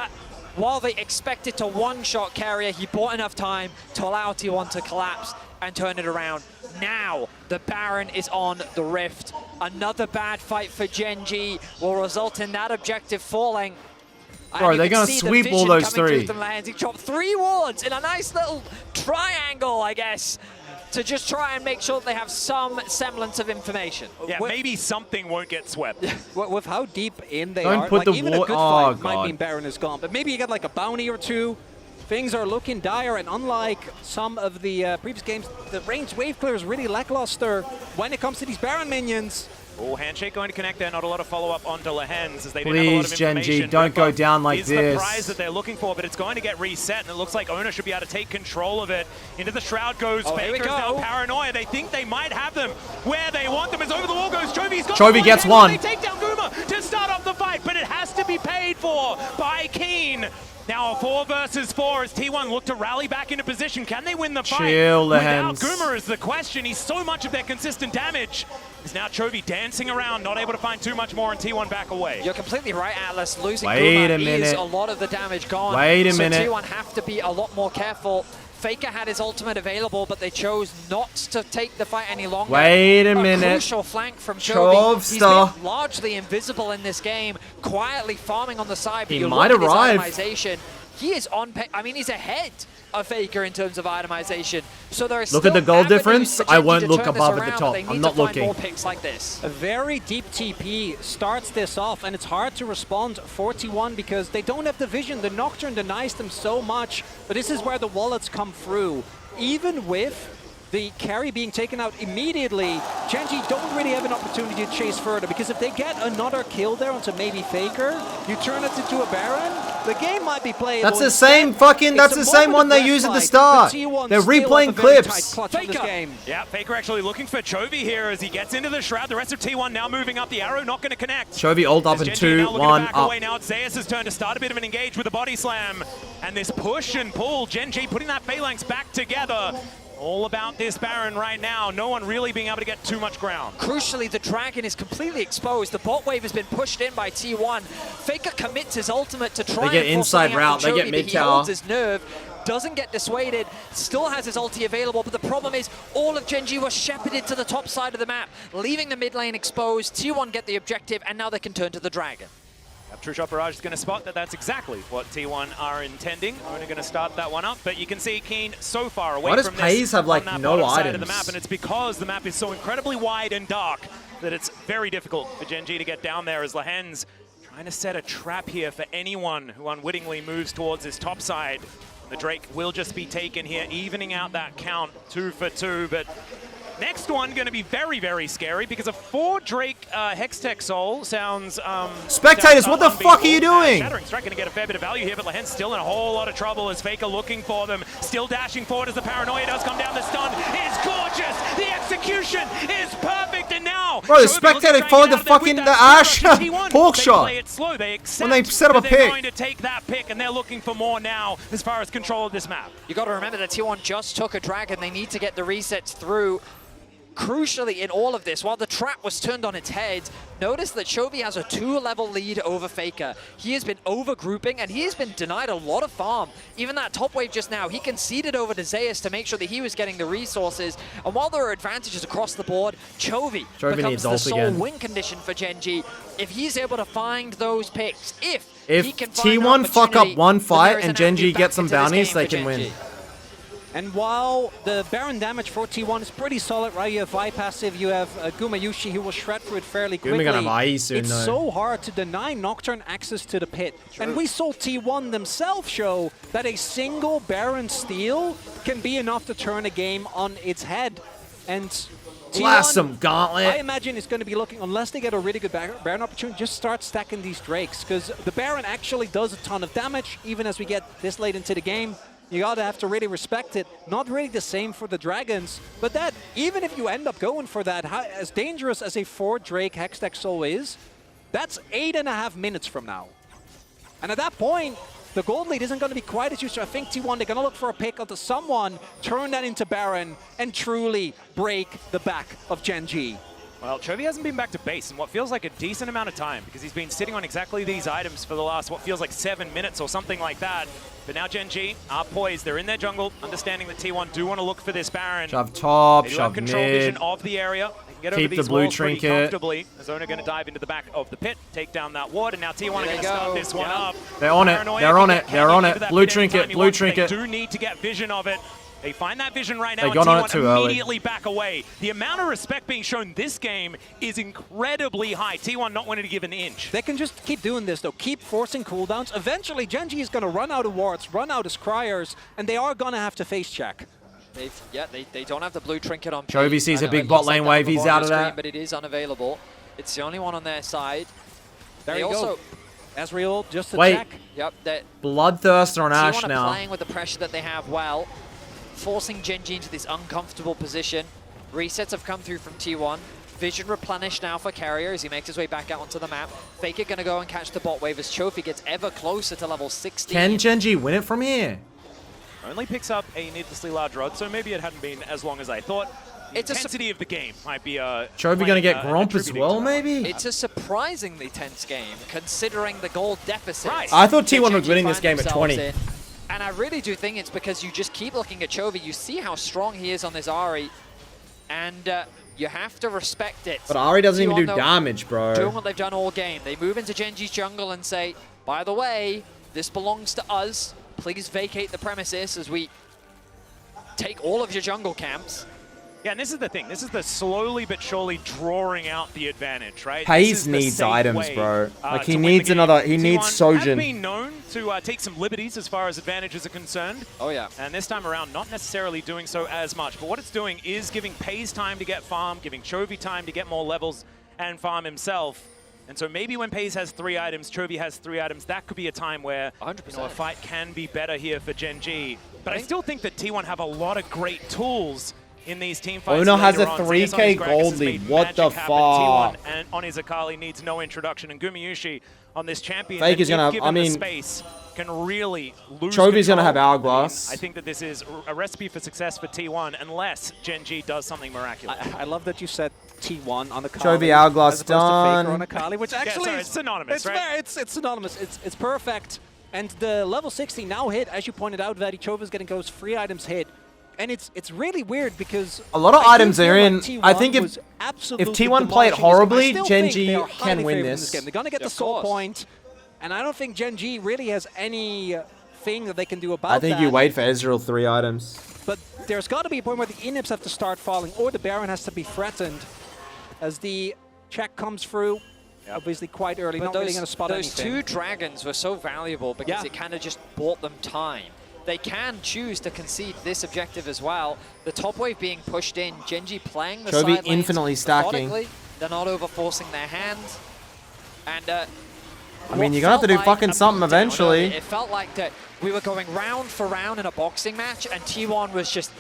S4: while they expected to one-shot Carrier, he bought enough time to allow T1 to collapse and turn it around. Now, the Baron is on the Rift. Another bad fight for Gen.G will result in that objective falling.
S1: Bro, they're going to sweep all those three.
S4: He dropped 3 wards in a nice little triangle, I guess, to just try and make sure that they have some semblance of information.
S3: Yeah, maybe something won't get swept.
S2: With how deep in they
S1: Don't
S2: are,
S1: put
S2: like
S1: the
S2: even a good
S1: oh,
S2: fight might mean Baron is gone. But maybe you get like a bounty or two. Things are looking dire, and unlike some of the previous games, the ranged wave clear is really lackluster when it comes to these Baron minions.
S3: Oh, handshake going to connect there. Not a lot of follow-up on Delahens as they didn't have a lot of
S1: Please,
S3: information.
S1: Gen.G, don't go down like
S3: is
S1: this.
S3: the prize that they're looking for, but it's going to get reset, and it looks like Ona should be able to take control of it. Into the Shroud goes Faker. Now Paranoia. They think they might have them where they want them. As over the wall goes Chovy's got
S1: Chovy gets one.
S3: They take down Guma to start off the fight, but it has to be paid for by Keen. Now a 4 versus 4 as T1 look to rally back into position. Can they win the fight?
S1: Chill,
S3: Without Guma is the question. He's so much of their consistent damage. Is now Chovy dancing around, not able to find too much more, and T1 back away.
S4: You're completely right, Atlas. Losing
S1: Wait
S4: Guma
S1: a minute.
S4: is a lot of the damage gone.
S1: Wait a minute.
S4: So T1 have to be a lot more careful. Faker had his ultimate available, but they chose not to take the fight any longer.
S1: Wait a minute.
S4: Crucial flank from Chovy. He's
S1: Chovstar.
S4: been largely invisible in this game, quietly farming on the side. But
S1: He
S4: you
S1: might
S4: look at his
S1: arrive.
S4: itemization, he is on. I mean, he's ahead of Faker in terms of itemization. So there is
S1: Look at the gold
S4: still
S1: difference.
S4: avenues for
S1: I
S4: Gen.G
S1: won't
S4: to
S1: look
S4: turn this
S1: above at the
S4: around,
S1: top.
S4: but they
S1: I'm
S4: need
S1: not
S4: to find
S1: looking.
S4: more picks like this.
S2: A very deep TP starts this off, and it's hard to respond for T1 because they don't have the vision. The Nocturne denies them so much, but this is where the wallets come through. Even with the carry being taken out immediately, Gen.G don't really have an opportunity to chase further, because if they get another kill there onto maybe Faker, you turn it into a Baron, the game might be playable.
S1: That's the same fucking, that's the same one they used at the start. They're replaying clips.
S3: Yeah, Faker actually looking for Chovy here as he gets into the Shroud. The rest of T1 now moving up the arrow, not going to connect.
S1: Chovy ult up in 2, 1 up.
S3: Away. Now it's Zeus' turn to start a bit of an engage with a body slam. And this push and pull, Gen.G putting that phalanx back together. All about this Baron right now. No one really being able to get too much ground.
S4: Crucially, the Dragon is completely exposed. The bot wave has been pushed in by T1. Faker commits his ultimate to try
S1: They get
S4: and force
S1: inside
S4: something out
S1: route,
S4: from
S1: they get
S4: Chovy,
S1: mid
S4: but he
S1: tower.
S4: holds his nerve, doesn't get dissuaded, still has his ulti available, but the problem is all of Gen.G was shepherded to the top side of the map, leaving the mid lane exposed. T1 get the objective, and now they can turn to the Dragon.
S3: True Shot Barrage is going to spot that that's exactly what T1 are intending. Only going to start that one up, but you can see Keen so far away
S1: Why does
S3: from
S1: Pays
S3: this
S1: have, like,
S3: on that
S1: no
S3: bottom side of the
S1: items?
S3: map, and it's because the map is so incredibly wide and dark that it's very difficult for Gen.G to get down there as Lahen's trying to set a trap here for anyone who unwittingly moves towards his top side. The Drake will just be taken here, evening out that count 2 for 2, but next one going to be very, very scary because a 4 Drake Hextech Soul sounds...
S1: Spectators, what the fuck are you doing?
S3: Shattering Strike going to get a fair bit of value here, but Lahen's still in a whole lot of trouble as Faker looking for them. Still dashing forward as the paranoia does come down. The stun is gorgeous. The execution is perfect, and now...
S1: Bro, the spectator followed the fucking Ash pork shot
S3: They play it slow. They accept
S1: when they set up a
S3: that they're
S1: pick.
S3: going to take that pick, and they're looking for more now as far as control of this map.
S4: You got to remember that T1 just took a dragon. They need to get the resets through. Crucially, in all of this, while the trap was turned on its head, notice that Chovy has a 2-level lead over Faker. He has been over-grouping, and he has been denied a lot of farm. Even that top wave just now, he conceded over to Zeus to make sure that he was getting the resources. And while there are advantages across the board, Chovy becomes
S1: needs
S4: the
S1: ult
S4: sole
S1: again.
S4: win condition for Gen.G. If he's able to find those picks, if he can
S1: T1
S4: find
S1: fuck up
S4: opportunity,
S1: one
S4: then
S1: fight
S4: there is
S1: and
S4: an
S1: Gen.G
S4: avenue
S1: get
S4: back
S1: some
S4: into this
S1: bounties,
S4: game
S1: they
S4: for
S1: can
S4: Gen.G.
S1: win.
S2: And while the Baron damage for T1 is pretty solid, right? You have Vi passive, you have Gumayushi who will shred through it fairly quickly.
S1: Guma gonna IE soon,
S2: it's
S1: though.
S2: so hard to deny Nocturne access to the pit. And we saw T1 themselves show that a single Baron steal can be enough to turn a game on its head. And
S1: Blast
S2: T1,
S1: some gauntlet.
S2: I imagine it's going to be looking, unless they get a really good Baron opportunity, just start stacking these Drakes, because the Baron actually does a ton of damage, even as we get this late into the game. You gotta have to really respect it. Not really the same for the Dragons, but that, even if you end up going for that, as dangerous as a 4 Drake Hextech Soul is, that's 8.5 minutes from now. And at that point, the gold lead isn't going to be quite as useful. I think T1, they're going to look for a pick onto someone, turn that into Baron, and truly break the back of Gen.G.
S3: Well, Chovy hasn't been back to base in what feels like a decent amount of time because he's been sitting on exactly these items for the last, what feels like 7 minutes or something like that. But now Gen.G are poised. They're in their jungle, understanding that T1 do want to look for this Baron.
S1: Shove top,
S3: They do have
S1: shove
S3: control
S1: mid.
S3: vision of the area. They can get
S1: Keep
S3: over these
S1: the blue
S3: walls pretty
S1: trinket.
S3: comfortably. Zona going to dive into the back of the pit, take down that ward, and now T1 are going to start this one up.
S1: They're on it.
S3: Paranoia
S1: They're on
S3: can
S1: it.
S3: get
S1: They're on
S3: Kenny
S1: it.
S3: into that
S1: Blue
S3: pit
S1: trinket.
S3: anytime he
S1: Blue
S3: wants.
S1: trinket.
S3: They do need to get vision of it. They find that vision right now,
S1: They
S3: and
S1: got on it
S3: T1
S1: too early.
S3: immediately back away. The amount of respect being shown this game is incredibly high. T1 not wanting to give an inch.
S2: They can just keep doing this, though. Keep forcing cooldowns. Eventually, Gen.G is going to run out of wards, run out of scryers, and they are going to have to face check.
S4: They don't have the blue trinket on.
S1: Chovy sees a big bot lane wave. He's out of that.
S4: But it is unavailable. It's the only one on their side.
S2: There
S4: They
S2: you
S4: also,
S2: go. Ezreal, just to
S1: Wait.
S2: check.
S4: Yep, that
S1: Bloodthirster on Ash
S4: T1 are
S1: now.
S4: playing with the pressure that they have well, forcing Gen.G into this uncomfortable position. Resets have come through from T1. Vision replenished now for Carrier as he makes his way back out onto the map. Faker going to go and catch the bot wave as Chovy gets ever closer to level 16.
S1: Can Gen.G win it from here?
S3: Only picks up a needlessly large rod, so maybe it hadn't been as long as I thought. The
S4: It's a
S3: intensity of the game might be
S1: Chovy gonna get Grump as well, maybe?
S4: It's a surprisingly tense game, considering the gold deficit.
S3: Right.
S1: I thought
S4: that
S1: T1 was
S4: Gen.G
S1: winning this
S4: find
S1: game at
S4: themselves
S1: 20.
S4: in. And I really do think it's because you just keep looking at Chovy, you see how strong he is on this Ahri, and you have to respect it.
S1: But Ahri doesn't even
S4: T1
S1: do
S4: though,
S1: damage, bro.
S4: doing what they've done all game. They move into Gen.G's jungle and say, by the way, this belongs to us. Please vacate the premises as we take all of your jungle camps.
S3: Yeah, and this is the thing. This is the slowly but surely drawing out the advantage, right?
S1: Pays
S3: This is the
S1: needs
S3: safe
S1: items,
S3: way,
S1: bro. Like, he
S3: to win the
S1: needs
S3: game.
S1: another- he needs
S3: T1 have
S1: Sojin.
S3: been known to take some liberties as far as advantages are concerned.
S4: Oh, yeah.
S3: And this time around, not necessarily doing so as much. But what it's doing is giving Pays time to get farm, giving Chovy time to get more levels and farm himself. And so maybe when Pays has 3 items, Chovy has 3 items, that could be a time where
S4: 100%.
S3: a fight can be better here for Gen.G. But I still think that T1 have a lot of great tools in these team fights.
S1: Ono has
S3: later
S1: a
S3: on.
S1: 3K
S3: CS on his Gragas
S1: gold
S3: has
S1: lead.
S3: made
S1: What
S3: magic
S1: the
S3: happen. T1
S1: fuck?
S3: and on his Akali needs no introduction. And Gumayushi on this champion,
S1: Fake is
S3: that
S1: gonna-
S3: if given
S1: I mean,
S3: the space, can really lose
S1: Chovy's gonna
S3: control.
S1: have Hourglass.
S3: I think that this is a recipe for success for T1 unless Gen.G does something miraculous.
S2: I love that you said T1 on the
S1: Chovy Hourglass
S2: as opposed to Faker
S1: done.
S2: on Akali, which actually
S3: sorry,
S2: is
S3: it's synonymous,
S2: it's
S3: right?
S2: fair, it's synonymous. It's perfect. And the level 60 now hit, as you pointed out, Vadi Chova's getting those 3 items hit. And it's really weird because
S1: A lot of
S2: I do
S1: items
S2: feel
S1: are in.
S2: like T1
S1: I think
S2: was absolutely
S1: T1 played
S2: demolishing this game.
S1: horribly,
S2: I still
S1: Gen.G
S2: think they are
S1: can
S2: highly
S1: win
S2: favored in
S1: this.
S2: game. They're gonna get
S4: Yeah,
S2: the
S4: of
S2: soul
S4: course.
S2: point. And I don't think Gen.G really has anything that they can do about
S1: I think
S2: that.
S1: you wait for Ezreal 3 items.
S2: But there's got to be a point where the inhibs have to start falling, or the Baron has to be threatened. As the check comes through, obviously quite early,
S4: But
S2: not really going to spot
S4: those
S2: anything.
S4: 2 dragons were so valuable because it kind of just bought them time. They can choose to concede this objective as well. The top wave being pushed in, Gen.G playing the side lanes
S1: infinitely stacking.
S4: methodically. They're not over-forcing their hand. And
S1: I mean, you're going to have to do fucking something eventually.
S4: It felt like that we were going round for round in a boxing match, and T1 was just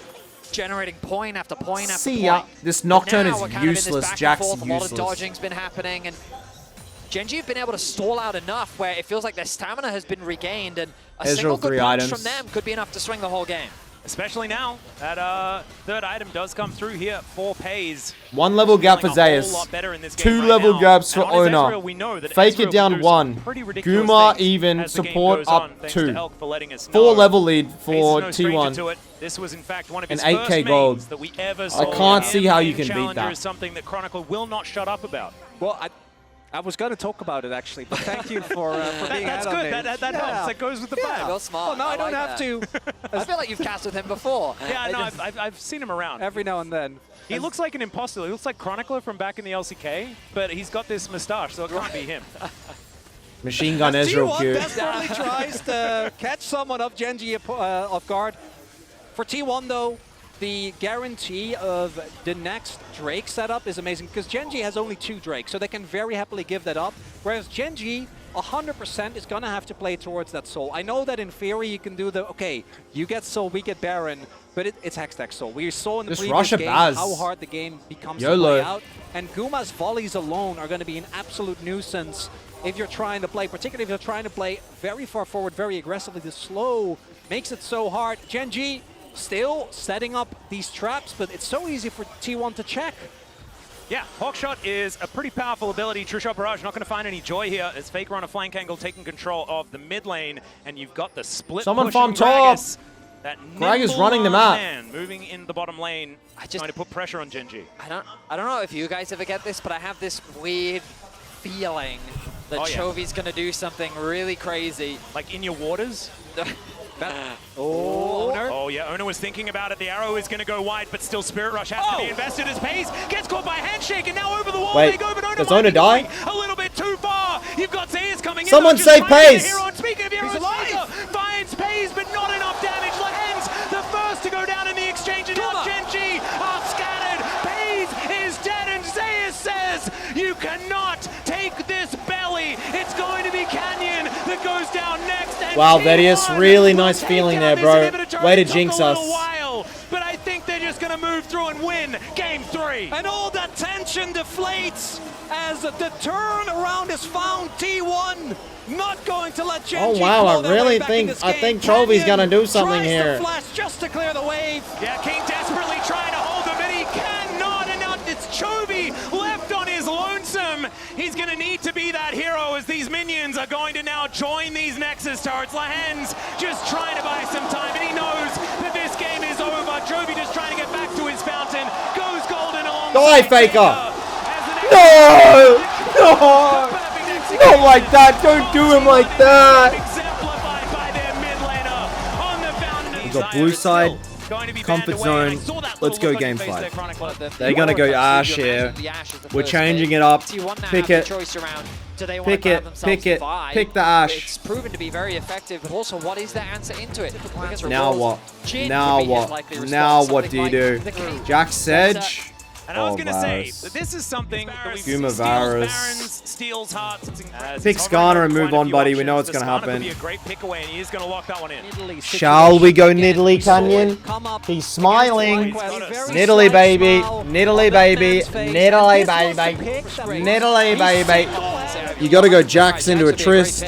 S4: generating point after point after
S1: See
S4: point.
S1: ya. This Nocturne
S4: Now we're
S1: is
S4: kind of in this
S1: useless.
S4: back and
S1: Jack's
S4: forth. A lot of
S1: useless.
S4: dodging's been happening, and Gen.G have been able to stall out enough where it feels like their stamina has been regained, and a single good
S1: 3
S4: punch
S1: items.
S4: from them could be enough to swing the whole game.
S3: Especially now, that third item does come through here for Pays.
S1: 1 level gap for Zeus. 2 level gaps for Owner. Fake it down 1. Guma even, support up 2. 4 level lead for T1.
S3: This was in fact one of
S1: And
S3: his
S1: 8K
S3: first
S1: gold.
S3: mains that we ever
S1: I
S3: saw.
S1: can't see how you can beat
S3: Challenger
S1: that.
S3: is something that Chronicle will not shut up about.
S2: Well, I was going to talk about it actually, but thank you for being
S3: That's
S2: out on
S3: good.
S2: me.
S3: That helps. That goes with the vibe.
S4: Real smart.
S2: Well, no, I don't
S4: like
S2: have
S4: that.
S2: to.
S4: I feel like you've cast with him before.
S3: Yeah, no, I've seen him around.
S2: Every now and then.
S3: He looks like an imposter. He looks like Chronicler from back in the LCK, but he's got this moustache, so it can't be him.
S1: Machine Gun Ezreal
S2: T1
S1: Q.
S2: desperately tries to catch someone of Gen.G off guard. For T1 though, the guarantee of the next Drake setup is amazing because Gen.G has only 2 Drakes, so they can very happily give that up. Whereas Gen.G 100% is going to have to play towards that Soul. I know that in theory you can do the, okay, you get Soul, we get Baron, but it's Hextech Soul. We saw in the
S1: Just
S2: previous
S1: rush a
S2: game
S1: Baz.
S2: how hard the game becomes
S1: YOLO.
S2: to play out. And Guma's volleys alone are going to be an absolute nuisance if you're trying to play, particularly if you're trying to play very far forward, very aggressively. The slow makes it so hard. Gen.G still setting up these traps, but it's so easy for T1 to check.
S3: Yeah, Hawkshot is a pretty powerful ability. True Shot Barrage not going to find any joy here as Faker on a flank angle taking control of the mid lane, and you've got the split.
S1: Someone
S3: pushing
S1: farm top.
S3: Gragas. That
S1: Greg is
S3: nimble
S1: running the map.
S3: man moving in the bottom lane, trying to put pressure on Gen.G.
S4: I don't know if you guys ever get this, but I have this weird feeling that Chovy's going to do something really crazy.
S3: Like in your waters?
S2: Owner.
S3: Oh yeah, Owner was thinking about it. The arrow is going to go wide, but still Spirit Rush has to be invested as Pays gets caught by Handshake, and now over the wall
S1: Wait,
S3: they go, but Owner
S1: does
S3: might
S1: Owner
S3: be
S1: die?
S3: going a little bit too far. You've got Zayas coming
S1: Someone
S3: in.
S1: save Pays!
S3: Speaking of heroes, Faker finds Pays, but not enough damage. Lahens, the first to go down in the exchange, and now Gen.G are scattered. Pays is dead, and Zayas says, you cannot take this belly. It's going to be Canyon that goes down next. And
S1: Wow,
S3: T1
S1: Vedius, really
S3: will
S1: nice
S3: take
S1: feeling
S3: down
S1: there,
S3: this
S1: bro.
S3: inhibitor.
S1: Way to
S3: It took
S1: jinx
S3: a
S1: us.
S3: little while, but I think they're just going to move through and win Game 3.
S2: And all that tension deflates as the turn around is found. T1 not going to let Gen.G
S1: Oh wow,
S2: claw
S1: I
S2: their way
S1: really
S2: back in
S1: think
S2: this
S1: I
S2: game.
S1: think Chovy's
S2: Canyon
S1: gonna do something
S2: tries
S1: here.
S2: to flash just to clear the wave.
S3: Yeah, King desperately trying to hold him, but he cannot. And now it's Chovy left on his lonesome. He's going to need to be that hero as these minions are going to now join these Nexus turrets. Lahens just trying to buy some time, and he knows that this game is over. Chovy just trying to get back to his fountain. Goes golden along.
S1: Die, Faker! No! No! Not like that! Don't do him like that!
S3: Exemplified by their mid laner on the fountain.
S1: We got blue side, comfort zone. Let's go game 5. They're gonna go Ash here. We're changing it up. Pick it. Pick it. Pick it. Pick the Ash.
S4: It's proven to be very effective, but also what is the answer into it? Because
S1: Now
S4: Revolve,
S1: what?
S4: Jin
S1: Now
S4: would be his
S1: what?
S4: likely response,
S1: Now what
S4: something
S1: do you
S4: like
S1: do?
S4: the King.
S1: Jack Sedge?
S3: And I was
S1: Oh,
S3: going to say,
S1: Varus.
S3: that this is something that we've
S1: Guma
S3: steals
S1: Varus.
S3: Barons, steals hearts.
S1: Pick Skarner and move on, buddy. We know what's gonna
S3: Skarner
S1: happen.
S3: could be a great pick away, and he is going to lock that one in.
S1: Shall we go Nidalee Canyon? He's smiling. Nidalee baby. Nidalee baby. Nidalee baby. Nidalee baby. You gotta go Jax into a Trist.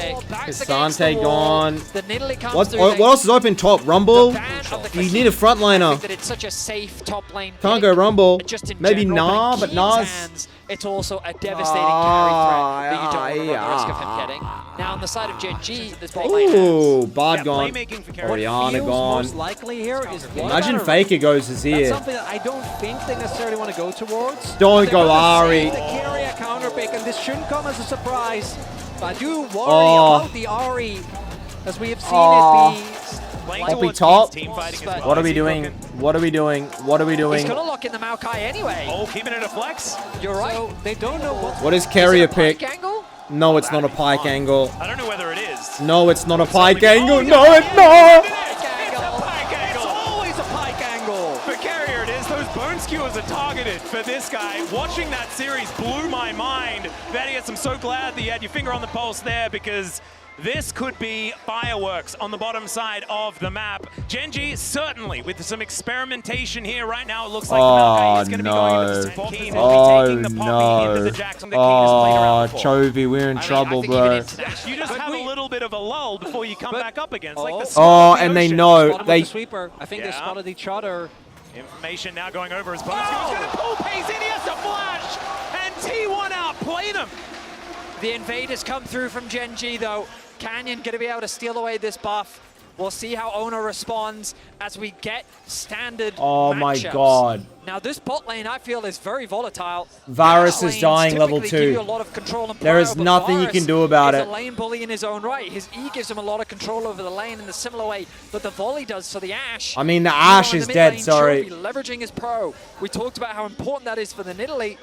S1: Sante gone. What else is open top? Rumble? You need a frontliner.
S4: That it's such a safe top lane
S1: Can't
S4: pick,
S1: go Rumble.
S4: just in
S1: Maybe
S4: general,
S1: Nah,
S4: in
S1: but
S4: Keen's
S1: Nah's...
S4: hands, it's also a devastating carry threat that you don't want to run the risk of him getting. Now on the side of Gen.G, there's bot lane.
S1: Ooh, Bard gone.
S3: Playmaking for Carry.
S1: Oriana
S2: Feels
S1: gone.
S2: most likely here is
S1: Imagine Faker goes his
S2: That's
S1: ear.
S2: something that I don't think they necessarily want to go towards.
S1: Don't
S2: They're
S1: go
S2: gonna
S1: Ari.
S2: save the carry a counter pick, and this shouldn't come as a surprise.
S5: I do worry about the Ari, as we have seen it be...
S3: Playing
S1: Poppy
S3: towards
S1: top.
S3: team fighting as well.
S1: What are we
S3: Is he
S1: doing?
S3: looking-
S1: What are we doing? What are we
S4: He's
S1: doing?
S4: going to lock in the Maokai anyway.
S3: Oh, keeping it a flex.
S4: You're right.
S5: So they don't know what's...
S1: What is carrier
S4: Is it a pike
S1: pick?
S4: angle?
S1: No, it's not a pike angle.
S3: I don't know whether it is.
S1: No, it's not a pike
S3: Oh,
S1: angle.
S3: yeah,
S1: No,
S3: yeah,
S1: it's
S3: yeah,
S1: not.
S3: It is. It's a pike angle.
S5: Always a pike angle!
S3: For Carrier it is. Those bone skewers are targeted for this guy. Watching that series blew my mind. Vadius, I'm so glad that you had your finger on the pulse there, because this could be fireworks on the bottom side of the map. Gen.G certainly with some experimentation here right now. It looks like the Maokai is going to be going into the spot. Keen will be taking the poppy into the Jackson that Keen has played around before.
S1: Chovy, we're in trouble, bro.
S3: You just have a little bit of a lull before you come back up against. Like the
S1: Oh,
S3: smoke of the
S1: and they
S3: ocean.
S1: know.
S5: Spotted
S1: They.
S5: with the sweeper. I think they
S3: Yeah.
S5: spotted each other.
S3: Information now going over his bonus. He's going to pull pace in. He has to flash. And T1 outplayed him.
S4: The invaders come through from Gen.G though. Canyon going to be able to steal away this buff. We'll see how Owner responds as we get standard
S1: Oh my
S4: matchups.
S1: god.
S4: Now this bot lane I feel is very volatile.
S1: Varus
S4: Bot
S1: is
S4: lanes
S1: dying level
S4: typically give
S1: 2.
S4: you a lot of control and
S1: There is
S4: power, but
S1: nothing you
S4: Varus
S1: can do about
S4: is
S1: it.
S4: a lane bully in his own right. His E gives him a lot of control over the lane in the similar way that the volley does. So the Ashe.
S1: I mean, the
S4: Meanwhile,
S1: Ashe
S4: in
S1: is
S4: the
S1: dead,
S4: mid lane,
S1: sorry.
S4: Chovy leveraging his pro. We talked about how important that is for the Nidalee.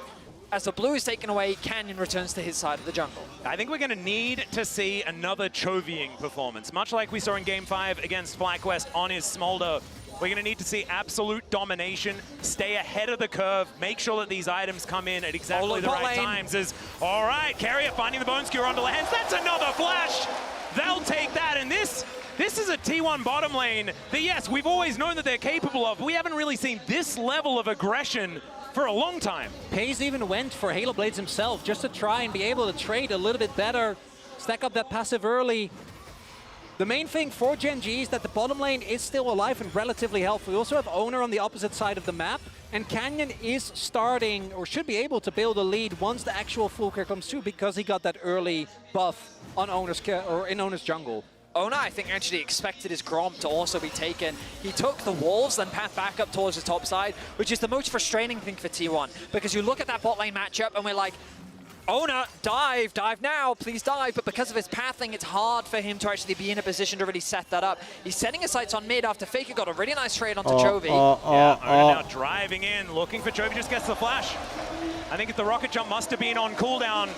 S4: As the blue is taken away, Canyon returns to his side of the jungle.
S3: I think we're going to need to see another Chovying performance. Much like we saw in Game 5 against FlyQuest on his Smolder, we're going to need to see absolute domination, stay ahead of the curve, make sure that these items come in at exactly the right times. All right, Carrier finding the Bone Skewer onto the hands. That's another flash. They'll take that, and this is a T1 bottom lane that, yes, we've always known that they're capable of. We haven't really seen this level of aggression for a long time.
S5: Paze even went for Halo Blades himself just to try and be able to trade a little bit better, stack up that passive early. The main thing for Gen.G is that the bottom lane is still alive and relatively healthy. We also have Owner on the opposite side of the map, and Canyon is starting, or should be able to build a lead once the actual full clear comes through, because he got that early buff on in Owner's jungle.
S4: Ona, I think, actually expected his Grom to also be taken. He took the walls, then path back up towards the top side, which is the most frustrating thing for T1, because you look at that bot lane matchup and we're like, Ona, dive now, please dive. But because of his pathing, it's hard for him to actually be in a position to really set that up. He's setting his sights on mid after Faker got a really nice trade onto Chovy.
S3: Ona now driving in, looking for Chovy, just gets the flash. I think the rocket jump must have been on cooldown.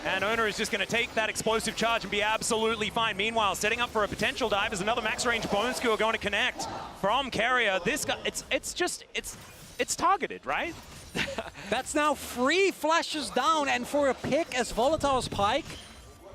S3: And Owner is just going to take that explosive charge and be absolutely fine. Meanwhile, setting up for a potential dive is another max range Bone Skewer going to connect from Carrier. This guy, it's targeted, right?
S5: That's now 3 flashes down, and for a pick as volatile as Pike,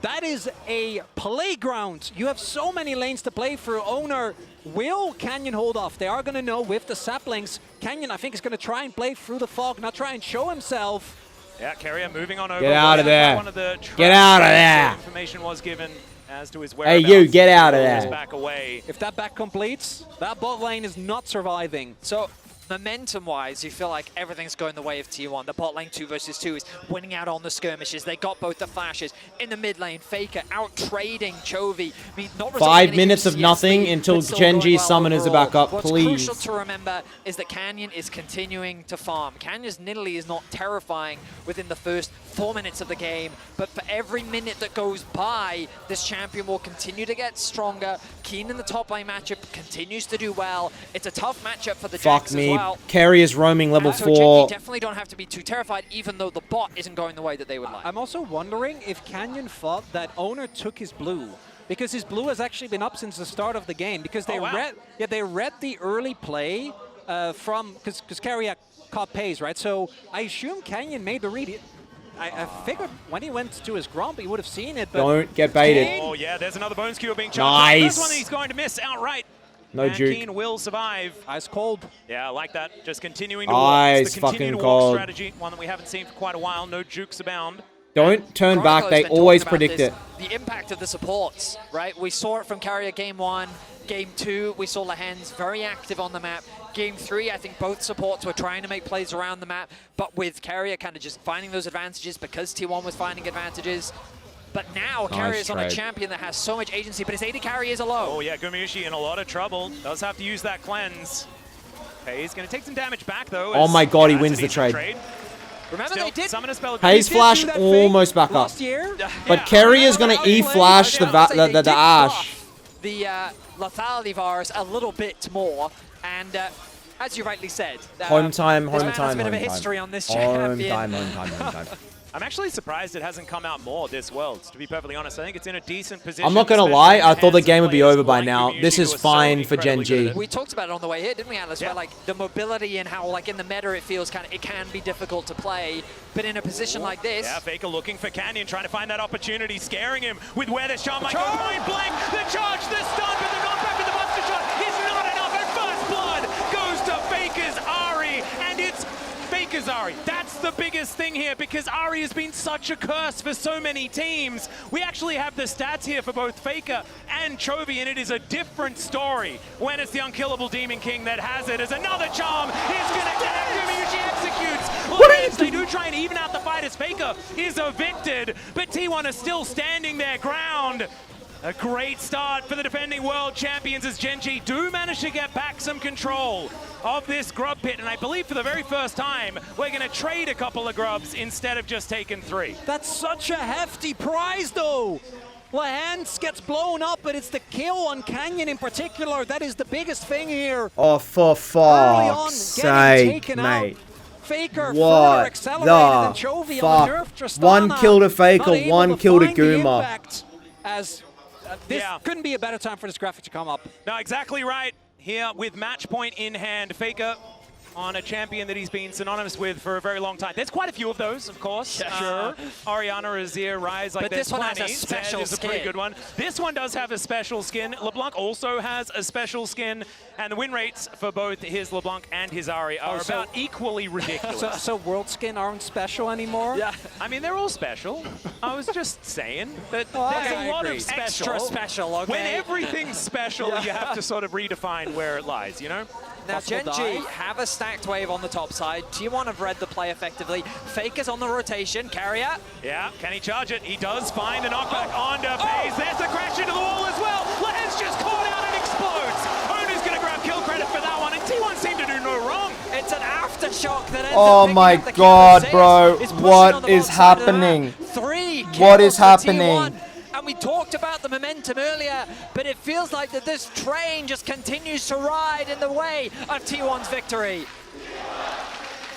S5: that is a playground. You have so many lanes to play through. Owner, will Canyon hold off? They are going to know with the saplings. Canyon, I think, is going to try and play through the fog, not try and show himself.
S3: Yeah, Carrier moving on over.
S1: Get out of there.
S3: One of the
S1: Get out of there.
S3: Information was given as to his
S1: Hey,
S3: whereabouts.
S1: you, get out of
S3: Pulls
S1: there.
S3: back away.
S5: If that back completes, that bot lane is not surviving.
S4: So momentum-wise, you feel like everything's going the way of T1. The bot lane 2 versus 2 is winning out on the skirmishes. They got both the flashes. In the mid lane, Faker out-trading Chovy. I mean, not
S1: 5 minutes of nothing until Gen.G summoners are back up,
S4: What's
S1: please.
S4: crucial to remember is that Canyon is continuing to farm. Canyon's Nidalee is not terrifying within the first 4 minutes of the game, but for every minute that goes by, this champion will continue to get stronger. Keen in the top lane matchup continues to do well. It's a tough matchup for the Jacks as well.
S1: Carrier's roaming level
S4: So
S1: 4.
S4: Gen.G definitely don't have to be too terrified, even though the bot isn't going the way that they would like.
S5: I'm also wondering if Canyon thought that Owner took his blue, because his blue has actually been up since the start of the game, because they they read the early play because Carrier caught Pace, right? So I assume Canyon made the read. I figured when he went to his Grump, he would have seen it, but...
S1: Don't get baited.
S3: Oh, yeah, there's another Bone Skewer being charged.
S1: Nice.
S3: This one he's going to miss outright.
S1: No
S3: and
S1: juke.
S3: Keen will survive.
S5: Ice cold.
S3: Yeah, I like that. Just continuing to walk.
S1: Ice
S3: It's the continued
S1: fucking
S3: walk
S1: cold.
S3: strategy, one that we haven't seen for quite a while. No jukes abound.
S1: Don't turn back.
S4: Chronicle's
S1: They
S4: been
S1: always
S4: talking about
S1: predict
S4: this,
S1: it.
S4: The impact of the supports, right? We saw it from Carrier Game 1, Game 2, we saw Lehens very active on the map. Game 3, I think both supports were trying to make plays around the map, but with Carrier kind of just finding those advantages because T1 was finding advantages. But now Carrier's on a champion that has so much agency, but his AD carry is low.
S3: Oh yeah, Gumayushi in a lot of trouble. Does have to use that cleanse. Okay, he's going to take some damage back though.
S1: Oh my god, he wins the trade.
S4: Remember,
S3: Still,
S4: they did.
S3: summon a spell.
S1: Haze Flash
S5: do that
S1: almost
S5: thing
S1: back up.
S5: last year.
S1: But Carrier's gonna E-Flash the Ash.
S4: The lethality virus a little bit more, and as you rightly said,
S1: Home time,
S4: this
S1: home
S4: man has
S1: time,
S4: a bit of a
S1: home
S4: history
S1: time.
S4: on this
S1: Home
S4: champion.
S1: time, home time, home time.
S3: I'm actually surprised it hasn't come out more this Worlds, to be perfectly honest. I think it's in a decent position.
S1: I'm not gonna
S3: especially
S1: lie,
S3: in
S1: I thought the
S3: hands
S1: game
S3: of
S1: would be
S3: players
S1: over by
S3: like
S1: now.
S3: Ryuji
S1: This
S3: who
S1: is
S3: are so
S1: fine for
S3: incredibly good
S1: Gen.G.
S3: at it.
S4: We talked about it on the way here, didn't we, Atlas?
S3: Yeah.
S4: Where like the mobility and how like in the meta it feels it can be difficult to play, but in a position like this.
S3: Yeah, Faker looking for Canyon, trying to find that opportunity, scaring him with where this shot might go. Point blank, the charge, the stun, but the knockback with the buster shot is not enough, and first blood goes to Faker's Ari, and it's Faker's Ari. That's the biggest thing here, because Ari has been such a curse for so many teams. We actually have the stats here for both Faker and Chovy, and it is a different story when it's the unkillable Demon King that has it, as another charm is going to get Ryuji executes. Yes, they do try and even out the fight as Faker is evicted, but T1 is still standing their ground. A great start for the defending world champions as Gen.G do manage to get back some control of this Grub pit, and I believe for the very first time we're going to trade a couple of Grubs instead of just taking 3.
S5: That's such a hefty prize, though. Lahans gets blown up, but it's the kill on Canyon in particular that is the biggest thing here.
S1: Oh, for
S5: Early on,
S1: fuck's
S5: getting
S1: sake,
S5: taken
S1: mate.
S5: out. Faker further
S1: What
S5: accelerated than
S1: the
S5: Chovy on the nerf
S1: fuck?
S5: Tristana.
S1: One kill to Faker,
S5: Not able
S1: one kill to
S5: find the
S1: Guma.
S5: impact, as this couldn't be a better time for this graphic to come up.
S3: No, exactly right. Here with match point in hand, Faker on a champion that he's been synonymous with for a very long time. There's quite a few of those, of course.
S4: Yeah, sure.
S3: Ariana, Azir, Rise, like
S4: But
S3: there's
S4: this one has
S3: plenty.
S4: a special
S3: Zed is a pretty
S4: skin.
S3: good one. This one does have a special skin. LeBlanc also has a special skin, and the win rates for both his LeBlanc and his Ari are about equally ridiculous.
S5: So World Skin aren't special anymore?
S3: Yeah, I mean, they're all special. I was just saying that
S5: Oh,
S3: there's
S5: okay,
S3: a lot
S5: I
S3: of
S5: agree.
S3: special.
S4: Extra special, okay?
S3: When everything's special, you have to sort of redefine where it lies, you know?
S4: Now,
S5: Possible
S4: Gen.G
S5: dive.
S4: have a stacked wave on the top side. T1 have read the play effectively. Faker's on the rotation. Carrier.
S3: Yeah, can he charge it? He does find the knockback onto FaZe. There's the crash into the wall as well. Lens just caught out and explodes. Onu's going to grab kill credit for that one, and T1 seemed to do no wrong.
S4: It's an aftershock that ends
S1: Oh
S4: up picking
S1: my
S4: up the
S1: God,
S4: kill
S1: bro.
S4: assist. Is pushing
S1: What
S4: on the
S1: is
S4: bot side of the
S1: happening?
S4: map. 3 kills
S1: What is
S4: for
S1: happening?
S4: T1. And we talked about the momentum earlier, but it feels like that this train just continues to ride in the way of T1's victory.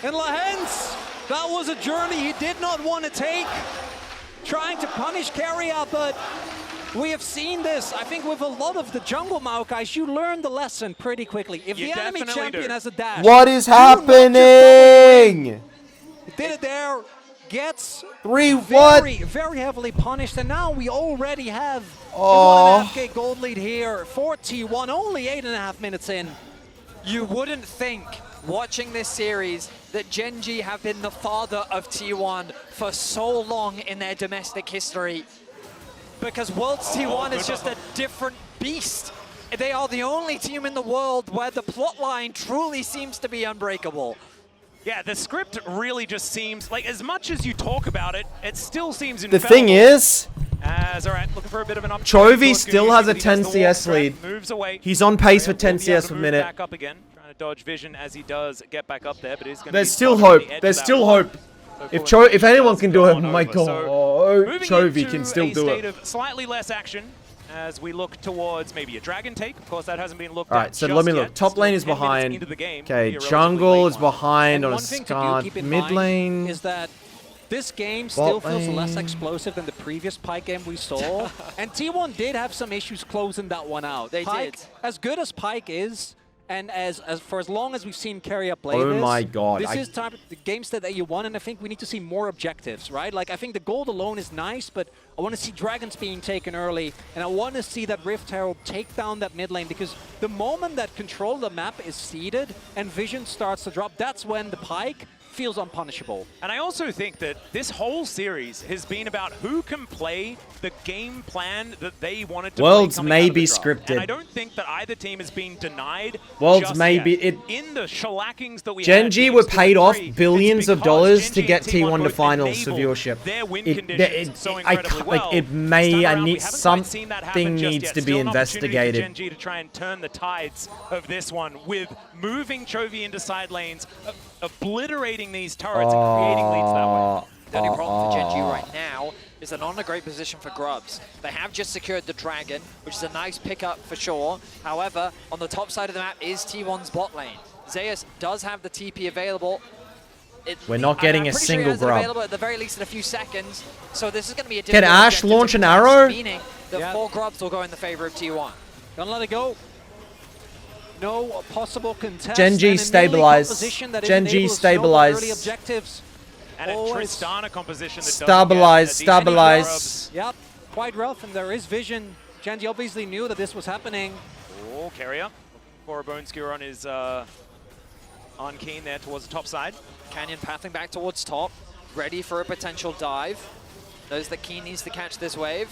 S5: And Lahens, that was a journey he did not want to take. Trying to punish Carrier, but we have seen this. I think with a lot of the jungle Maokais, you learn the lesson pretty quickly. If
S3: You
S5: the enemy
S3: definitely
S5: champion
S3: do.
S5: has a dash,
S1: What is
S5: do not just
S1: happening?
S5: did it there, gets
S1: 3 what?
S5: very heavily punished, and now we already have
S1: Oh.
S5: a 1.5k gold lead here for T1, only 8.5 minutes in.
S4: You wouldn't think, watching this series, that Gen.G have been the father of T1 for so long in their domestic history. Because World's T1 is just a different beast. They are the only team in the world where the plot line truly seems to be unbreakable.
S3: Yeah, the script really just seems like, as much as you talk about it, it still seems
S1: The
S3: infallible.
S1: thing is,
S3: All right, looking for a bit of an opportunity.
S1: Chovy still has a 10 CS lead.
S3: Moves away.
S1: He's on pace for
S3: Will
S1: 10
S3: be able
S1: CS
S3: to
S1: per
S3: move
S1: minute.
S3: Back up again, trying to dodge vision as he does get back up there, but he's going to
S1: There's still hope. There's still hope. If anyone can do it, oh my God, Chovy can still do it.
S3: Of slightly less action as we look towards maybe a dragon take. Of course, that hasn't been looked at.
S1: Alright, so
S3: just
S1: let me
S3: yet.
S1: look. Top
S3: Still
S1: lane is
S3: 10 minutes
S1: behind.
S3: into the game.
S1: Okay,
S3: Be a relatively
S1: jungle
S3: late
S1: is
S3: one.
S1: behind
S5: And
S1: on a
S5: one thing to do,
S1: scar.
S5: keep in
S1: Mid
S5: mind
S1: lane.
S5: is that this game still feels less
S1: lane.
S5: explosive than the previous Pyke game we saw. And T1 did have some issues closing that one out.
S4: They
S5: Pyke,
S4: did.
S5: As good as Pyke is, and as for as long as we've seen Carrier play
S1: Oh
S5: this,
S1: my God,
S5: this is time the game state that you want, and I think we need to see more objectives, right? Like, I think the gold alone is nice, but I want to see dragons being taken early, and I want to see that Rift Herald take down that mid lane, because the moment that control of the map is ceded and vision starts to drop, that's when the Pyke feels unpunishable.
S3: And I also think that this whole series has been about who can play the game plan that they wanted to
S1: Worlds
S3: play coming
S1: may
S3: out of the
S1: be
S3: draft.
S1: scripted.
S3: And I don't think that either team is being denied
S1: Worlds
S3: just
S1: may
S3: yet.
S1: be- it-
S3: In the shellackings that we
S1: Gen.G
S3: had,
S1: were
S3: games
S1: paid off
S3: 2 and 3,
S1: billions
S3: it's
S1: of dollars
S3: because
S1: to get
S3: Gen.G and
S1: T1 to
S3: both
S1: finals for
S3: enabled
S1: viewership.
S3: Their win
S1: It-
S3: conditions
S1: it-
S3: so
S1: I
S3: incredibly
S1: can't-
S3: well.
S1: like, it may-
S3: This time
S1: I
S3: around,
S1: need-
S3: we haven't quite seen that happen
S1: something
S3: just
S1: needs
S3: yet.
S1: to be
S3: Still an opportunity
S1: investigated.
S3: for Gen.G to try and turn the tides of this one with moving Chovy into side lanes. obliterating these turrets and creating leads that way.
S4: The only problem for Gen.G right now is they're not in a great position for Grubs. They have just secured the Dragon, which is a nice pickup for sure. However, on the top side of the map is T1's bot lane. Zeus does have the TP available.
S1: We're not getting a single Grub.
S4: Available at the very least in a few seconds. So this is going to be a
S1: Can Ash launch an arrow?
S4: Meaning the 4 Grubs will go in the favor of T1.
S5: Don't let it go. No possible contest.
S1: Gen.G stabilize. Gen.G stabilize.
S5: Early objectives.
S3: And a Tristana composition that
S1: stabilize.
S5: Yep, quite rough, and there is vision. Gen.G obviously knew that this was happening.
S3: Oh, Carrier looking for a bone skewer on his on Keen there towards the top side.
S4: Canyon pathing back towards top, ready for a potential dive. Knows that Keen needs to catch this wave.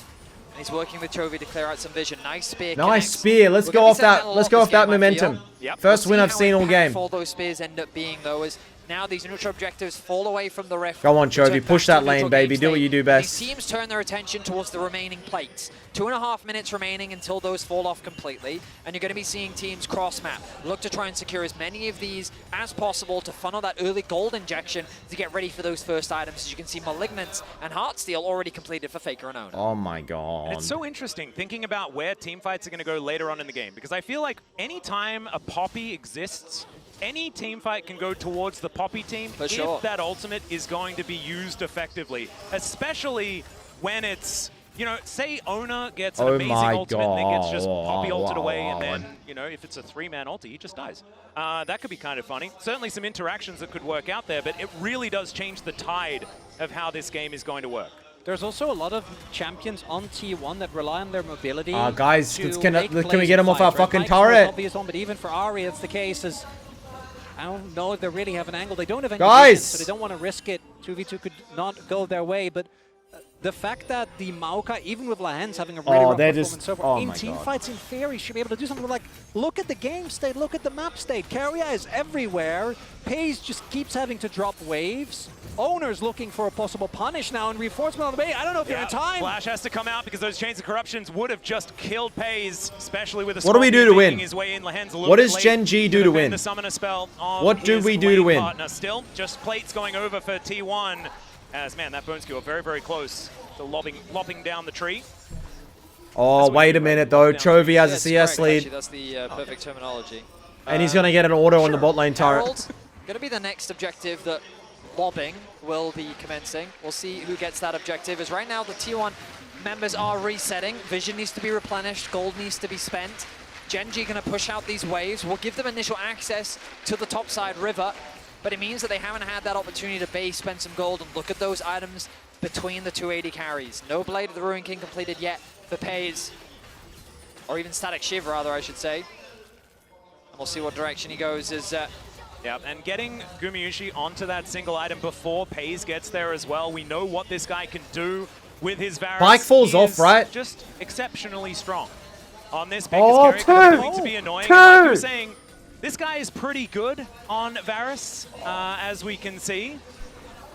S4: And he's working with Chovy to clear out some vision. Nice spear.
S1: Nice spear. Let's go off that. Let's go off that momentum.
S3: Yep.
S1: First win I've seen all game.
S4: All those spears end up being though is now these neutral objectives fall away from the Rift.
S1: Go on, Chovy. Push that lane, baby. Do what you do best.
S4: These teams turn their attention towards the remaining plates. 2.5 minutes remaining until those fall off completely, and you're going to be seeing teams cross-map. Look to try and secure as many of these as possible to funnel that early gold injection to get ready for those first items. As you can see, Malignance and Heartsteel already completed for Faker and Ona.
S1: Oh my god.
S3: And it's so interesting thinking about where team fights are going to go later on in the game, because I feel like anytime a Poppy exists, any team fight can go towards the Poppy team if that ultimate is going to be used effectively, especially when it's, you know, say Ona gets an amazing ultimate and then gets just Poppy ulted away, and then, you know, if it's a 3-man ulti, he just dies. That could be kind of funny. Certainly some interactions that could work out there, but it really does change the tide of how this game is going to work.
S5: There's also a lot of champions on T1 that rely on their mobility.
S1: Guys, can we get him off our fucking turret?
S5: Obvious one, but even for Ahri, it's the case. As I don't know if they really have an angle. They don't have any vision, so they don't want to risk it. 2v2 could not go their way, but the fact that the Maokai, even with Lahens having a really rough performance so far, in team fights, in theory, should be able to do something like, look at the game state, look at the map state. Carrier is everywhere. Paze just keeps having to drop waves. Owner's looking for a possible punish now, and reinforcement on the bay. I don't know if they're in time.
S3: Flash has to come out because those Chains of Corruptions would have just killed Paze, especially with a
S1: What do we do to win?
S3: his way in.
S1: What does Gen.G do to win?
S3: The summoner spell on
S1: what do we do to win?
S3: Partner. Still, just plates going over for T1. As, man, that bone skewer very, very close to lopping down the tree.
S1: Oh, wait a minute, though. Chovy has a CS lead.
S4: Actually, that's the perfect terminology.
S1: And he's going to get an auto on the bot lane turret.
S4: Going to be the next objective that Lobbing will be commencing. We'll see who gets that objective. As right now, the T1 members are resetting. Vision needs to be replenished. Gold needs to be spent. Gen.G going to push out these waves. We'll give them initial access to the topside river, but it means that they haven't had that opportunity to base, spend some gold, and look at those items between the 280 carries. No Blade of the Ruin King completed yet for Paze, or even Static Shiv, rather, I should say. And we'll see what direction he goes as...
S3: Yeah, and getting Gumayusi onto that single item before Paze gets there as well. We know what this guy can do with his Varus.
S1: Bike falls off, right?
S3: Just exceptionally strong on this pick. Is going to be annoying. And like you were saying, this guy is pretty good on Varus, as we can see.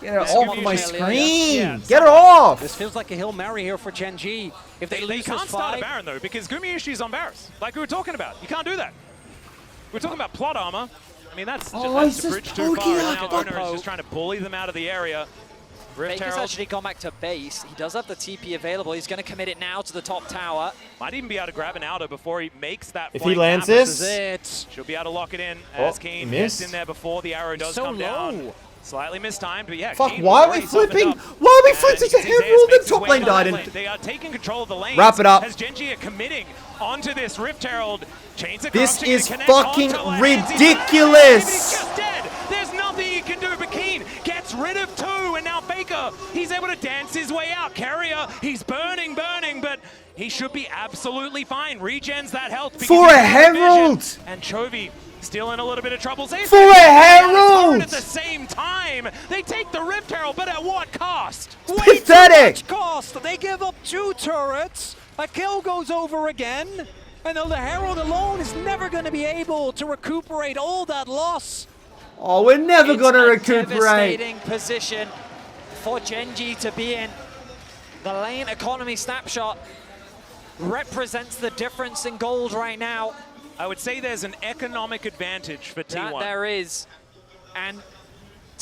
S1: Get it off my screen! Yes. Get it off!
S5: This feels like a Hail Mary here for Gen.G. If they lose
S3: can't
S5: this
S3: start
S5: fight,
S3: a Baron though, because Gumayushi's on Varus, like we were talking about. You can't do that. We're talking about plot armor. I mean, that's just a bridge too far. And now Owner is just trying to bully them out of the area.
S4: Faker's actually gone back to base. He does have the TP available. He's going to commit it now to the top tower.
S3: Might even be able to grab an outer before he makes that.
S1: If he lands this,
S3: she'll be able to lock it in as Keen gets in there before the arrow does come down. Slightly mistimed, but yeah.
S1: Fuck, why are we flipping? Why are we flipping to Herald? The top lane died in.
S3: They are taking control of the lane.
S1: Wrap it up.
S3: As Gen.G are committing onto this Rift Herald.
S1: This is fucking ridiculous.
S3: He's just dead. There's nothing he can do, but Keen gets rid of 2, and now Faker, he's able to dance his way out. Carrier, he's burning, but he should be absolutely fine. Regens that health.
S1: For a Herald!
S3: And Chovy still in a little bit of trouble. For
S1: a Herald!
S3: At the same time, they take the Rift Herald, but at what cost?
S1: Pathetic!
S5: Too much cost. They give up 2 turrets. A kill goes over again. And the Herald alone is never going to be able to recuperate all that loss.
S1: Oh, we're never going to recuperate.
S4: Devastating position for Gen.G to be in. The lane economy snapshot represents the difference in gold right now.
S3: I would say there's an economic advantage for T1.
S4: That there is. And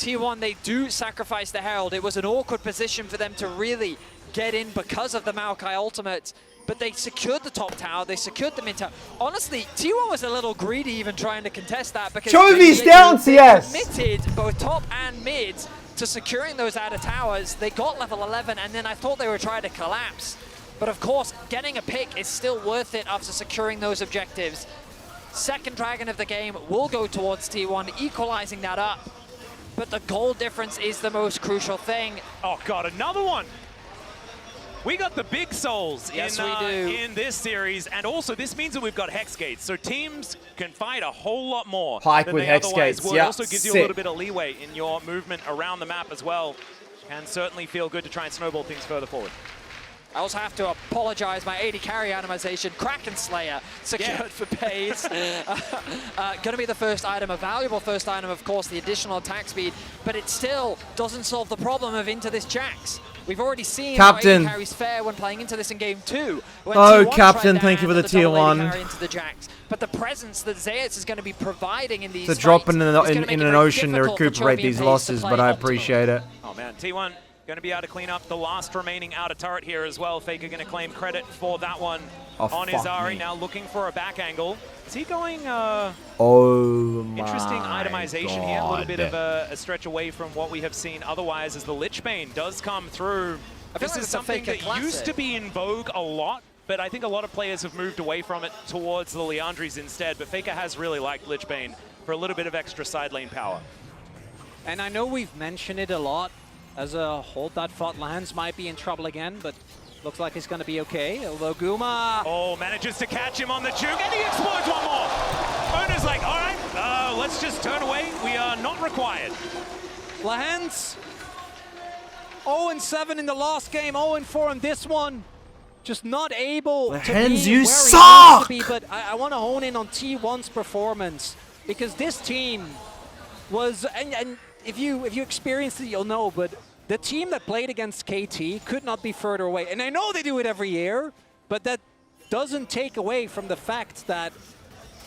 S4: T1, they do sacrifice the Herald. It was an awkward position for them to really get in because of the Maokai ultimate, but they secured the top tower, they secured the mid tower. Honestly, T1 was a little greedy even trying to contest that because
S1: Chovy's down, CS!
S4: Committed both top and mid to securing those outer towers. They got level 11, and then I thought they were trying to collapse. But of course, getting a pick is still worth it after securing those objectives. Second dragon of the game will go towards T1, equalizing that up. But the goal difference is the most crucial thing.
S3: Oh God, another one. We got the big souls in this series, and also this means that we've got hex gates, so teams can fight a whole lot more
S1: Pike
S3: than
S1: with
S3: they
S1: hex
S3: otherwise
S1: gates,
S3: would.
S1: yeah,
S3: It also gives you a
S1: sick.
S3: little bit of leeway in your movement around the map as well. Can certainly feel good to try and snowball things further forward.
S4: I also have to apologize, my AD carry animation, Kraken Slayer, secured for Pays. Gonna be the first item, a valuable first item, of course, the additional attack speed, but it still doesn't solve the problem of Into This Jax. We've already seen
S1: Captain.
S4: how AD carries fare when playing Into This in game 2. When
S1: Oh,
S4: T1
S1: Captain,
S4: tried to
S1: thank you for the
S4: handle
S1: tier
S4: double AD
S1: 1.
S4: carry into the Jax. But the presence that Zeus is going to be providing in these
S1: It's a drop
S4: fights
S1: in
S4: is gonna make it
S1: an
S4: very
S1: ocean to
S4: difficult for
S1: recuperate
S4: Chovy
S1: these
S4: and Pays
S1: losses,
S4: to
S1: but
S4: play
S1: I
S4: optimally.
S1: appreciate it.
S3: Oh man, T1 going to be able to clean up the last remaining outer turret here as well. Faker going to claim credit for that one on his
S1: fuck
S3: Ari.
S1: me.
S3: Now looking for a back angle. Is he going
S1: Oh my
S3: interesting itemization here? A little bit
S1: God.
S3: of a stretch away from what we have seen otherwise as the Lichbane does come through.
S4: I feel
S3: This
S4: like
S3: is
S4: it's a
S3: something
S4: Faker
S3: that
S4: classic.
S3: used to be in vogue a lot, but I think a lot of players have moved away from it towards the Leandries instead. But Faker has really liked Lichbane for a little bit of extra side lane power.
S5: And I know we've mentioned it a lot as a hold that thought lands might be in trouble again, but looks like he's going to be okay. Although Guma...
S3: Oh, manages to catch him on the juke, and he explodes one more. Owner's like, all right, let's just turn away. We are not required.
S5: Lahens 0-7 in the last game, 0-4 in this one. Just not able to
S1: Lahens,
S5: be
S1: you
S5: where
S1: suck!
S5: he wants to be, but I want to hone in on T1's performance because this team was, and if you experienced it, you'll know, but the team that played against KT could not be further away. And I know they do it every year, but that doesn't take away from the fact that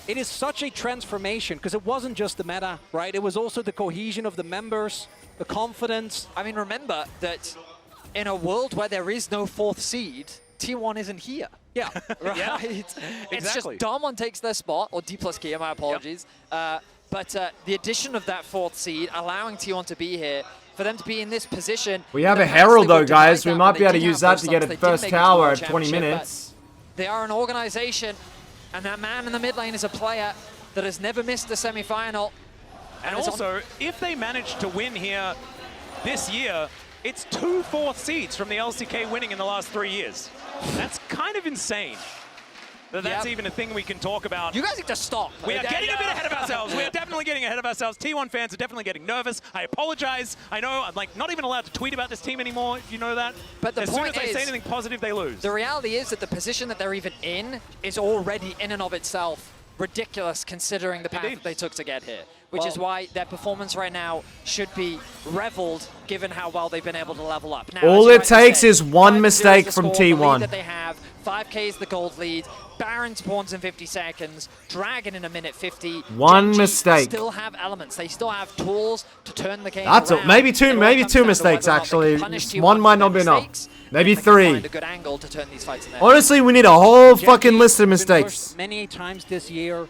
S5: it is such a transformation because it wasn't just the meta, right? It was also the cohesion of the members, the confidence.
S4: I mean, remember that in a world where there is no 4th seed, T1 isn't here.
S5: Yeah.
S4: Right?
S3: Yeah,
S4: It's
S3: exactly.
S4: just Darmon takes their spot, or D plus Kia, my apologies. But the addition of that 4th seed, allowing T1 to be here, for them to be in this position.
S1: We have
S4: in
S1: a
S4: the past,
S1: Herald
S4: they
S1: though,
S4: were denied
S1: guys. We
S4: that,
S1: might
S4: but
S1: be able
S4: they
S1: to
S4: did
S1: use
S4: have
S1: that
S4: those
S1: to get
S4: stocks.
S1: a
S4: They did
S1: first
S4: make it to
S1: tower
S4: World
S1: at 20
S4: Championship, but
S1: minutes.
S4: They are an organization, and that man in the mid lane is a player that has never missed a semi-final.
S3: And
S4: is on-
S3: also, if they manage to win here this year, it's 2 4th seeds from the LCK winning in the last 3 years. That's kind of insane. That's
S4: Yep.
S3: even a thing we can talk about.
S4: You guys need to stop.
S3: We are getting a bit ahead of ourselves. We are definitely getting ahead of ourselves. T1 fans are definitely getting nervous. I apologize. I know I'm like not even allowed to tweet about this team anymore, if you know that.
S4: But the
S3: as soon
S4: point
S3: as I say
S4: is-
S3: anything positive, they lose.
S4: The reality is that the position that they're even in is already in and of itself ridiculous considering the path
S3: Indeed.
S4: that they took to get here, which is why their performance right now should be reveled given how well they've been able to level up. Now,
S1: All
S4: as you
S1: it
S4: rightly
S1: takes
S4: said,
S1: is one
S4: 5-0
S1: mistake
S4: the
S1: from
S4: score, the lead
S1: T1.
S4: that they have, 5K is the gold lead, Baron spawns in 50 seconds, Dragon in a minute 50.
S1: One
S4: Gen.G
S1: mistake.
S4: still have elements, they still have tools to turn the game
S1: That's
S4: around.
S1: maybe
S4: It
S1: two
S4: all comes down to
S1: mistakes,
S4: whether or not they
S1: actually.
S4: can punish T1
S1: One might
S4: for
S1: not
S4: their
S1: be enough.
S4: mistakes,
S1: Maybe
S4: and they can
S1: 3.
S4: find a good angle to turn these fights in their
S1: Honestly, we need a whole fucking
S5: Gen.G
S1: list of
S5: has been
S1: mistakes.
S5: pushed many times this year.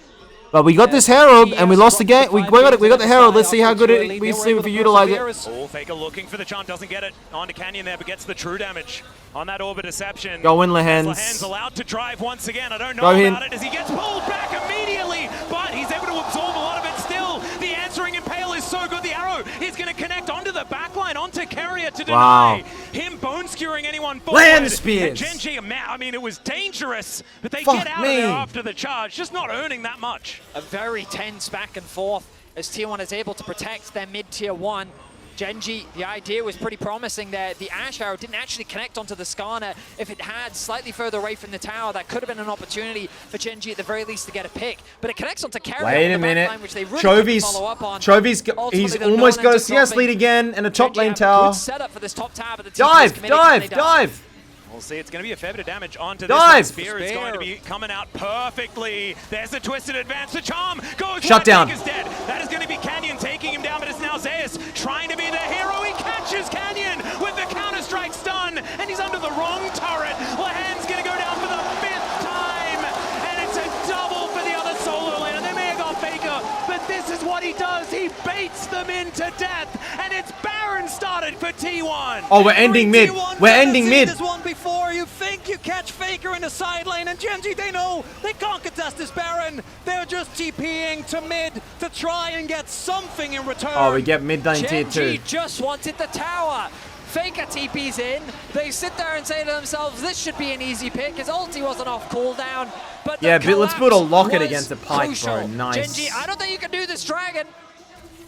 S1: But we got this Herald, and we lost the game. We got the Herald. Let's see how good we see if we utilize it.
S3: Oh, Faker looking for the chant, doesn't get it. On to Canyon there, but gets the true damage on that Orbit Deception.
S1: Go in, Lahens.
S3: Lahens allowed to drive once again. I don't know
S1: Go in.
S3: about it as he gets pulled back immediately, but he's able to absorb a lot of it still. The answering impale is so good. The arrow is going to connect onto the backline, onto Carrier to deny him bone skewering anyone forward.
S1: Land spears.
S3: And Gen.G, I mean, it was dangerous, but they
S1: Fuck
S3: get out
S1: me.
S3: of there after the charge, just not earning that much.
S4: A very tense back and forth as T1 is able to protect their mid-tier 1. Gen.G, the idea was pretty promising there. The Ash Arrow didn't actually connect onto the Skarner. If it had slightly further away from the tower, that could have been an opportunity for Gen.G at the very least to get a pick. But it connects onto Carrier.
S1: Wait a
S4: on the
S1: minute.
S4: backline, which they really couldn't
S1: Chovy's
S4: follow up on.
S1: he's
S4: Ultimately, though,
S1: almost
S4: no one
S1: got a
S4: ends up
S1: CS
S4: dropping.
S1: lead again and a top
S4: Gen.G
S1: lane
S4: have
S1: tower.
S4: Good setup for this top tower, but the team is
S1: Dive,
S4: committed and they
S1: dive, dive.
S3: We'll see. It's going to be a fair bit of damage onto
S1: Dive!
S3: this. Spear is going to be coming out perfectly. There's the twisted advance. The charm goes.
S1: Shut down.
S3: Is dead. That is going to be Canyon taking him down, but it's now Zeus trying to be the hero. He catches Canyon with the counter-strike stun, and he's under the wrong turret. Lahan's going to go down for the 5th time, and it's a double for the other solo lane. And they may have got Faker, but this is what he does. He baits them into death, and it's Baron started for T1.
S1: Oh, we're ending mid. We're ending mid.
S5: This one before you think you catch Faker in the side lane, and Gen.G, they know they can't contest this Baron. They're just TPing to mid to try and get something in return.
S1: Oh, we get mid lane tier
S4: Gen.G
S1: 2.
S4: just wanted the tower. Faker TP's in. They sit there and say to themselves, this should be an easy pick. His ulti wasn't off cooldown. But
S1: Yeah, but let's build a locket
S4: was
S1: against the Pike,
S4: crucial.
S1: bro. Nice.
S4: Gen.G, I don't think you can do this dragon.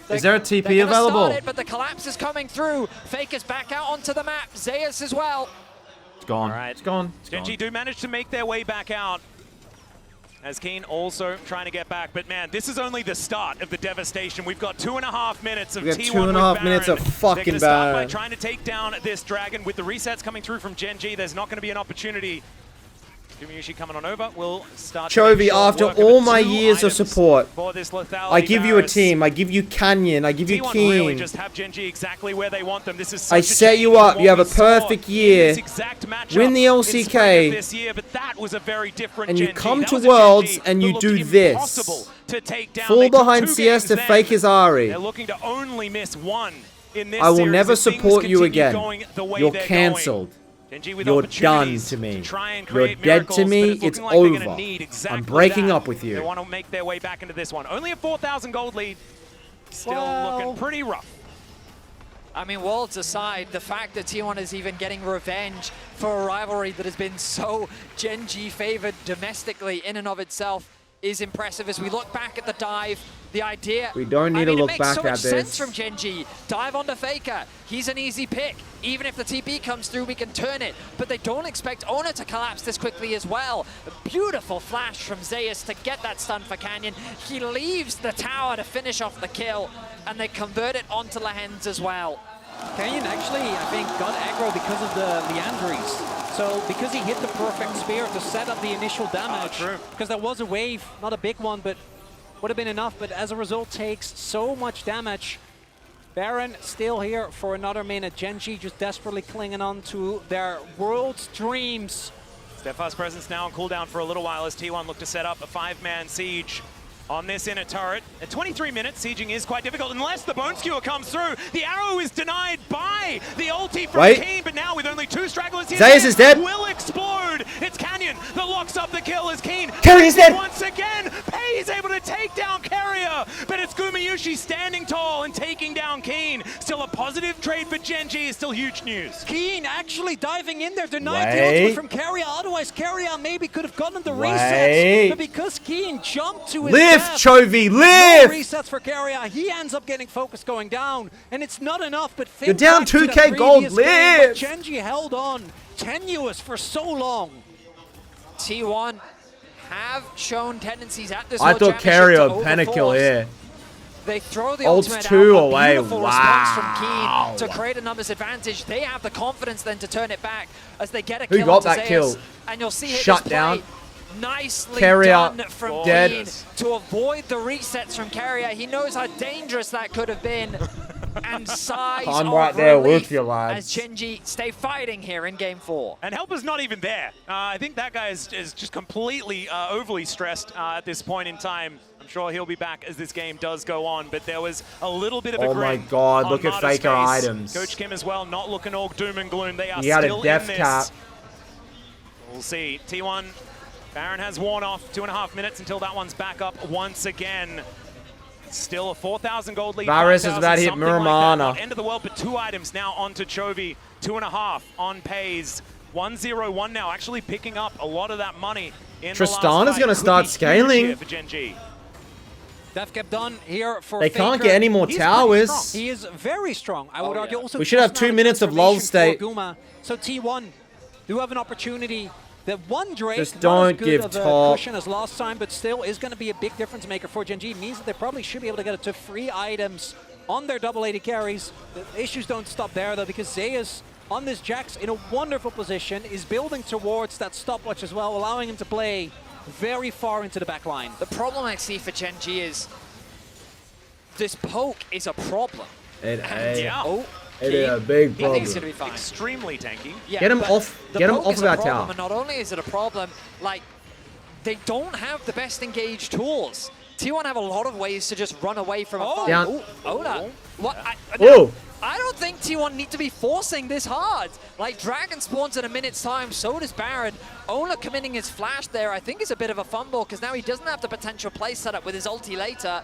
S1: Is there a TP
S4: They're gonna
S1: available?
S4: start it, but the collapse is coming through. Faker's back out onto the map. Zeus as well.
S1: It's gone.
S3: All right.
S1: It's gone. It's
S3: Gen.G
S1: gone.
S3: do manage to make their way back out. As Keen also trying to get back, but man, this is only the start of the devastation. We've got 2.5 minutes of
S1: We got
S3: T1
S1: 2.5 minutes of
S3: They're
S1: fucking
S3: gonna start by
S1: Baron.
S3: trying to take down this dragon. With the resets coming through from Gen.G, there's not going to be an opportunity. Gumayusi coming on over. We'll start.
S1: Chovy, after all my years of support, I give you a
S3: Varus.
S1: team. I give you Canyon. I give you
S3: T1 really
S1: Keen.
S3: just have Gen.G exactly where they want them. This is
S1: I
S3: such a
S1: set
S3: change
S1: you
S3: from
S1: up.
S3: what
S1: You have
S3: we
S1: a
S3: saw
S1: perfect
S3: in
S1: year.
S3: this exact matchup
S1: Win the
S3: in
S1: LCK.
S3: spring of this year, but that was a very different
S1: And you
S3: Gen.G.
S1: come
S3: That
S1: to
S3: was a
S1: Worlds
S3: Gen.G
S1: and
S3: that
S1: you
S3: looked
S1: do this.
S3: impossible to take down.
S1: Fall
S3: They took
S1: behind
S3: 2
S1: CS to
S3: games
S1: fake
S3: then.
S1: his Ari.
S3: They're looking to only miss 1 in this
S1: I will
S3: series
S1: never
S3: if things
S1: support you
S3: continue
S1: again.
S3: going the way
S1: You're
S3: they're
S1: cancelled.
S3: going. Gen.G with
S1: You're done
S3: opportunities
S1: to me.
S3: try and
S1: You're
S3: create
S1: dead to
S3: miracles,
S1: me.
S3: but it's
S1: It's
S3: looking like they're gonna
S1: over.
S3: need exactly
S1: I'm breaking
S3: that.
S1: up with you.
S3: They want to make their way back into this one. Only a 4,000 gold lead. Still
S4: Well,
S3: looking pretty rough.
S4: I mean, Worlds aside, the fact that T1 is even getting revenge for a rivalry that has been so Gen.G favored domestically in and of itself is impressive. As we look back at the dive, the idea...
S1: We don't need to look
S4: it makes
S1: back
S4: so
S1: at
S4: much
S1: this.
S4: sense from Gen.G. Dive onto Faker. He's an easy pick. Even if the TP comes through, we can turn it. But they don't expect Ona to collapse this quickly as well. A beautiful flash from Zeus to get that stun for Canyon. He leaves the tower to finish off the kill, and they convert it onto Lahen's as well.
S5: Canyon actually, I think, got aggro because of the Leandries. So because he hit the perfect spear to set up the initial damage,
S3: true.
S5: because there was a wave, not a big one, but would have been enough, but as a result takes so much damage. Baron still here for another minute. Gen.G just desperately clinging on to their world's dreams.
S3: Steadfast presence now on cooldown for a little while as T1 look to set up a 5-man siege on this inner turret. At 23 minutes, sieging is quite difficult unless the Bone Skewer comes through. The arrow is denied by the ulti from
S1: Wait.
S3: Keen, but now with only 2 stragglers here,
S1: Zeus is dead.
S3: Will explode. It's Canyon that locks up the kill as Keen.
S1: Carry is dead.
S3: Once again, Pei is able to take down Carrier, but it's Gumayusi standing tall and taking down Keen. Still a positive trade for Gen.G is still huge news.
S5: Keen actually diving in there, denied the
S1: Wait.
S5: ultimate from Carrier. Otherwise, Carrier maybe could have gotten the
S1: Wait.
S5: resets. But because Keen jumped to his
S1: Lift,
S5: death,
S1: Chovy,
S5: no
S1: lift!
S5: resets for Carrier. He ends up getting focus going down, and it's not enough. But
S1: You're down 2K gold, lift!
S5: Gen.G held on, tenuous for so long.
S4: T1 have shown tendencies at this
S1: I
S4: World
S1: thought
S4: Championship
S1: Carrier
S4: to
S1: would pentakill
S4: overforce.
S1: here.
S4: They throw the
S1: Ult's
S4: ultimate
S1: 2
S4: out, a
S1: away.
S4: beautiful response from
S1: Wow.
S4: Keen to create a numbers advantage. They have the confidence then to turn it back as they get a
S1: Who
S4: kill
S1: got
S4: onto
S1: that
S4: Zeus.
S1: kill?
S4: And you'll see it
S1: Shut
S4: this
S1: down.
S4: play. Nicely
S1: Carrier
S4: done from
S1: dead.
S4: Keen to avoid the resets from Carrier. He knows how dangerous that could have been. And sighs
S1: I'm
S4: of
S1: right there
S4: relief
S1: with you, lads.
S4: as Gen.G stay fighting here in Game 4.
S3: And Helper's not even there. I think that guy is just completely overly stressed at this point in time. I'm sure he'll be back as this game does go on, but there was a little bit of a
S1: Oh
S3: grin
S1: my God,
S3: on
S1: look at
S3: Marta's
S1: Faker
S3: face.
S1: items.
S3: Coach Kim as well, not looking all doom and gloom. They are
S1: He had
S3: still
S1: a death
S3: in this.
S1: cap.
S3: We'll see. T1, Baron has worn off 2.5 minutes until that one's back up once again. Still a 4,000 gold lead.
S1: Varus is
S3: 5,000,
S1: about to hit
S3: something like that.
S1: Muramana.
S3: Not end of the world, but 2 items now onto Chovy. 2.5 on Pays. 1-0-1 now, actually picking up a lot of that money in
S1: Tristan
S3: the last
S1: is gonna
S3: fight.
S1: start
S3: Could be huge
S1: scaling.
S3: here for Gen.G.
S5: Death kept done here for
S1: They
S5: Faker.
S1: can't get any more
S5: He's
S1: towers.
S5: pretty strong. He is very strong. I would argue also.
S1: We should have
S5: just
S1: 2
S5: not
S1: minutes of lull
S5: transformation
S1: state.
S5: for Guma. So T1 do have an opportunity. That one Drake,
S1: Just
S5: not
S1: don't
S5: as good
S1: give
S5: of a
S1: top.
S5: cushion as last time, but still is going to be a big difference maker for Gen.G. Means that they probably should be able to get it to 3 items on their double 80 carries. The issues don't stop there though, because Zeus on this Jax in a wonderful position, is building towards that stopwatch as well, allowing him to play very far into the back line.
S4: The problem I see for Gen.G is this poke is a problem.
S1: It is
S4: A
S1: a big
S4: I
S1: problem.
S4: think it's going to be fine.
S3: Extremely tanky.
S4: Yeah,
S1: Get him
S4: but
S1: off.
S4: the
S1: Get him
S4: poke
S1: off
S4: is
S1: of
S4: a
S1: our
S4: problem,
S1: tower.
S4: And not only is it a problem, like, they don't have the best engaged tools. T1 have a lot of ways to just run away from a fight.
S1: Down.
S4: Ooh, Oda. What?
S1: Ooh.
S4: I don't think T1 need to be forcing this hard. Like, Dragon spawns in a minute's time, so does Baron. Ola committing his flash there, I think, is a bit of a fumble, because now he doesn't have the potential play set up with his ulti later.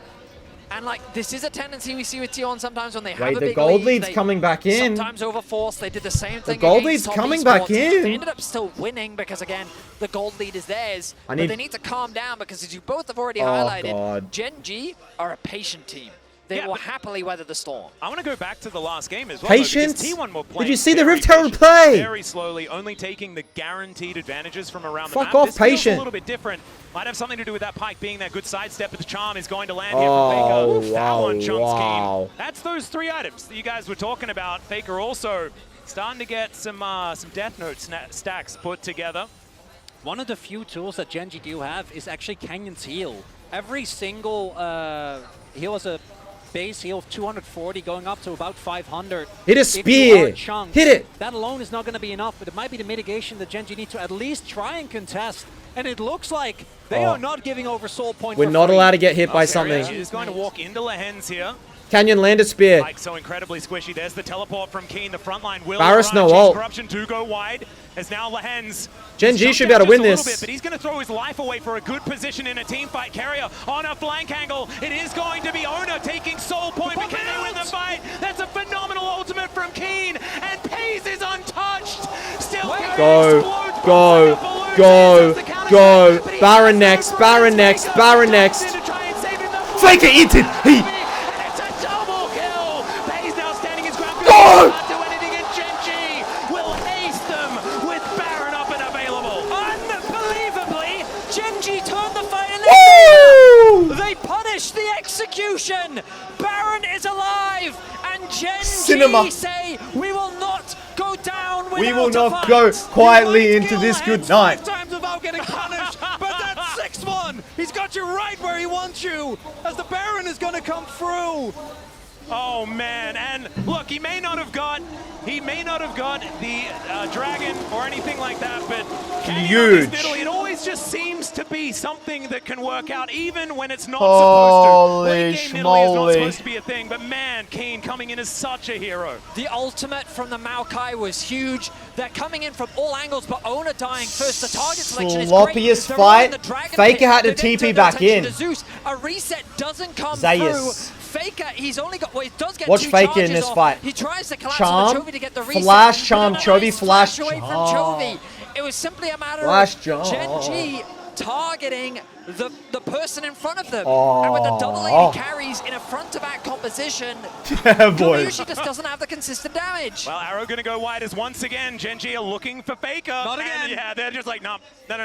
S4: And, like, this is a tendency we see with T1 sometimes when they have a
S1: the
S4: big
S1: gold
S4: lead,
S1: lead's
S4: they
S1: coming back in.
S4: Sometimes overforce. They did the same thing
S1: gold
S4: against
S1: lead's
S4: top
S1: coming back
S4: esports.
S1: in.
S4: They ended up still winning because, again, the gold lead is theirs. But they need to calm down because, as you both have already highlighted, Gen.G are a patient team. They will happily weather the storm.
S3: I want to go back to the last game as well.
S1: Patience?
S3: T1 were
S1: Did you see the
S3: very
S1: Rift Herald
S3: patient,
S1: play?
S3: Very slowly, only taking the guaranteed advantages from around the
S1: Fuck
S3: map.
S1: off,
S3: This feels
S1: patient.
S3: a little bit different. Might have something to do with that Pike being that good sidestep, but the charm is going to land here for
S1: Oh,
S3: Faker. That
S1: wow,
S3: one jumps
S1: wow.
S3: Keen. That's those 3 items that you guys were talking about. Faker also starting to get some Death Note stacks put together.
S5: One of the few tools that Gen.G do have is actually Canyon's heal. Every single heal is a base heal of 240 going up to about 500.
S1: Hit a
S5: If you
S1: spear.
S5: are chunked,
S1: Hit it.
S5: That alone is not going to be enough, but it might be the mitigation that Gen.G need to at least try and contest. And it looks like they are not giving over soul point.
S1: We're
S5: for
S1: not
S5: free.
S1: allowed to get hit by something.
S3: He's going to walk into Lehens here.
S1: Canyon land a spear.
S3: Pike so incredibly squishy. There's the teleport from Keen. The front line will
S1: Varus no
S3: run.
S1: ult.
S3: Corruption to go wide. As now Lehens.
S1: Gen.G should be able to win this.
S3: Bit, but he's going to throw his life away for a good position in a team fight. Carrier on a flank angle. It is going to be Ona taking soul point. But can they win the fight? That's a phenomenal ultimate from Keen. And Pays is untouched. Still
S1: Go. Baron next. Baron next. Baron next. Faker entered.
S3: It's a double kill. Pays now standing his ground.
S1: Go!
S3: Can't do anything, and Gen.G will haste them with Baron up and available.
S4: Unbelievably, Gen.G turned the fight and they punished the execution. Baron is alive, and Gen.G say, we will not go down without
S1: We will
S4: a
S1: not
S4: fight.
S1: go quietly
S5: You might
S1: into
S5: kill
S1: this good
S5: Lehens
S1: night.
S5: 5 times without getting punished, but that 6th one, he's got you right where he wants you, as the Baron is going to come through.
S3: Oh man, and look, he may not have got the dragon or anything like that, but
S1: Huge.
S3: it always just seems to be something that can work out, even when it's not
S1: Holy
S3: supposed to. Late game Italy is not
S1: schmoly.
S3: supposed to be a thing, but man, Keen coming in as such a hero.
S4: The ultimate from the Maokai was huge. They're coming in from all angles, but Ona dying first. The target selection is great.
S1: Sloppiest
S4: They're
S1: fight.
S4: running the Dragon
S1: Faker
S4: Pit.
S1: had to
S4: They didn't
S1: TP
S4: turn
S1: back
S4: their attention
S1: in.
S4: to Zeus. A reset doesn't come
S1: Zayas.
S4: through. Faker, he's only got, well, he does get
S1: Watch
S4: 2
S1: Faker in
S4: charges
S1: this
S4: off.
S1: fight.
S4: He tries to collapse
S1: Charm,
S4: on Chovy to get the reset.
S1: flash charm,
S4: but a
S1: Chovy,
S4: nice
S1: flash
S4: away from
S1: charm.
S4: Chovy. It was simply a matter
S1: Flash
S4: of
S1: charm.
S4: Gen.G targeting the person in front of them. And with the double AD carries in a front-to-back composition,
S1: Boy.
S4: Kobayushi just doesn't have the consistent damage.
S3: Well, Arrow gonna go wide as once again, Gen.G are looking for Faker.
S5: Not
S3: And
S5: again.
S3: yeah, they're just like, no.
S5: Look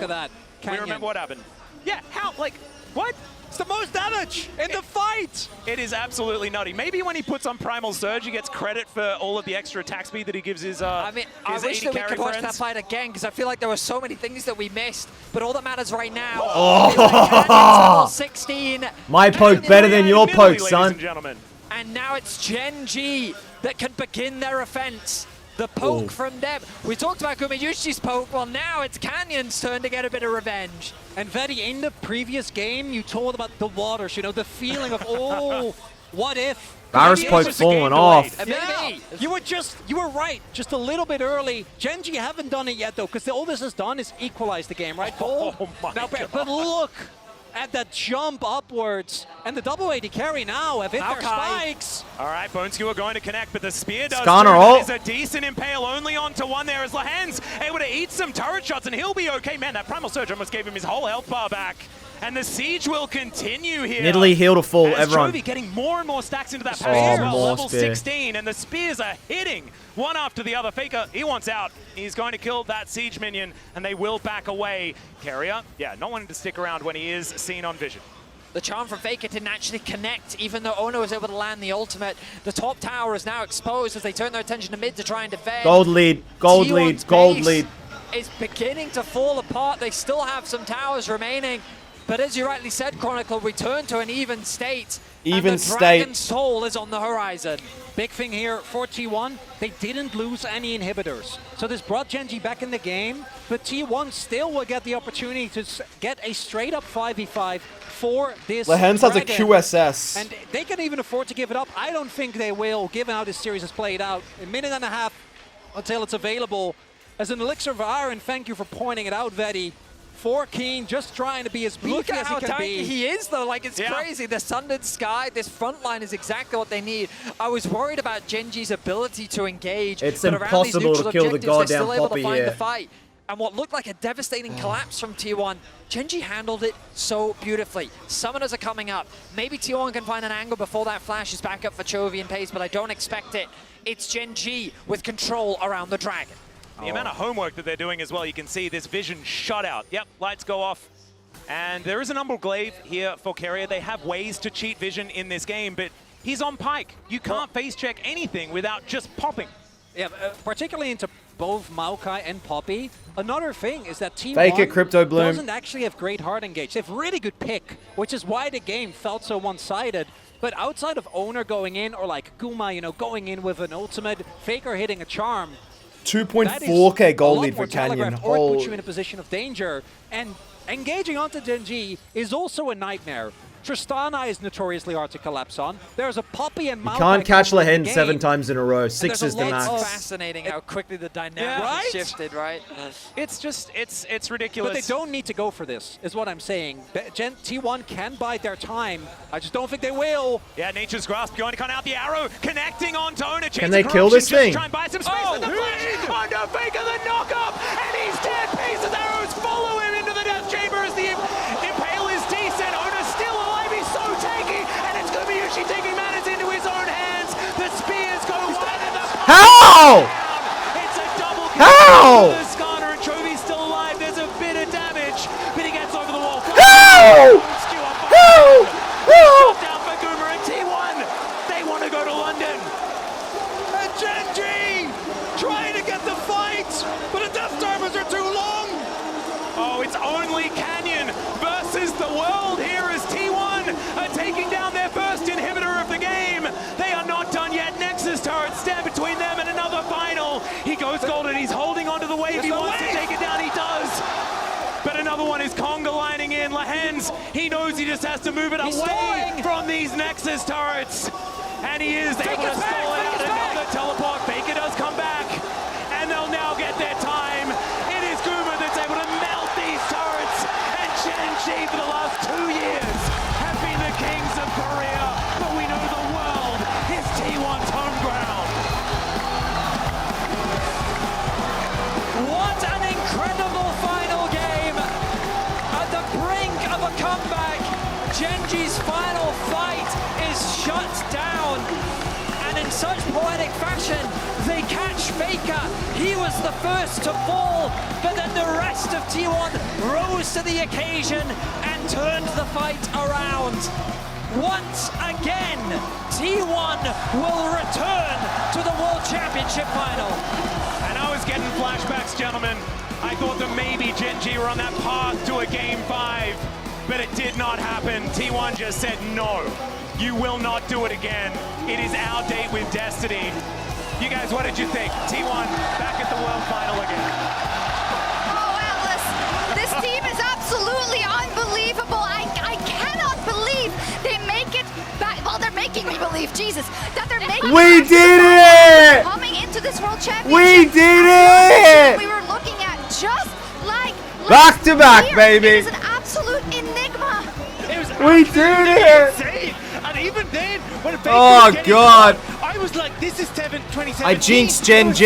S5: at that.
S3: We
S5: Canyon.
S3: remember what happened. Yeah, how? Like, what?
S5: It's the most damage in the fight.
S3: It is absolutely nutty. Maybe when he puts on Primal Surge, he gets credit for all of the extra attack speed that he gives his
S4: I mean, I
S3: his
S4: wish
S3: 80
S4: that we
S3: carry
S4: could watch that
S3: friends.
S4: fight again, because I feel like there were so many things that we missed. But all that matters right now is that Canyon's level 16.
S1: My poke
S4: Canyon
S1: better than your
S3: Ladies
S1: poke,
S3: and
S1: son.
S3: gentlemen.
S4: And now it's Gen.G that can begin their offense. The poke from them. We talked about Kobayushi's poke. Well, now it's Canyon's turn to get a bit of revenge.
S5: And Vedi, in the previous game, you told about the waters, you know, the feeling of, oh, what if?
S1: Varus
S5: Maybe
S1: poke
S5: it's just a
S1: falling
S5: game
S1: off.
S5: delayed.
S4: Maybe.
S5: Yeah. You were right, just a little bit early. Gen.G haven't done it yet, though, because all this has done is equalize the game, right, Cole?
S3: Oh my
S5: now,
S3: God.
S5: But look at that jump upwards. And the double AD carry now have hit their spikes.
S3: All right, Bone Skewer going to connect, but the spear does
S1: Skarner
S3: too.
S1: ult.
S3: That is a decent impale only onto one there as Lehens able to eat some turret shots, and he'll be okay. Man, that Primal Surge almost gave him his whole health bar back. And the siege will continue here.
S1: Nidalee heal to full,
S3: As
S1: everyone.
S3: Chovy getting more and more stacks into that pass
S1: Oh,
S3: as well.
S1: more
S3: Level
S1: spear.
S3: 16, and the spears are hitting one after the other. Faker, he wants out. He's going to kill that siege minion, and they will back away. Carrier, yeah, not wanting to stick around when he is seen on vision.
S4: The charm from Faker didn't actually connect, even though Ono was able to land the ultimate. The top tower is now exposed as they turn their attention to mid to try and defend.
S1: Gold lead, gold lead, gold lead.
S4: It's beginning to fall apart. They still have some towers remaining. But as you rightly said, Chronicle, return to an even state.
S1: Even
S4: and the
S1: state.
S4: Dragon's Soul is on the horizon.
S5: Big thing here for T1, they didn't lose any inhibitors. So this brought Gen.G back in the game, but T1 still will get the opportunity to get a straight up 5v5 for this
S1: Lehens has a
S5: Dragon.
S1: QSS.
S5: And they can even afford to give it up. I don't think they will, given how this series has played out. A minute and a half until it's available. As an elixir of iron, thank you for pointing it out, Vedi. For Keen, just trying to be as beefy
S4: Look at
S5: as
S4: how
S5: he can
S4: tanky
S5: be.
S4: he is, though. Like, it's crazy. The Sundered Sky, this front line is exactly what they need. I was worried about Gen.G's ability to engage.
S1: It's
S4: but around these
S1: impossible to
S4: neutral
S1: kill the
S4: objectives, they're
S1: goddamn
S4: still able
S1: Poppy
S4: to find
S1: here.
S4: the fight. And what looked like a devastating collapse from T1, Gen.G handled it so beautifully. Summoners are coming up. Maybe T1 can find an angle before that flash is back up for Chovy and Pace, but I don't expect it. It's Gen.G with control around the Dragon.
S3: The amount of homework that they're doing as well, you can see this vision shut out. Yep, lights go off. And there is an Umbral Glaive here for Keria. They have ways to cheat vision in this game, but he's on Pike. You can't face check anything without just popping.
S5: Yeah, particularly into both Maokai and Poppy. Another thing is that T1
S1: Fake it, Crypto Bloom.
S5: doesn't actually have great hard engage. They have really good pick, which is why the game felt so one-sided. But outside of Owner going in, or like Guma, you know, going in with an ultimate, Faker hitting a charm,
S1: 2.4k gold lead for Canyon.
S5: or it puts you in a position of danger. And engaging onto Gen.G is also a nightmare. Tristana is notoriously hard to collapse on. There's a Poppy and Maokai.
S1: Can't catch
S5: combo in the
S1: Lehen 7
S5: game.
S1: times in a row. 6 is the
S4: It's
S1: max.
S4: fascinating how quickly the dynamic
S5: right?
S4: shifted, right?
S3: It's just, it's ridiculous.
S5: But they don't need to go for this, is what I'm saying. T1 can bide their time. I just don't think they will.
S3: Yeah, Nature's Grasp going to cut out the arrow, connecting on Tona.
S1: Can they kill this thing?
S3: Try and buy some space with the flash. Oh, no, Faker the knock-up, and he's dead. Pieces arrows follow him into the death chamber as the Impale is decent. Ona's still alive, he's so tanky, and it's Gumayushi taking matters into his own hands. The spears go wide and the
S1: How?
S3: It's a double kill.
S1: How?
S3: The Skarner and Chovy's still alive. There's a bit of damage, but he gets over the wall.
S1: How? How?
S3: Shot down for Goomer and T1. They want to go to London. And Gen.G trying to get the fight, but the death timers are too long. Oh, it's only Canyon versus the world here as T1 are taking down their first inhibitor of the game. They are not done yet. Nexus turrets stand between them and another final. He goes golden. He's holding onto the wave. He wants to take it down. He does. But another one is Conga lining in. Lehens, he knows he just has to move it away from these Nexus turrets. And he is able to stall it out. Another teleport. Faker does come back. And they'll now get their time. It is Guma that's able to melt these turrets. And Gen.G for the last 2 years have been the kings of Korea. But we know the world is T1's home ground.
S4: What an incredible final game! At the brink of a comeback, Gen.G's final fight is shut down. And in such poetic fashion, they catch Faker. He was the first to fall, but then the rest of T1 rose to the occasion and turned the fight around. Once again, T1 will return to the World Championship final.
S3: And I was getting flashbacks, gentlemen. I thought that maybe Gen.G were on that path to a Game 5, but it did not happen. T1 just said, no, you will not do it again. It is our date with Destiny. You guys, what did you think? T1 back at the World Final again.
S6: Oh, Atlas, this team is absolutely unbelievable. I cannot believe they make it back. Well, they're making me believe, Jesus, that they're making
S1: We
S6: it
S1: did it!
S6: coming into this World Championship.
S1: We did it!
S6: We were looking at just like
S1: Back to back,
S6: year.
S1: baby.
S6: It is an absolute enigma.
S3: It was
S1: We did it!
S3: insane. And even then, when Faker
S1: Oh,
S3: was getting
S1: God.
S3: caught, I was like, this is 2017.
S1: I jinxed Gen.G.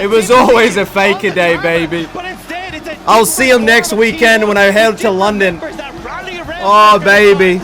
S1: It was always a Faker day, baby.
S3: But instead, it's a
S1: I'll see him next weekend when I head to London.
S3: that rally around
S1: Oh, baby.